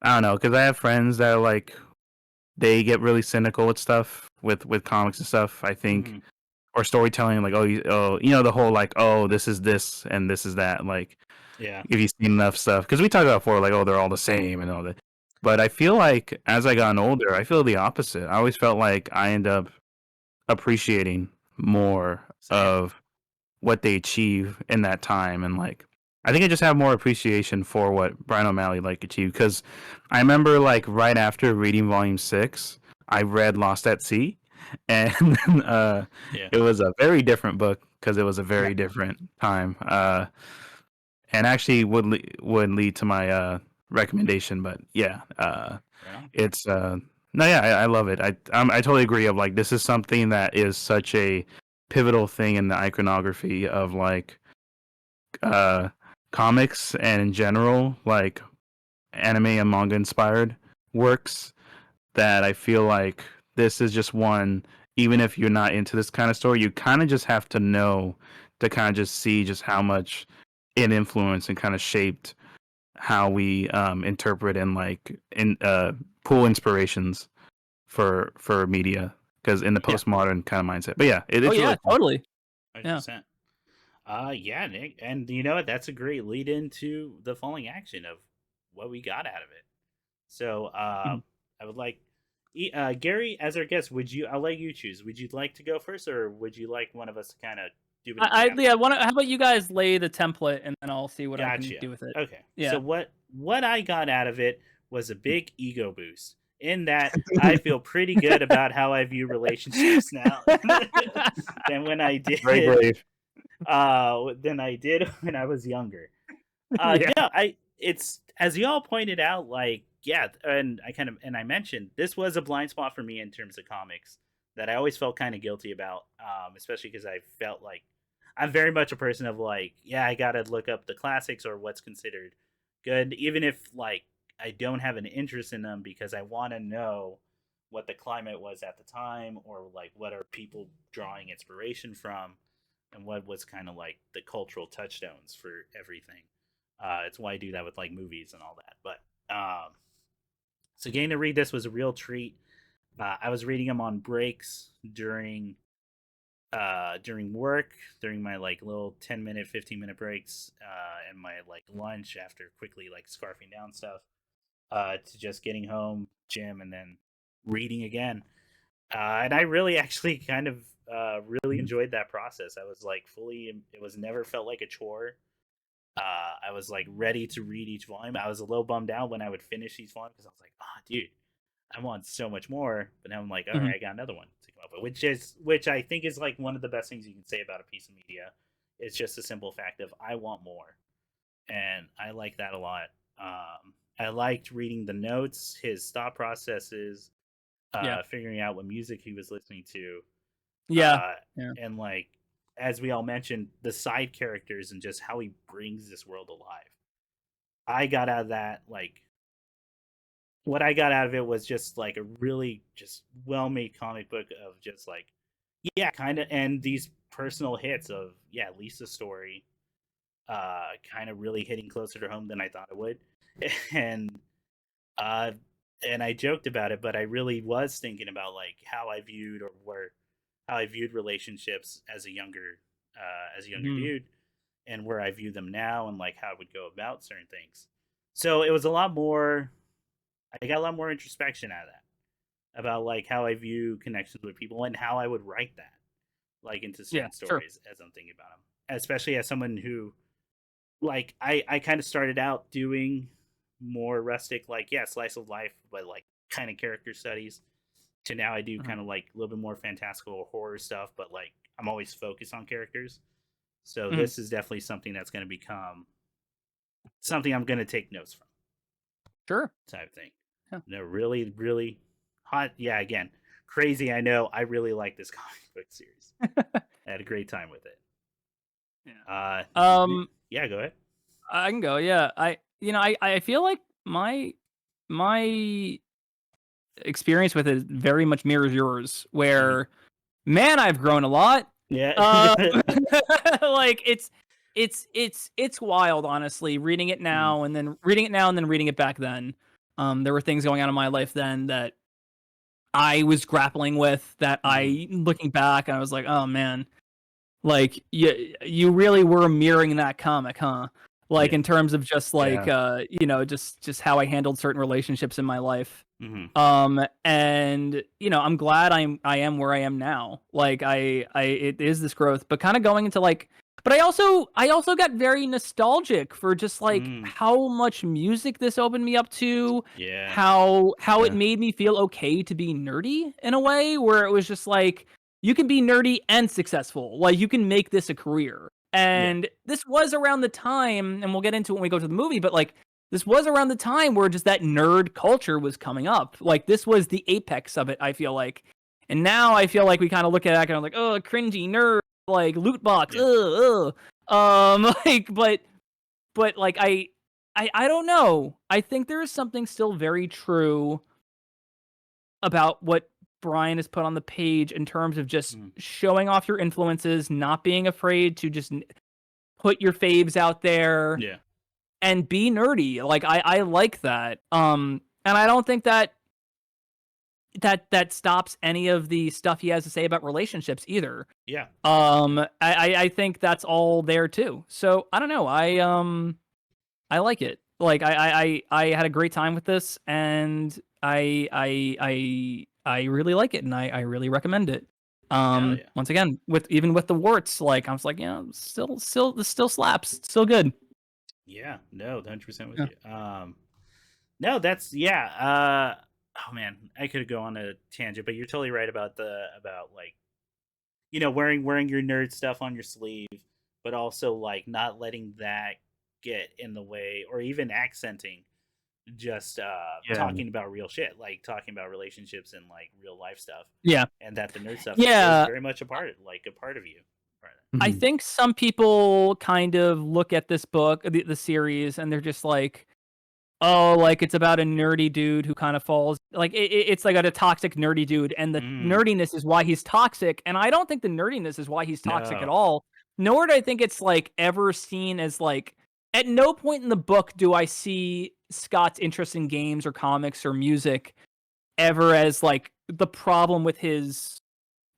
don't know, because I have friends that are like they get really cynical with stuff with comics and stuff. I think or storytelling, like the whole like this is this and this is that. Like if you've seen enough stuff, because we talked about before, like they're all the same and all that. But I feel like as I gotten older, I feel the opposite. I always felt like I end up appreciating more of what they achieve in that time. And like, I think I just have more appreciation for what Brian O'Malley like achieved. Because I remember like right after reading Volume 6, I read Lost at Sea. And it was a very different book because it was a very different time. And actually would lead to my recommendation, but it's I love it. I totally agree. Of like, this is something that is such a pivotal thing in the iconography of like comics and in general, like anime and manga inspired works, that I feel like this is just one, even if you're not into this kind of story, you kind of just have to know to kind of just see just how much it influenced and kind of shaped how we interpret and like pull inspirations for media, because in the postmodern kind of mindset. But yeah, it's Oh yeah, really cool. totally. 100%. Yeah, Nick, and you know what? That's a great lead into the falling action of what we got out of it. So, I would like Gary as our guest. I'll let you choose. Would you like to go first, or would you like one of us to kind of do it? Yeah. How about you guys lay the template, and then I'll see what I can do with it. Okay. Yeah. So what I got out of it was a big ego boost. In that, I feel pretty good about how I view relationships now than when I did. Very brave. Than I did when I was younger. It's as y'all pointed out, like, yeah, and I mentioned this was a blind spot for me in terms of comics that I always felt kind of guilty about, especially because I felt like I'm very much a person of like, yeah, I gotta look up the classics or what's considered good, even if like I don't have an interest in them, because I want to know what the climate was at the time, or like what are people drawing inspiration from, and what was kind of like the cultural touchstones for everything. It's why I do that with like movies and all that. But so getting to read this was a real treat. I was reading them on breaks during work, during my like little 10-minute, 15-minute breaks, and my like lunch after quickly like scarfing down stuff, to just getting home, gym, and then reading again. And I really actually kind of really enjoyed that process. I was like it was never felt like a chore. I was like ready to read each volume. I was a little bummed out when I would finish each volume, because I was like, oh, dude, I want so much more. But now I'm like, all right, I got another one to come up with, which I think is like one of the best things you can say about a piece of media. It's just a simple fact of I want more, and I like that a lot. I liked reading the notes, his thought processes, figuring out what music he was listening to. And like, as we all mentioned, the side characters and just how he brings this world alive. I got out of that, like, what I got out of it was just like a really just well-made comic book of just like, yeah, kind of, and these personal hits of, yeah, Lisa's story, kind of really hitting closer to home than I thought it would. And I joked about it, but I really was thinking about like how I viewed relationships as a younger dude, and where I view them now, and like how I would go about certain things. So it was a lot more. I got a lot more introspection out of that, about like how I view connections with people and how I would write that, like, into certain stories, as I'm thinking about them, especially as someone who, like, I kind of started out doing more rustic, like, yeah, slice of life, but like kind of character studies, to now I do kind of like a little bit more fantastical horror stuff, but like I'm always focused on characters. So this is definitely something that's going to become something I'm going to take notes from. Sure. Type thing. No, really, really hot. Yeah, again, crazy. I know. I really like this comic book series. I had a great time with it. Yeah. Yeah, go ahead. I can go. Yeah. I feel like my experience with it very much mirrors yours, where man, I've grown a lot. Yeah. Like it's wild, honestly, reading it now and then reading it back then. There were things going on in my life then that I was grappling with, that I, looking back, I was like, oh man, like you really were mirroring that comic, huh? Like, in terms of just like just how I handled certain relationships in my life. And I'm glad I am where I am now. Like it is this growth, but kind of going into like, but I also got very nostalgic for just like how much music this opened me up to. Yeah. How it made me feel okay to be nerdy in a way where it was just like, you can be nerdy and successful. Like, you can make this a career. And this was around the time, and we'll get into it when we go to the movie, but like, this was around the time where just that nerd culture was coming up. Like, this was the apex of it, I feel like. And now I feel like we kind of look at it and I'm like, oh, cringy nerd, like loot box, like, but but like I don't know. I think there is something still very true about what Brian has put on the page in terms of just showing off your influences, not being afraid to just put your faves out there. Yeah. And be nerdy. Like I like that. And I don't think that stops any of the stuff he has to say about relationships either. Yeah. I think that's all there too. So I don't know. I like it. Like I had a great time with this, and I really like it, and I really recommend it. Yeah. Once again, with the warts, like I was like, yeah, this still slaps. It's still good. Yeah, no, 100% with you. No, that's oh man, I could go on a tangent, but you're totally right about like, you know, wearing your nerd stuff on your sleeve, but also like not letting that get in the way, or even accenting just talking about real shit, like talking about relationships and like real life stuff. Yeah, and that the nerd stuff is very much a part of you. I think some people kind of look at this book, the series, and they're just like, oh, like it's about a nerdy dude who kind of falls, like it's like a toxic nerdy dude, and the nerdiness is why he's toxic. And I don't think the nerdiness is why he's toxic at all. Nor do I think it's like ever seen as like, at no point in the book do I see Scott's interest in games or comics or music ever as like the problem with his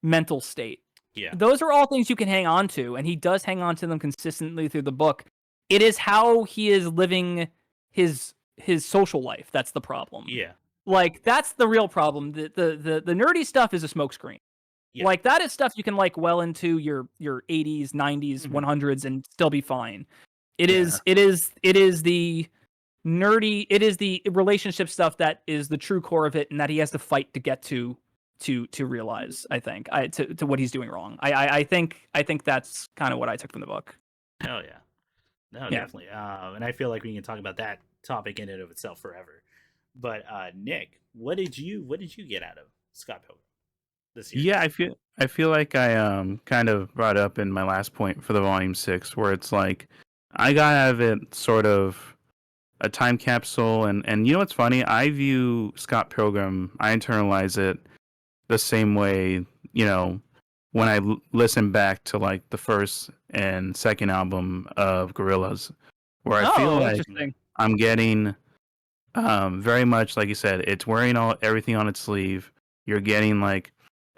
mental state. Yeah. Those are all things you can hang on to, and he does hang on to them consistently through the book. It is how he is living his social life that's the problem. Yeah. Like that's the real problem. The nerdy stuff is a smokescreen. Yeah. Like that is stuff you can like well into your 80s, 90s, 100s and still be fine. It is the nerdy, it is the relationship stuff that is the true core of it, and that he has to fight to get to realize, I think, to what he's doing wrong. I think that's kind of what I took from the book. Hell yeah. No, definitely. And I feel like we can talk about that topic in and of itself forever. But Nick, what did you get out of Scott Pilgrim this year? Yeah, I feel like I kind of brought up in my last point for the volume 6, where it's like I got out of it sort of a time capsule, and you know what's funny? I view Scott Pilgrim, I internalize it the same way, you know, when I listen back to like the first and second album of Gorillaz, where I feel like I'm getting very much, like you said, it's wearing everything on its sleeve. You're getting like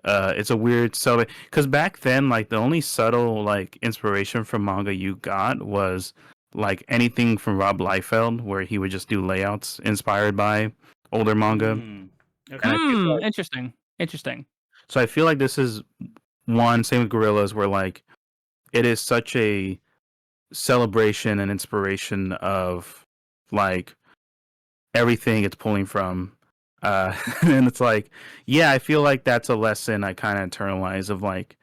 it's a weird subtle, because back then like the only subtle like inspiration from manga you got was like anything from Rob Liefeld, where he would just do layouts inspired by older manga. Okay. Interesting. So I feel like this is one, same with Gorillaz, where like it is such a celebration and inspiration of like everything it's pulling from. And it's like, yeah, I feel like that's a lesson I kind of internalize of like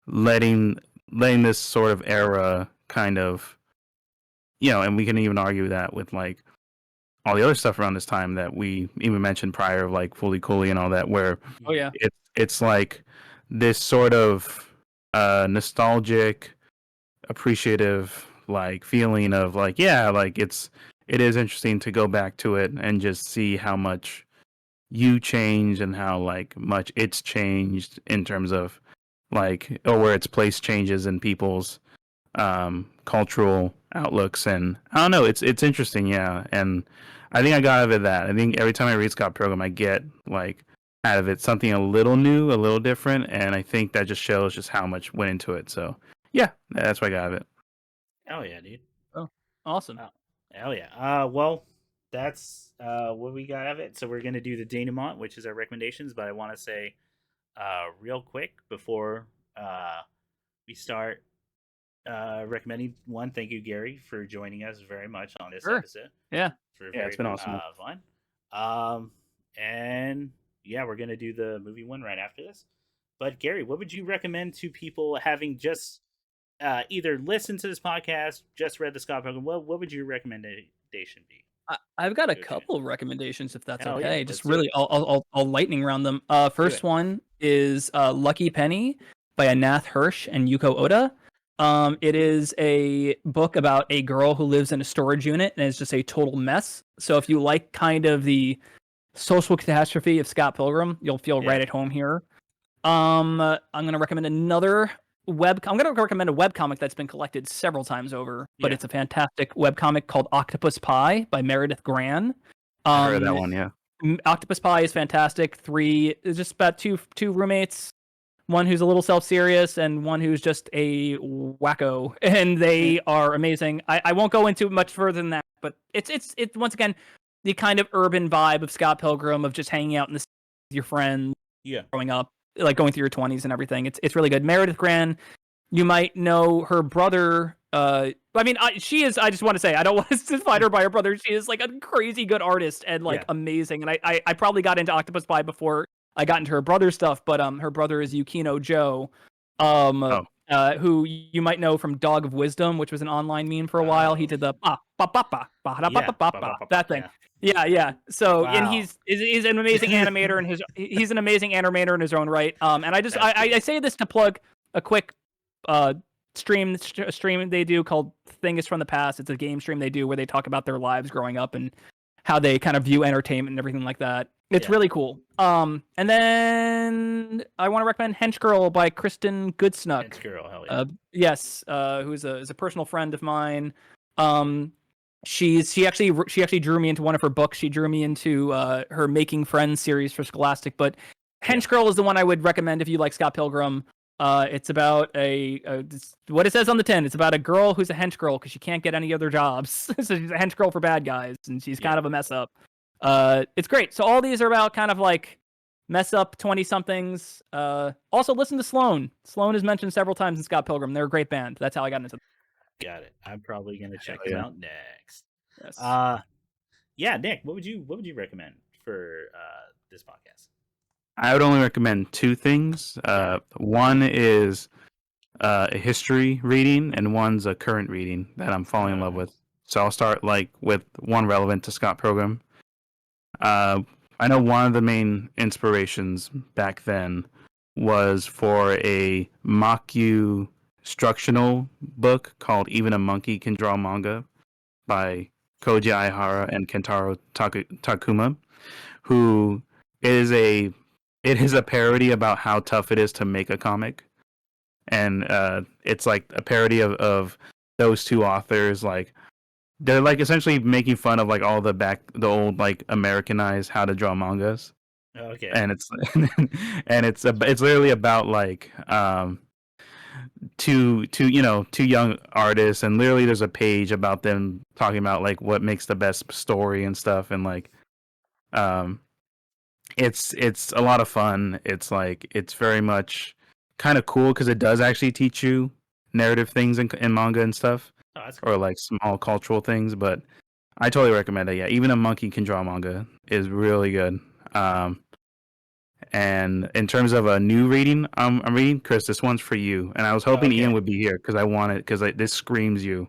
letting this sort of era kind of, you know, and we can even argue that with like all the other stuff around this time that we even mentioned prior, of like Fully Cooley and all that, where it's like this sort of nostalgic, appreciative like feeling of like, yeah, like it is interesting to go back to it and just see how much you change and how like much it's changed in terms of like, or where its place changes in people's cultural outlooks. And I don't know, it's interesting, yeah. And I think I got out of it that I think every time I read Scott Pilgrim, I get like out of it something a little new, a little different, and I think that just shows just how much went into it. So yeah, that's what I got out of it. Oh yeah, dude. Oh, awesome. Hell yeah. Well, that's what we got out of it. So we're gonna do the denouement, which is our recommendations. But I want to say, real quick before we start recommending, one, thank you, Gary, for joining us very much on this episode. Yeah, it's been awesome. Fun. And yeah, we're gonna do the movie one right after this. But Gary, what would you recommend to people having just either listened to this podcast, just read the Scott Pilgrim? What would your recommendation be? I've got a couple of recommendations, if that's okay. Yeah, just really, I'll lightning round them. First one is Lucky Penny by Anath Hirsch and Yuko Oda. It is a book about a girl who lives in a storage unit and is just a total mess. So if you like kind of the social catastrophe of Scott Pilgrim, you'll feel right at home here. I'm gonna recommend another I'm gonna recommend a webcomic that's been collected several times over, but it's a fantastic webcomic called Octopus Pie by Meredith Gran. I heard of that one, yeah. Octopus Pie is fantastic. It's just about two roommates, one who's a little self-serious and one who's just a wacko, and they are amazing. I won't go into much further than that, but it's once again the kind of urban vibe of Scott Pilgrim, of just hanging out in the city with your friends, growing up, like going through your 20s and everything. It's really good. Meredith Gran, you might know her brother. She is. I just want to say, I don't want to find her by her brother. She is like a crazy good artist and like amazing. And I probably got into Octopus Pie before I got into her brother's stuff. But her brother is Yukino Joe, who you might know from Dog of Wisdom, which was an online meme for a while. He did the that thing. Yeah. So and he's an amazing animator, and he's an amazing animator in his own right. And I say this to plug a quick stream they do called Thing Is From the Past. It's a game stream they do where they talk about their lives growing up and how they kind of view entertainment and everything like that. It's really cool. And then I want to recommend Hench Girl by Kristen Goodsnuck. Hench Girl, hell yeah. Yes, who's a personal friend of mine. She actually drew me into one of her books. She drew me into her Making Friends series for Scholastic. But Hench Girl is the one I would recommend if you like Scott Pilgrim. It's about what it says on the tin. It's about a girl who's a hench girl because she can't get any other jobs. So she's a hench girl for bad guys, and she's kind of a mess up. It's great. So all these are about kind of like mess up 20-somethings. Also, listen to Sloan. Sloan is mentioned several times in Scott Pilgrim. They're a great band. That's how I got into them. Got it. I'm probably gonna check them out next. Yes. Nick, what would you recommend for this podcast? I would only recommend two things. One is a history reading, and one's a current reading that I'm falling in love with. So I'll start with one relevant to Scott Pilgrim. I know one of the main inspirations back then was for a Makyu instructional book called Even a Monkey Can Draw Manga by Koji Aihara and Kentaro Takuma, who is it is a parody about how tough it is to make a comic. And it's like a parody of those two authors. Like they're like essentially making fun of like all the old like Americanized how to draw mangas. Okay. And it's literally about like two young artists, and literally there's a page about them talking about like what makes the best story and stuff, and like it's a lot of fun. It's like it's very much kind of cool because it does actually teach you narrative things in manga and stuff. Oh, that's cool. Or like small cultural things. But I totally recommend it. Yeah, Even a Monkey Can Draw Manga is really good. And in terms of a new reading, I'm reading, Chris, this one's for you. And I was hoping Ian would be here because I want it, because this screams you.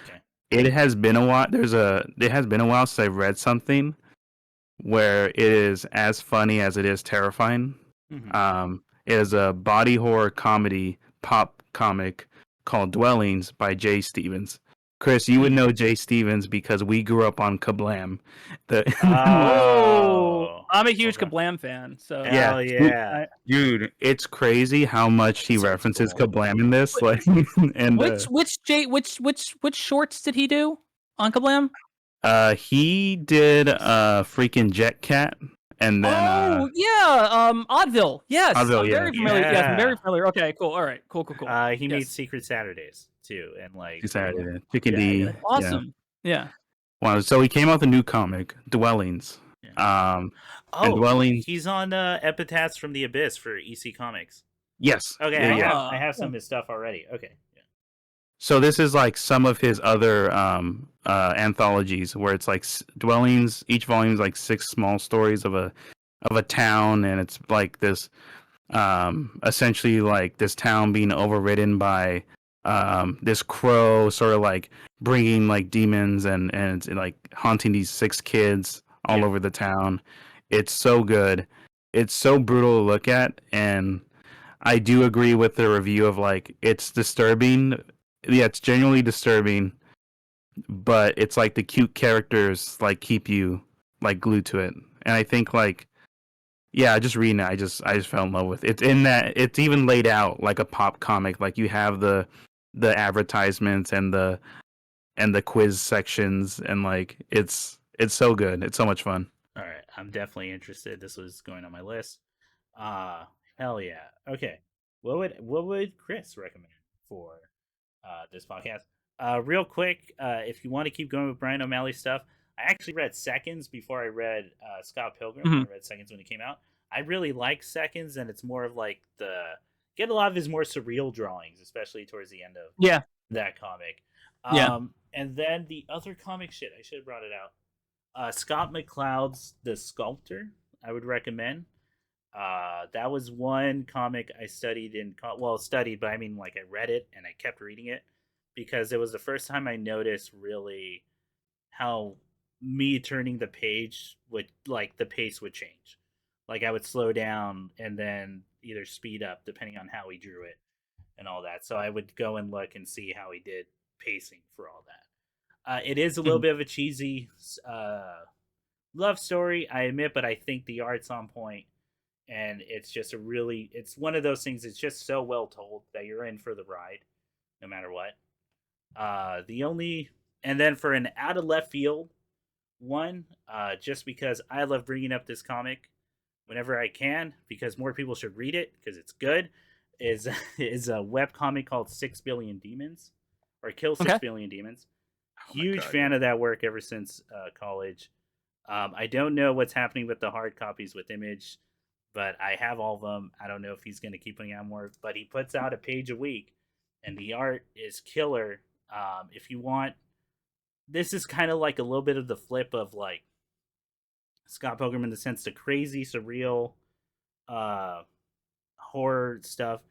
Okay. It has been a while. It has been a while since I've read something where it is as funny as it is terrifying. Mm-hmm. It is a body horror comedy pop comic called Dwellings by Jay Stevens. Chris, you would know Jay Stevens because we grew up on Kablam. I'm a huge Kablam fan. So yeah, dude, it's crazy how much he references Kablam in this. Like, and which shorts did he do on Kablam? He did freaking Jet Cat, and then Oddville. Yes, Oddville, I'm very familiar. Yes, I'm very familiar. Okay, cool. All right, cool. He made Secret Saturdays too, and like Saturday, Chicken D. Awesome. Yeah. Wow. So he came out with a new comic, Dwellings. Yeah. Dwellings. He's on Epitaphs from the Abyss for EC Comics. Yes. Okay. I have some of his stuff already. Okay. Yeah. So this is like some of his other anthologies where it's like Dwellings. Each volume is like 6 small stories of a town, and it's like this essentially like this town being overridden by this crow, sort of like bringing like demons and it's like haunting these 6 kids all over the town. It's so good. It's so brutal to look at, and I do agree with the review of like it's disturbing it's genuinely disturbing, but it's like the cute characters like keep you like glued to it. And I think like just reading it, I just fell in love with it. It's in that it's even laid out like a pop comic. Like you have the advertisements and the quiz sections, and like it's so good. It's so much fun. All right, I'm definitely interested. This was going on my list. Hell yeah. Okay, what would Chris recommend for this podcast? Real quick, if you want to keep going with Brian O'Malley stuff, I actually read Seconds before I read Scott Pilgrim. Mhm. I read Seconds when it came out. I really like Seconds, and it's more of like get a lot of his more surreal drawings, especially towards the end of Yeah. that comic. Yeah. And then the other comic shit, I should have brought it out. Scott McCloud's The Sculptor, I would recommend. That was one comic I studied studied, but I mean like I read it and I kept reading it because it was the first time I noticed really how me turning the page would like the pace would change. Like I would slow down and then either speed up depending on how he drew it and all that. So I would go and look and see how he did pacing for all that. It is a little bit of a cheesy love story, I admit, but I think the art's on point, and it's just it's one of those things. It's just so well told that you're in for the ride, no matter what. And then for an out of left field one, just because I love bringing up this comic whenever I can, because more people should read it because it's good. Is a web comic called 6 Billion Demons, or Kill 6 Billion Demons. Huge fan of that work ever since college. I don't know what's happening with the hard copies with Image, but I have all of them. I don't know if he's going to keep putting out more, but he puts out a page a week, and the art is killer. If you want, this is kind of like a little bit of the flip of like Scott Pilgrim in the sense the crazy, surreal horror stuff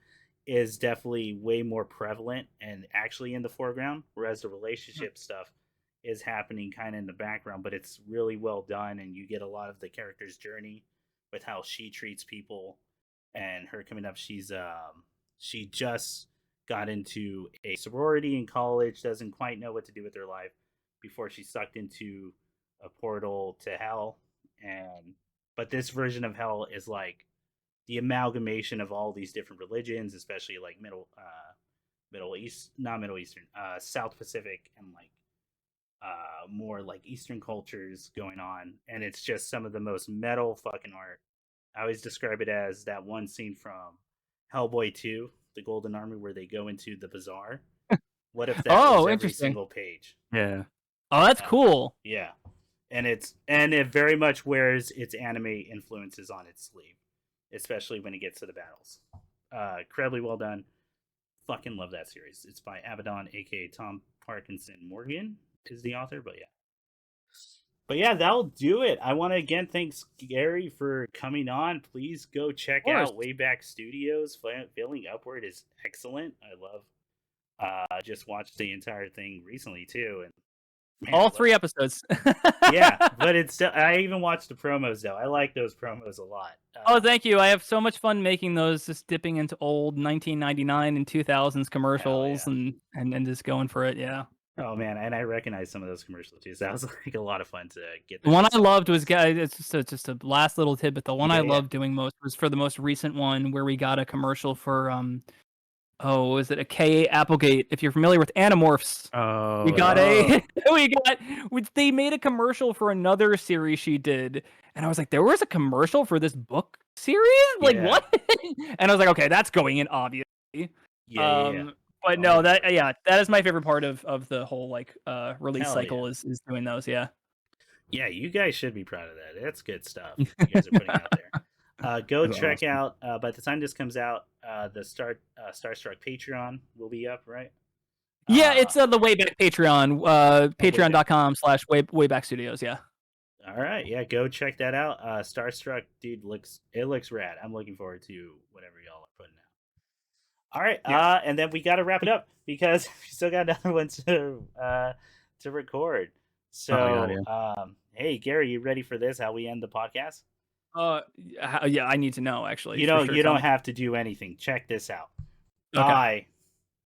is definitely way more prevalent and actually in the foreground, whereas the relationship stuff is happening kind of in the background, but it's really well done, and you get a lot of the character's journey with how she treats people and her coming up. She just got into a sorority in college, doesn't quite know what to do with her life before she's sucked into a portal to hell. But this version of hell is like the amalgamation of all these different religions, especially like South Pacific and like more like Eastern cultures going on, and it's just some of the most metal fucking art. I always describe it as that one scene from Hellboy 2, The Golden Army, where they go into the bazaar. What if that was every single page? Yeah. Oh, that's cool. Yeah, and it very much wears its anime influences on its sleeve, especially when it gets to the battles. Incredibly well done. Fucking love that series. It's by Abaddon, aka Tom Parkinson Morgan is the author, but yeah, that'll do it. I want to again thank Gary for coming on. Please go check out WaeBak Studios. Feeling Upward is excellent. I love. Just watched the entire thing recently too, and man, all 3 episodes. Yeah, but it's still. I even watched the promos though. I like those promos a lot. Oh, thank you. I have so much fun making those, just dipping into old 1999 and 2000s commercials and just going for it. Yeah. Oh man, and I recognize some of those commercials too. So that was like a lot of fun to get. The one I loved was it's just a last little tidbit. The one I loved doing most was for the most recent one where we got a commercial for is it a K.A. Applegate? If you're familiar with Animorphs, they made a commercial for another series she did, and I was like, there was a commercial for this book series, like what? And I was like, okay, that's going in obviously. But no, that is my favorite part of the whole like release cycle is doing those. Yeah, you guys should be proud of that. That's good stuff you guys are putting out there. Go check out. By the time this comes out, the Starstruck Patreon will be up, right? Yeah, it's the WaeBak Patreon, patreon.com/WaeBak Studios. Yeah. All right, yeah, go check that out. Starstruck, dude, looks rad. I'm looking forward to whatever y'all are putting out. All right, and then we got to wrap it up because we still got another one to record. So, hey, Gary, you ready for this? How we end the podcast? Yeah, I need to know actually. You don't have to do anything. Check this out. Okay.